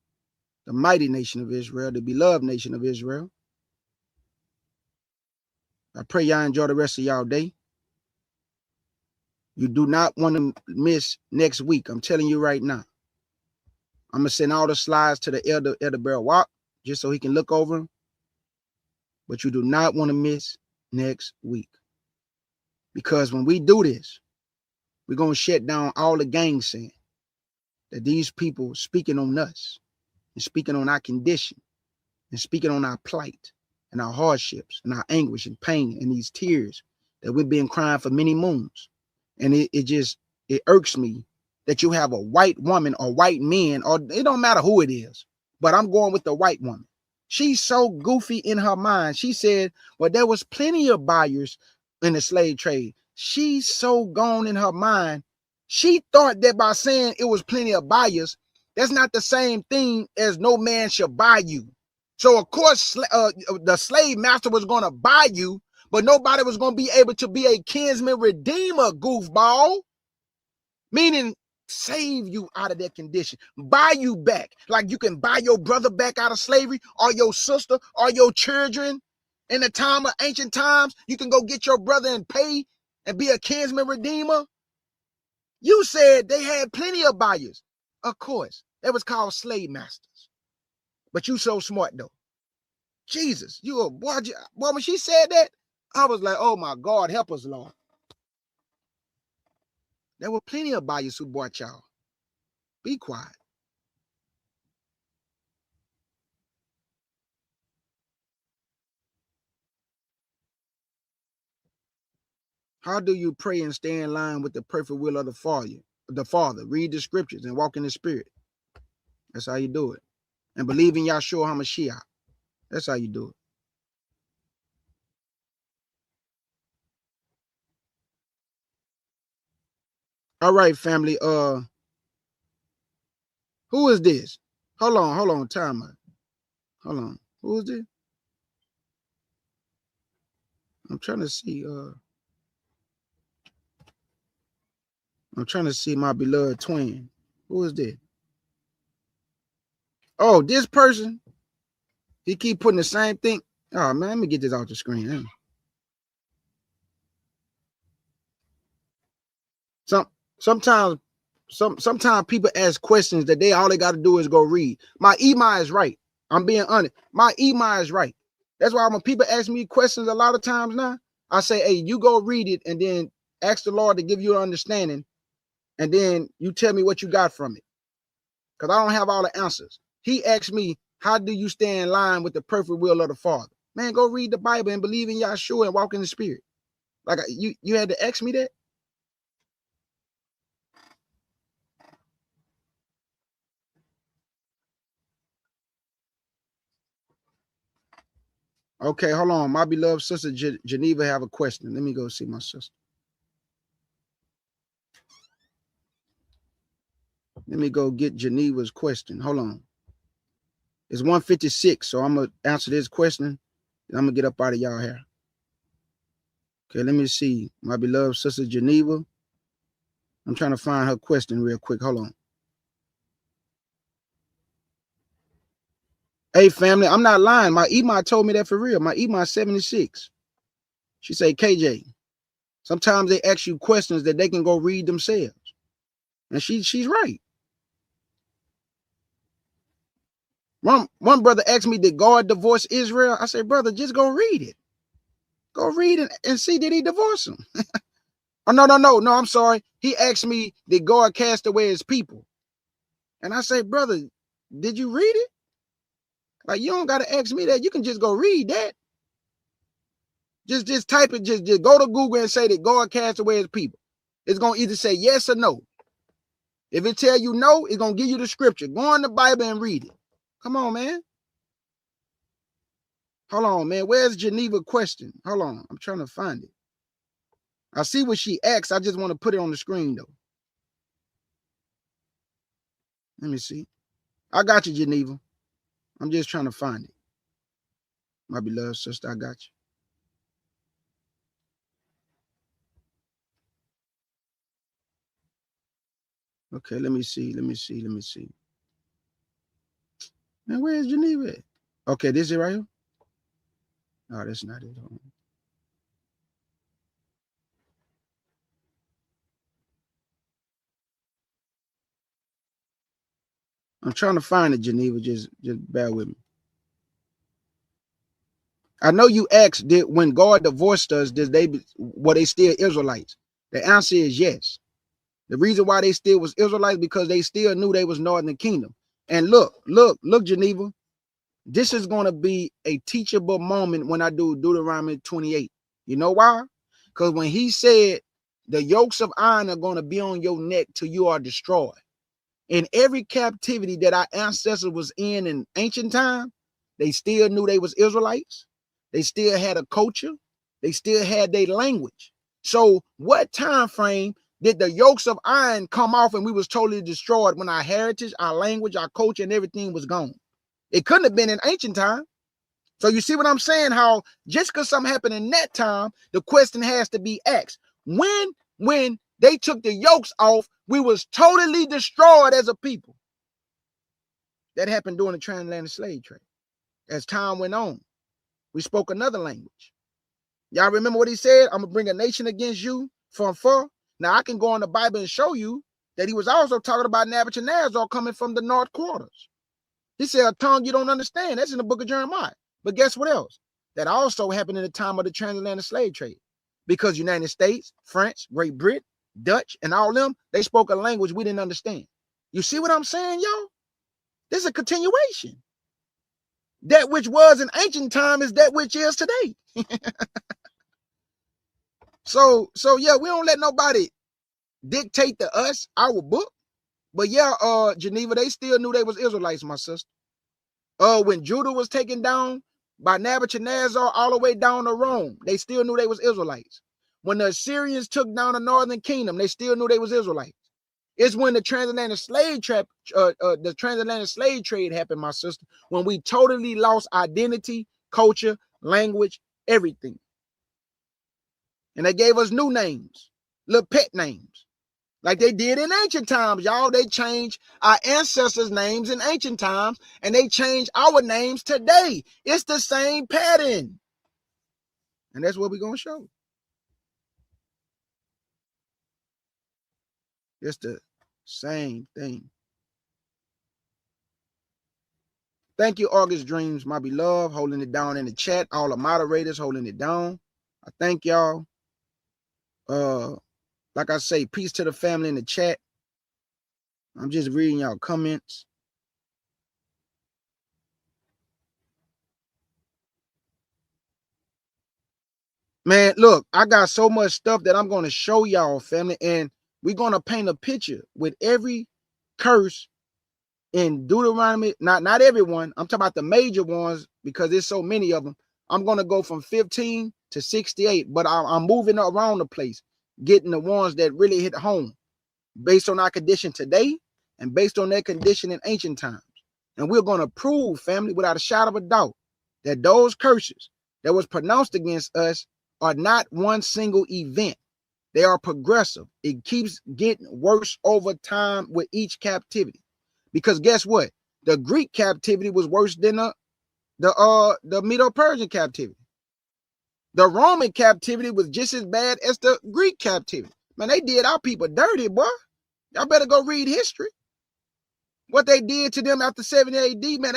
the mighty nation of Israel, the beloved nation of Israel. I pray y'all enjoy the rest of y'all day. You do not want to miss next week. I'm telling you right now. I'm going to send all the slides to the Elder Beryl Watt just so he can look over them. But you do not want to miss next week. Because when we do this, we're going to shut down all the gainsaying that these people speaking on us and speaking on our condition and speaking on our plight and our hardships and our anguish and pain and these tears that we've been crying for many moons. And it irks me that you have a white woman or white men, or it don't matter who it is, but I'm going with the white woman. She's so goofy in her mind. She said, well, there was plenty of buyers in the slave trade. She's so gone in her mind. She thought that by saying it was plenty of buyers, that's not the same thing as no man shall buy you. So of course, the slave master was going to buy you, but nobody was going to be able to be a kinsman redeemer, goofball. Meaning save you out of that condition, buy you back. Like you can buy your brother back out of slavery, or your sister, or your children. In the time of ancient times, you can go get your brother and pay and be a kinsman redeemer. You said they had plenty of buyers. Of course, that was called slave masters. But you so smart though. Jesus, you a boy. Boy, when she said that, I was like, oh my God, help us, Lord. There were plenty of buyers who bought y'all. Be quiet. How do you pray and stay in line with the perfect will of the Father? Read the scriptures and walk in the Spirit. That's how you do it. And believe in Yahshua HaMashiach. That's how you do it. All right, family. Who is this? Hold on, time out. Hold on. Who is this? I'm trying to see. I'm trying to see my beloved twin. Who is this? Oh, this person. He keep putting the same thing. Oh man, let me get this off the screen. Sometimes people ask questions that all they got to do is go read. My email is right. I'm being honest. My email is right. That's why when people ask me questions a lot of times now, I say, hey, you go read it and then ask the Lord to give you an understanding, and then you tell me what you got from it. Because I don't have all the answers. He asked me, how do you stay in line with the perfect will of the Father? Man, go read the Bible and believe in Yahshua and walk in the Spirit. Like you had to ask me that? Okay, hold on. My beloved sister Geneva have a question. Let me go see my sister. Let me go get Geneva's question. Hold on. It's 1:56, so I'm going to answer this question, and I'm going to get up out of y'all hair. Okay, let me see. My beloved sister Geneva. I'm trying to find her question real quick. Hold on. Hey, family, I'm not lying. My email told me that for real. My email 76. She said, KJ, sometimes they ask you questions that they can go read themselves. And she's right. One brother asked me, did God divorce Israel? I said, brother, just go read it. Go read it and see, did he divorce him? Oh, no, I'm sorry. He asked me, did God cast away his people? And I say, brother, did you read it? Like, you don't got to ask me that. You can just go read that. Just type it. Just go to Google and say that God cast away his people. It's going to either say yes or no. If it tell you no, it's going to give you the scripture. Go in the Bible and read it. Come on, man. Hold on, man. Where's Geneva question? Hold on. I'm trying to find it. I see what she asks. I just want to put it on the screen, though. Let me see. I got you, Geneva. I'm just trying to find it. My beloved sister, I got you. Okay, let me see. Man, where's Geneva at? Okay, this is it right here? No, that's not it. Hold on. I'm trying to find it, Geneva. Just bear with me. I know you asked, did when God divorced us, were they still Israelites? The answer is yes. The reason why they still was Israelites because they still knew they was Northern Kingdom. And look, Geneva, this is going to be a teachable moment when I do Deuteronomy 28. You know why? Because when he said the yokes of iron are going to be on your neck till you are destroyed. In every captivity that our ancestors was in ancient time, they still knew they was Israelites. They still had a culture. They still had their language. So what time frame did the yokes of iron come off and we was totally destroyed when our heritage, our language, our culture, and everything was gone? It couldn't have been in ancient time. So you see what I'm saying? How just because something happened in that time, the question has to be asked. When they took the yokes off, we was totally destroyed as a people. That happened during the transatlantic slave trade. As time went on, we spoke another language. Y'all remember what he said? I'm going to bring a nation against you from far. Now, I can go in the Bible and show you that he was also talking about Nebuchadnezzar coming from the north quarters. He said, a tongue you don't understand. That's in the book of Jeremiah. But guess what else? That also happened in the time of the transatlantic slave trade. Because United States, France, Great Britain, Dutch, and all them, they spoke a language we didn't understand. You see what I'm saying, y'all? This is a continuation. That which was in ancient time is that which is today. So yeah, we don't let nobody dictate to us our book. But yeah, Geneva, they still knew they was Israelites, my sister. When Judah was taken down by Nebuchadnezzar all the way down to Rome, they still knew they was Israelites. When the Assyrians took down the northern kingdom, they still knew they was Israelites. It's when the transatlantic slave trade happened, my sister, when we totally lost identity, culture, language, everything. And they gave us new names, little pet names, like they did in ancient times, y'all. They changed our ancestors' names in ancient times, and they changed our names today. It's the same pattern. And that's what we're going to show. It's the same thing. Thank you, August Dreams, my beloved, holding it down in the chat. All the moderators holding it down. I thank y'all. Like I say, peace to the family in the chat. I'm just reading y'all comments. Man, look, I got so much stuff that I'm going to show y'all, family, and we're going to paint a picture with every curse in Deuteronomy. Not everyone. I'm talking about the major ones because there's so many of them. I'm going to go from 15 to 68, but I'm moving around the place, getting the ones that really hit home based on our condition today and based on their condition in ancient times. And we're going to prove, family, without a shadow of a doubt, that those curses that was pronounced against us are not one single event. They are progressive. It keeps getting worse over time with each captivity. Because guess what? The Greek captivity was worse than the Medo-Persian captivity. The Roman captivity was just as bad as the Greek captivity. Man, they did our people dirty, boy. Y'all better go read history. What they did to them after 70 AD, man,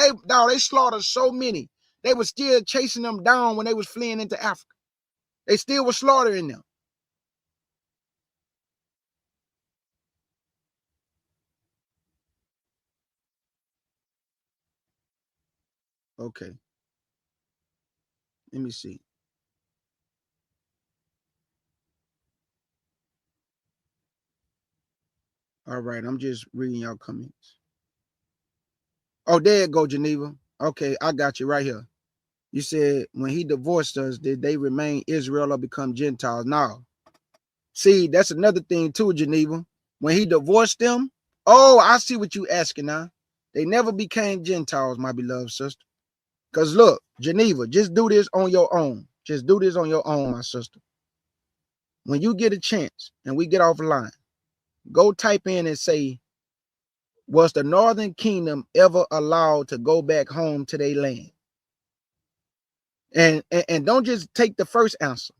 they slaughtered so many. They were still chasing them down when they was fleeing into Africa. They still were slaughtering them. Okay. Let me see. All right, I'm just reading y'all comments. Oh, there you go, Geneva. Okay, I got you right here. You said when he divorced us, did they remain Israel or become Gentiles? No. See, that's another thing too, Geneva. When he divorced them, oh, I see what you asking now. They never became Gentiles, my beloved sister. Because look, Geneva, just do this on your own. Just do this on your own, my sister. When you get a chance and we get off the line, go type in and say, was the northern kingdom ever allowed to go back home to their land? And don't just take the first answer.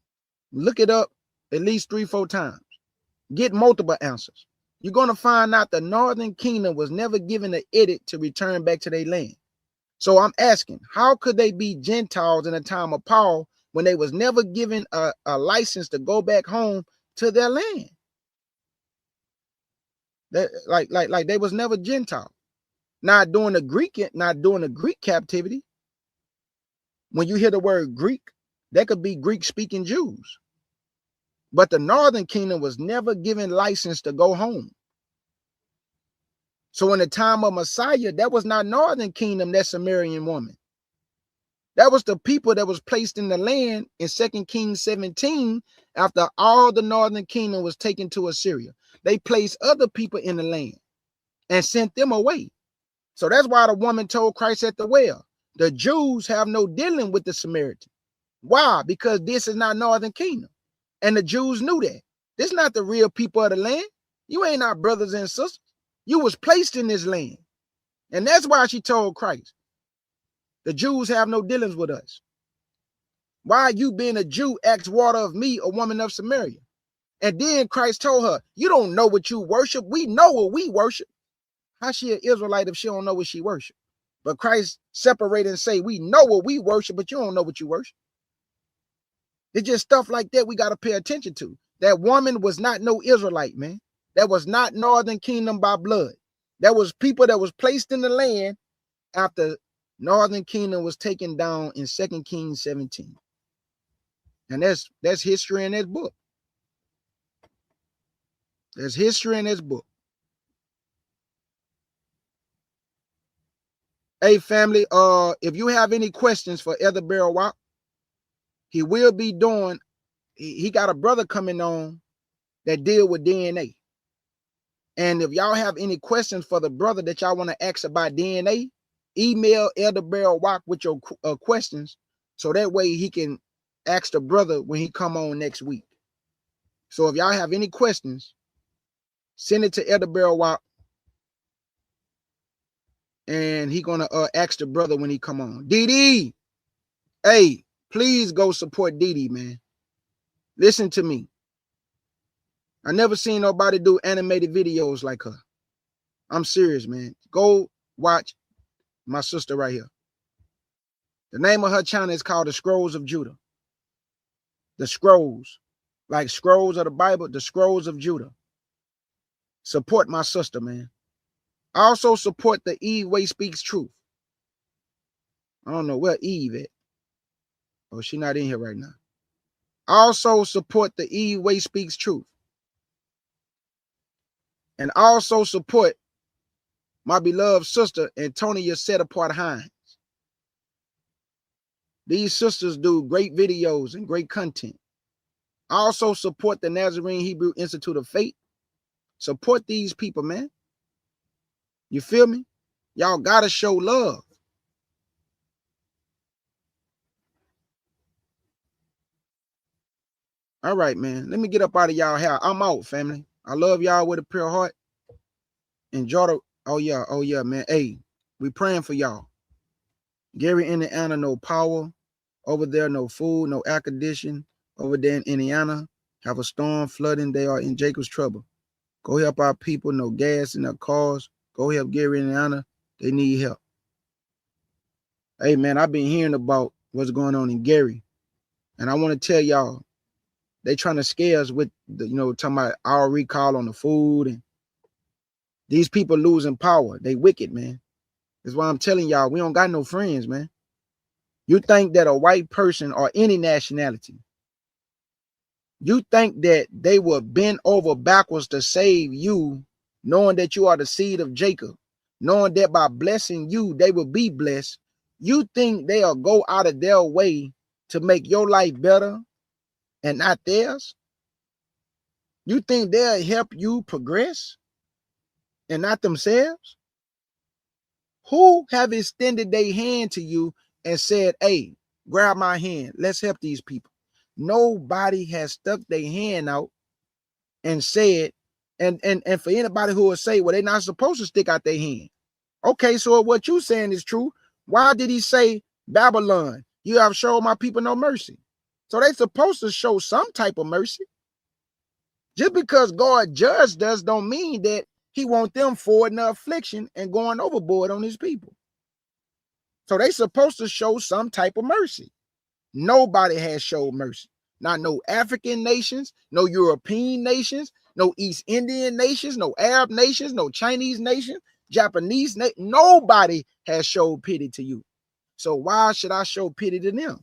Look it up at least 3-4 times. Get multiple answers. You're going to find out the northern kingdom was never given an edict to return back to their land. So I'm asking, how could they be Gentiles in the time of Paul when they was never given a license to go back home to their land? That like they was never Gentile. Not during the Greek captivity. When you hear the word Greek, that could be Greek speaking Jews. But the northern kingdom was never given license to go home. So in the time of Messiah, that was not northern kingdom, that Sumerian woman. That was the people that was placed in the land in 2 Kings 17 after all the northern kingdom was taken to Assyria. They placed other people in the land and sent them away. So that's why the woman told Christ at the well, the Jews have no dealing with the Samaritan. Why? Because this is not northern kingdom. And the Jews knew that. This is not the real people of the land. You ain't our brothers and sisters. You was placed in this land. And that's why she told Christ, the Jews have no dealings with us. Why you being a Jew ask water of me, a woman of Samaria? And then Christ told her, you don't know what you worship. We know what we worship. How she an Israelite if she don't know what she worship? But Christ separated and say, we know what we worship, but you don't know what you worship. It's just stuff like that we got to pay attention to. That woman was not no Israelite, man. That was not northern kingdom by blood. That was people that was placed in the land after northern kingdom was taken down in 2 Kings 17. And that's history in that book. There's history in this book. Hey, family, if you have any questions for Elder Beryl Watt, he will be doing, he got a brother coming on that deal with DNA. And if y'all have any questions for the brother that y'all want to ask about DNA, email Elder Beryl Watt with your questions, so that way he can ask the brother when he come on next week. So if y'all have any questions, send it to Elder Beryl Watt, and he gonna ask the brother when he come on. DD, hey, please go support DD, man. Listen to me. I never seen nobody do animated videos like her. I'm serious, man. Go watch my sister right here. The name of her channel is called The Scrolls of Judah. The Scrolls, like scrolls of the Bible, the Scrolls of Judah. Support my sister, man. I also support the Eve Way Speaks Truth. I don't know where Eve at. Oh, she's not in here right now. I also support the Eve Way Speaks Truth. And also support my beloved sister, Antonia Set Apart Hines. These sisters do great videos and great content. I also support the Nazarene Hebrew Institute of Faith. Support these people, man. You feel me? Y'all gotta show love. All right, man. Let me get up out of y'all hair. I'm out, family. I love y'all with a pure heart. Enjoy the, oh yeah, man. Hey, we praying for y'all. Gary, Indiana, no power. Over there, no food, no air conditioning. Over there in Indiana, have a storm, flooding. They are in Jacob's trouble. Go help our people. No gas in their cars. Go help Gary, Indiana. They need help. Hey, man, I've been hearing about what's going on in Gary. And I want to tell y'all, they trying to scare us with, the, talking about our recall on the food. And these people losing power. They wicked, man. That's why I'm telling y'all, we don't got no friends, man. You think that a white person or any nationality, you think that they will bend over backwards to save you, knowing that you are the seed of Jacob, knowing that by blessing you, they will be blessed. You think they'll go out of their way to make your life better and not theirs? You think they'll help you progress and not themselves? Who have extended their hand to you and said, hey, grab my hand, let's help these people? Nobody has stuck their hand out and said, and for anybody who will say, well, they're not supposed to stick out their hand. Okay, so what you saying is true. Why did he say, Babylon, you have shown my people no mercy? So they supposed to show some type of mercy. Just because God judged us don't mean that he want them forward in the affliction and going overboard on his people. So they supposed to show some type of mercy. Nobody has showed mercy. Not no African nations, no European nations, no East Indian nations, no Arab nations, no Chinese nations, Japanese nation. Nobody has showed pity to you. So why should I show pity to them?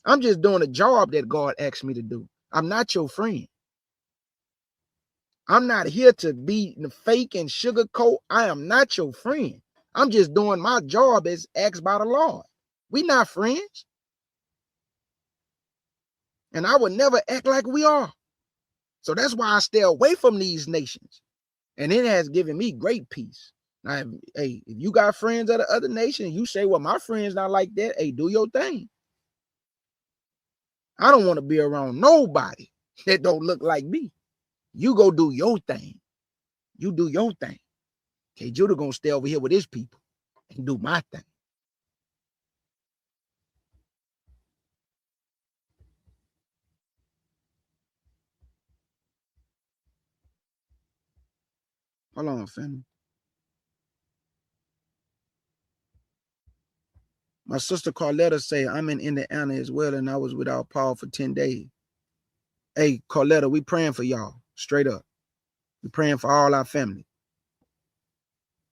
I'm just doing a job that God asked me to do. I'm not your friend. I'm not here to be fake and sugarcoat. I am not your friend. I'm just doing my job as asked by the Lord. We not friends. And I would never act like we are. So that's why I stay away from these nations. And it has given me great peace. Now, if you got friends of the other nation, you say, well, my friend's not like that. Hey, do your thing. I don't want to be around nobody that don't look like me. You go do your thing. You do your thing. Okay, Judah gonna stay over here with his people and do my thing. Hold on, family. My sister Carletta say, I'm in Indiana as well, and I was without Paul for 10 days. Hey, Carletta, we praying for y'all, straight up. We praying for all our family.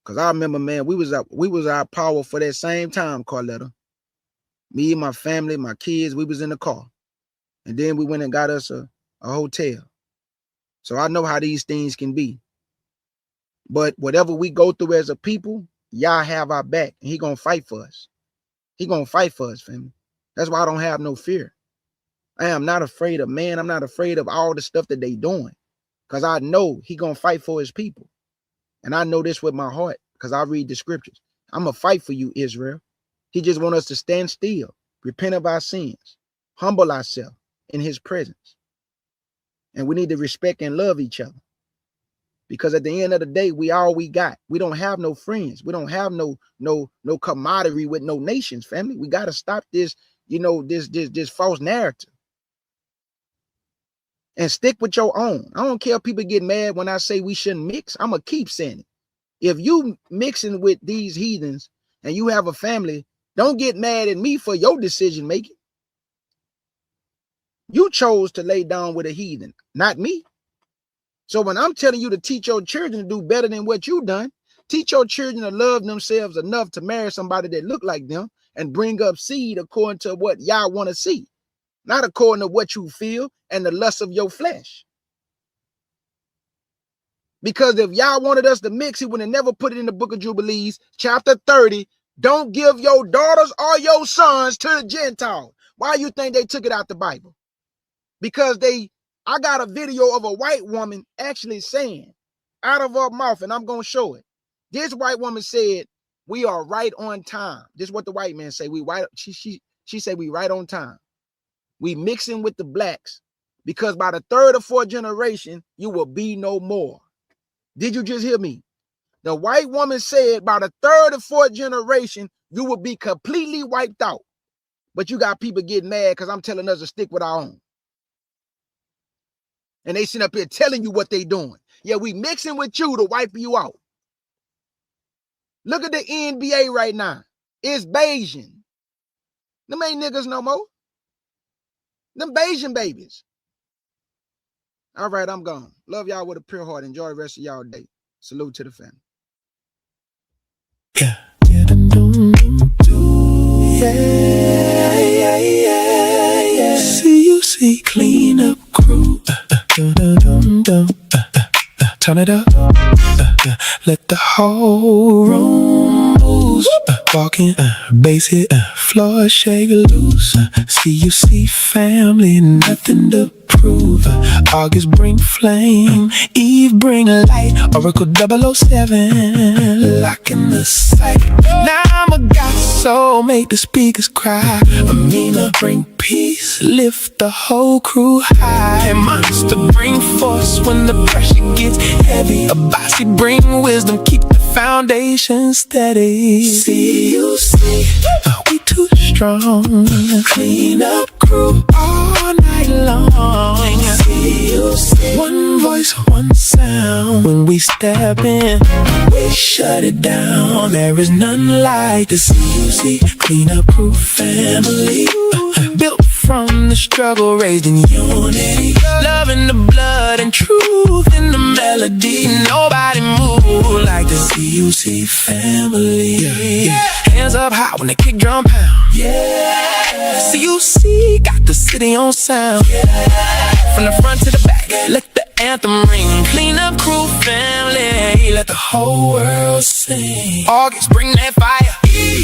Because I remember, man, we was out power for that same time, Carletta. Me, my family, my kids, we was in the car. And then we went and got us a hotel. So I know how these things can be. But whatever we go through as a people, Yah have our back, and he gonna fight for us. He gonna fight for us, family. That's why I don't have no fear. I am not afraid of man. I'm not afraid of all the stuff that they doing, because I know he gonna fight for his people. And I know this with my heart, because I read the scriptures. I'm gonna fight for you, Israel. He just want us to stand still, repent of our sins, humble ourselves in his presence. And we need to respect and love each other. Because at the end of the day, we all we got. We don't have no friends. We don't have no camaraderie with no nations, family. We got to stop this, this false narrative. And stick with your own. I don't care if people get mad when I say we shouldn't mix. I'm going to keep saying it. If you mixing with these heathens and you have a family, don't get mad at me for your decision making. You chose to lay down with a heathen, not me. So when I'm telling you to teach your children to do better than what you done, teach your children to love themselves enough to marry somebody that look like them and bring up seed according to what y'all want to see, not according to what you feel and the lust of your flesh. Because if y'all wanted us to mix, he would have never put it in the book of Jubilees, chapter 30. Don't give your daughters or your sons to the Gentiles. Why you think they took it out the Bible? Because I got a video of a white woman actually saying out of her mouth, and I'm going to show it. This white woman said, we are right on time. This is what the white man say. She said we right on time. We mixing with the blacks because by the third or fourth generation, you will be no more. Did you just hear me? The white woman said by the third or fourth generation, you will be completely wiped out. But you got people getting mad because I'm telling us to stick with our own. And they sit up here telling you what they doing. Yeah, we mixing with you to wipe you out. Look at the NBA right now. It's Bayesian. Them ain't niggas no more. Them Bayesian babies. All right, I'm gone. Love y'all with a pure heart. Enjoy the rest of y'all day. Salute to the family. Yeah. See, clean up crew. Turn it up. Let the whole room move. Walking, bass hit, floor shake loose. See family, nothing to prove. August bring flame, Eve bring light. Oracle 007, locking the sight. Now I'm a god, so make the speakers cry. Amina bring peace, lift the whole crew high. And monster bring force when the pressure gets heavy. Abasi bring wisdom, keep the foundation steady. See, we too strong. Clean up crew all night long. See, one voice, one sound. When we step in, we shut it down. There is none like the CUC Clean Up Crew family. Built from the struggle, raised in unity. Love in the blood and truth in the melody. Nobody move like the CUC family. Hands up high when the kick drum pound. CUC got the city on sound. From the front to the back, let the anthem ring. Clean Up Crew family, let the whole world sing. August, bring that fire,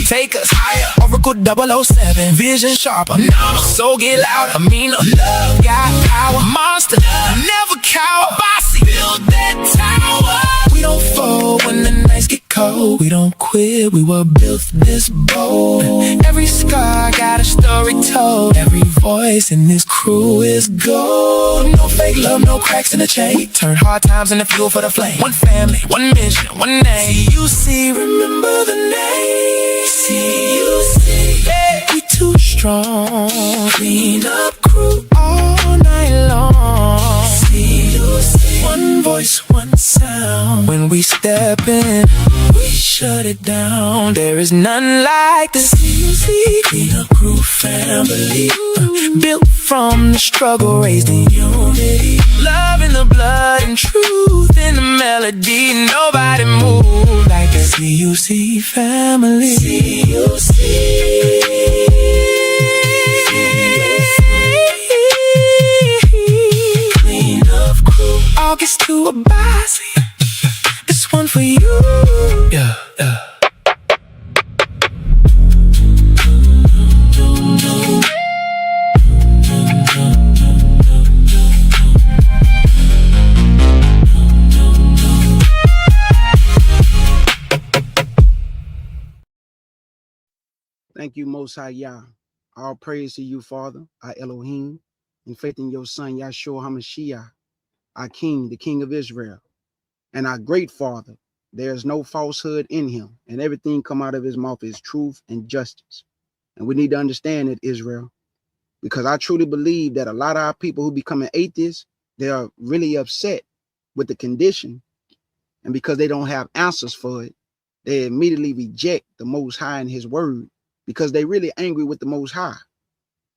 take us higher. Oracle 007, vision sharper. So get louder. Amina, love, got power. Monster, never cower. Bossy, build that tower. We don't fold when the nights get cold. We don't quit, we were built this bold. Every scar got a story told. Every voice in this crew is gold. No fake love, no cracks in the chain. We turn hard times into fuel for the flame. One family, one mission, one name. CUC, remember the name. CUC, yeah. We too strong. Clean up crew all night long. CUC, one voice, one sound. When we step in, we shut it down. There is none like the CUC Clean Up Crew family. Built from the struggle, raised in unity. Love in the blood and truth in the melody. Nobody move like the CUC family. CUC Clean Up Crew. Yahshua Basi. This one for you. Yeah, yeah. Thank you, Most High Yah. All praise to you, Father, our Elohim, in faith in your Son, Yahshua HaMashiach, our King, the King of Israel, and our great Father. There is no falsehood in him, and everything come out of his mouth is truth and justice. And we need to understand it, Israel, because I truly believe that a lot of our people who become atheists, they are really upset with the condition, and because they don't have answers for it, they immediately reject the Most High and his word, because they really angry with the Most High.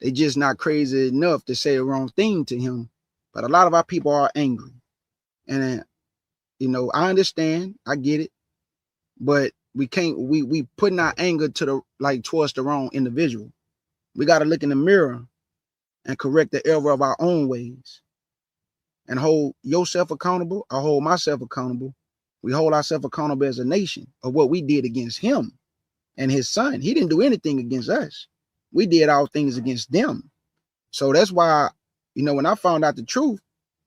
They just not crazy enough to say the wrong thing to him. But a lot of our people are angry. And, you know, I understand. I get it. But we can't, we putting our anger to the, like, towards the wrong individual. We got to look in the mirror and correct the error of our own ways and hold yourself accountable. I hold myself accountable. We hold ourselves accountable as a nation of what we did against him and his son. He didn't do anything against us. We did all things against them. So that's why, you know, when I found out the truth,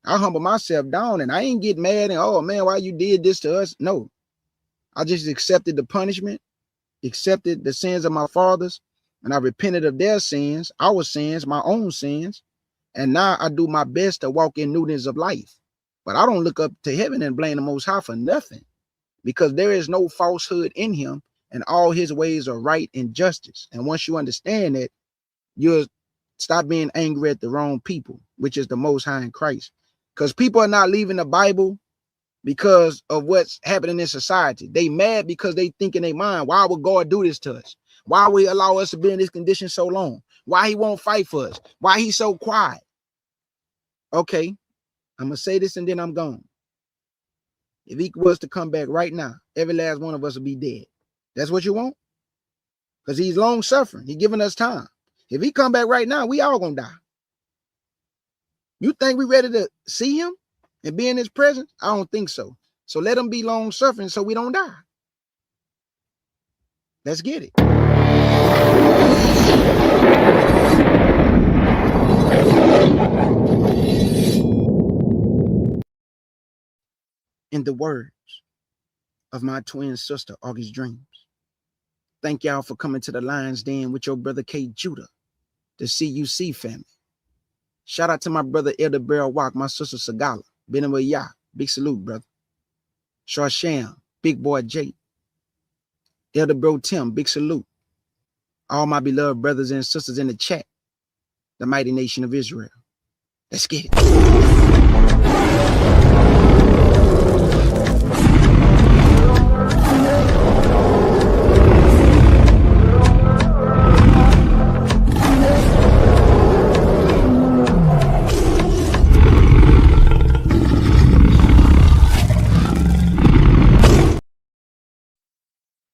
I humbled myself down and I ain't get mad and, oh man, why you did this to us? No, I just accepted the punishment, accepted the sins of my fathers, and I repented of their sins, our sins, my own sins. And now I do my best to walk in newness of life. But I don't look up to heaven and blame the Most High for nothing, because there is no falsehood in him and all his ways are right and justice. And once you understand that, you'll stop being angry at the wrong people, which is the Most High in Christ. Because people are not leaving the Bible because of what's happening in society. They mad because they think in their mind, why would God do this to us? Why would he allow us to be in this condition so long? Why he won't fight for us? Why he's so quiet? Okay, I'm going to say this and then I'm gone. If he was to come back right now, every last one of us would be dead. That's what you want? Because he's long suffering. He's giving us time. If he come back right now, we all gonna die. You think we ready to see him and be in his presence? I don't think so. So let him be long suffering so we don't die. Let's get it. In the words of my twin sister, August Dreams, thank y'all for coming to the Lion's Den with your brother K. Judah, the CUC family. Shout out to my brother Elder Beryl Walk, my sister Sagala, Benema YAH, big salute, brother. Sharsham, Big Boy Jake, Elder Bro Tim, big salute. All my beloved brothers and sisters in the chat, the mighty nation of Israel. Let's get it.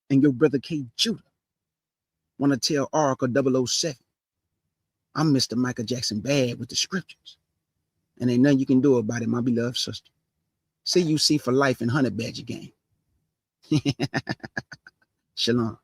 And your brother K. Judah want to tell Oracle 007, I'm Mr. Michael Jackson bad with the scriptures. And ain't nothing you can do about it, my beloved sister. CUC for life in 100 Badger game. Shalom.